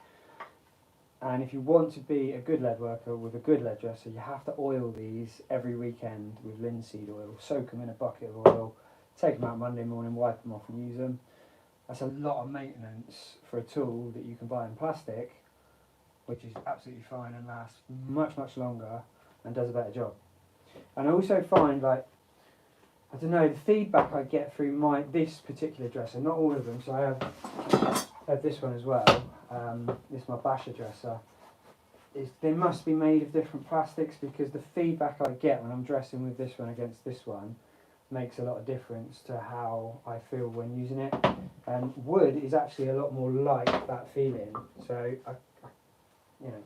And if you want to be a good lead worker with a good lead dresser, you have to oil these every weekend with linseed oil. Soak them in a bucket of oil, take them out Monday morning, wipe them off and use them. That's a lot of maintenance for a tool that you can buy in plastic, which is absolutely fine and lasts much, much longer and does a better job. And I also find, like, I don't know, the feedback I get through this particular dresser, not all of them, so I have this one as well, this is my basher dresser, they must be made of different plastics, because the feedback I get when I'm dressing with this one against this one makes a lot of difference to how I feel when using it. And wood is actually a lot more like that feeling, so you know,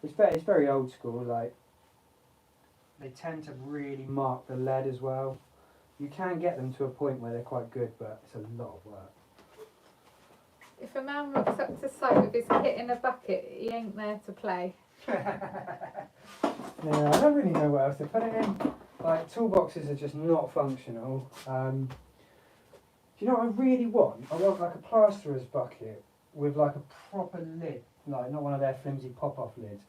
it's very old school. Like, they tend to really mark the lead as well. You can get them to a point where they're quite good, but it's a lot of work.
If a man rocks up to site with his kit in a bucket, he ain't there to play.
Yeah, I don't really know what else to put it in. Like, toolboxes are just not functional. Do you know what I really want? I want like a plasterer's bucket with like a proper lid, like not one of their flimsy pop-off lids.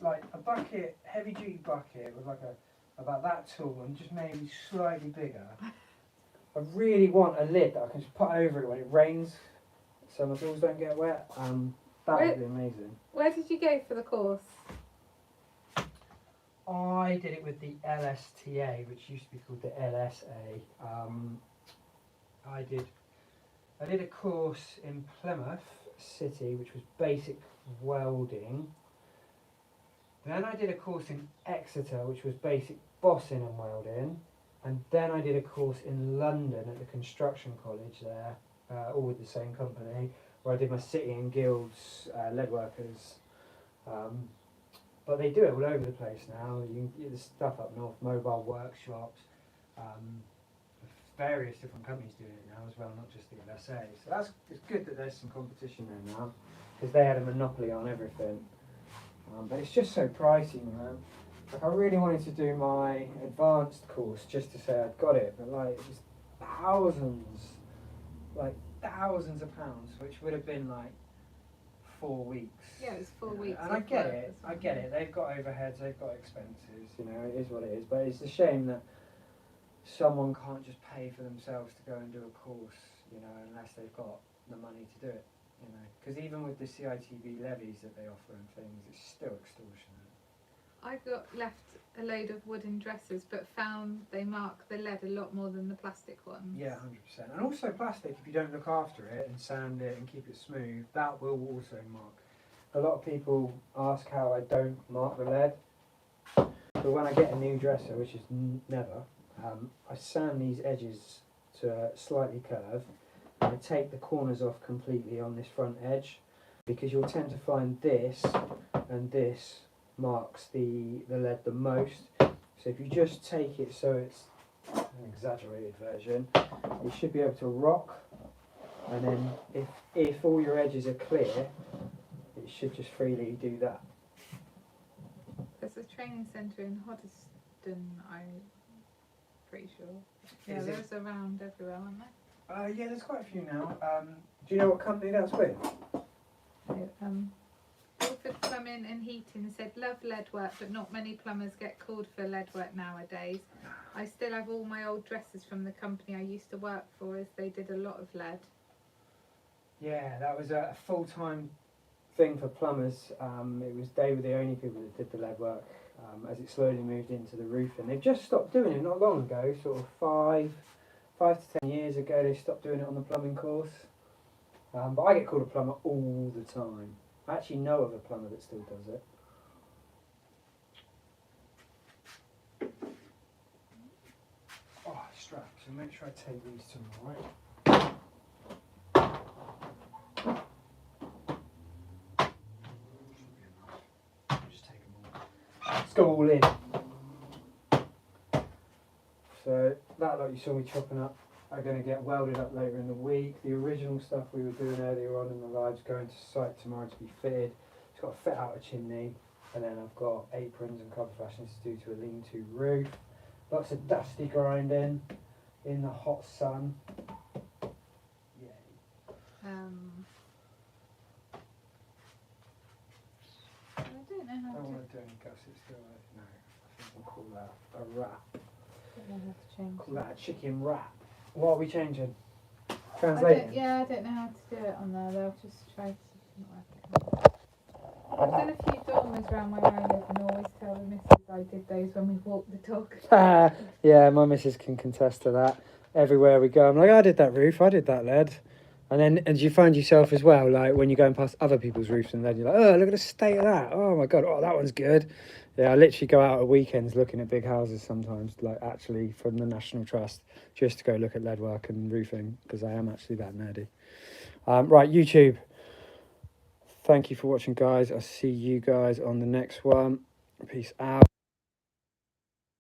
Like a bucket, heavy-duty bucket with like about that tall and just maybe slightly bigger. I really want a lid that I can just put over it when it rains, so my tools don't get wet. That would be amazing.
Where did you go for the course?
I did it with the LSTA, which used to be called the LSA. I did a course in Plymouth City, which was basic welding. Then I did a course in Exeter, which was basic bossing and welding. And then I did a course in London at the construction college there, all with the same company, where I did my City and Guilds lead workers. But they do it all over the place now. You can get the stuff up north, mobile workshops. Various different companies doing it now as well, not just the LSA. So it's good that there's some competition there now, because they had a monopoly on everything. But it's just so pricey, man. Like, I really wanted to do my advanced course just to say I'd got it, but like, it was thousands of pounds, which would have been like 4 weeks.
Yeah, it was 4 weeks.
And I get it. They've got overheads, they've got expenses. You know, it is what it is. But it's a shame that someone can't just pay for themselves to go and do a course, you know, unless they've got the money to do it. You know, because even with the CITB levies that they offer and things, it's still extortionate.
I got left a load of wooden dressers, but found they mark the lead a lot more than the plastic ones.
Yeah, 100%. And also plastic, if you don't look after it and sand it and keep it smooth, that will also mark. A lot of people ask how I don't mark the lead. But when I get a new dresser, which is never, I sand these edges to slightly curve. I take the corners off completely on this front edge, because you'll tend to find this and this marks the lead the most. So if you just take it so it's an exaggerated version, you should be able to rock, and then if all your edges are clear, it should just freely do that.
There's a training centre in Hoddesdon, I'm pretty sure. Yeah,
Is
there's around everywhere, aren't there?
Yeah, there's quite a few now. Do you know what company that's with?
Ilford Plumbing and Heating said, love lead work, but not many plumbers get called for lead work nowadays. I still have all my old dressers from the company I used to work for, as they did a lot of lead.
Yeah, that was a full-time thing for plumbers. They were the only people that did the lead work as it slowly moved into the roofing. They've just stopped doing it not long ago, sort of 5 to 10 years ago. They stopped doing it on the plumbing course. But I get called a plumber all the time. I actually know of a plumber that still does it. Oh, straps. So make sure I take these to them, right? Just take them all. Let's go all in. So that lot you saw me chopping up are going to get welded up later in the week. The original stuff we were doing earlier on in the live's going to site tomorrow to be fitted. It's got to fit out a chimney, and then I've got aprons and cover flashings to do to a lean-to roof. Lots of dusty grinding in the hot sun. Yay.
I don't know
I
how
don't
to,
want to do any gussets, do I? No. I think we'll call that a wrap.
don't know how to change.
Call that a chicken wrap. What are we changing?
I
Translating?
don't know how to do it on there. They'll just try to work it out. I've done a few dormers around my room and always tell the missus I did those when we walked the dog.
Yeah, my missus can contest to that. Everywhere we go, I'm like, I did that roof, I did that lead. And you find yourself as well, like when you're going past other people's roofs and then you're like, oh, look at the state of that. Oh my God, oh, that one's good. Yeah, I literally go out at weekends looking at big houses sometimes, like actually from the National Trust, just to go look at lead work and roofing, because I am actually that nerdy. Right, YouTube. Thank you for watching, guys. I'll see you guys on the next one. Peace out.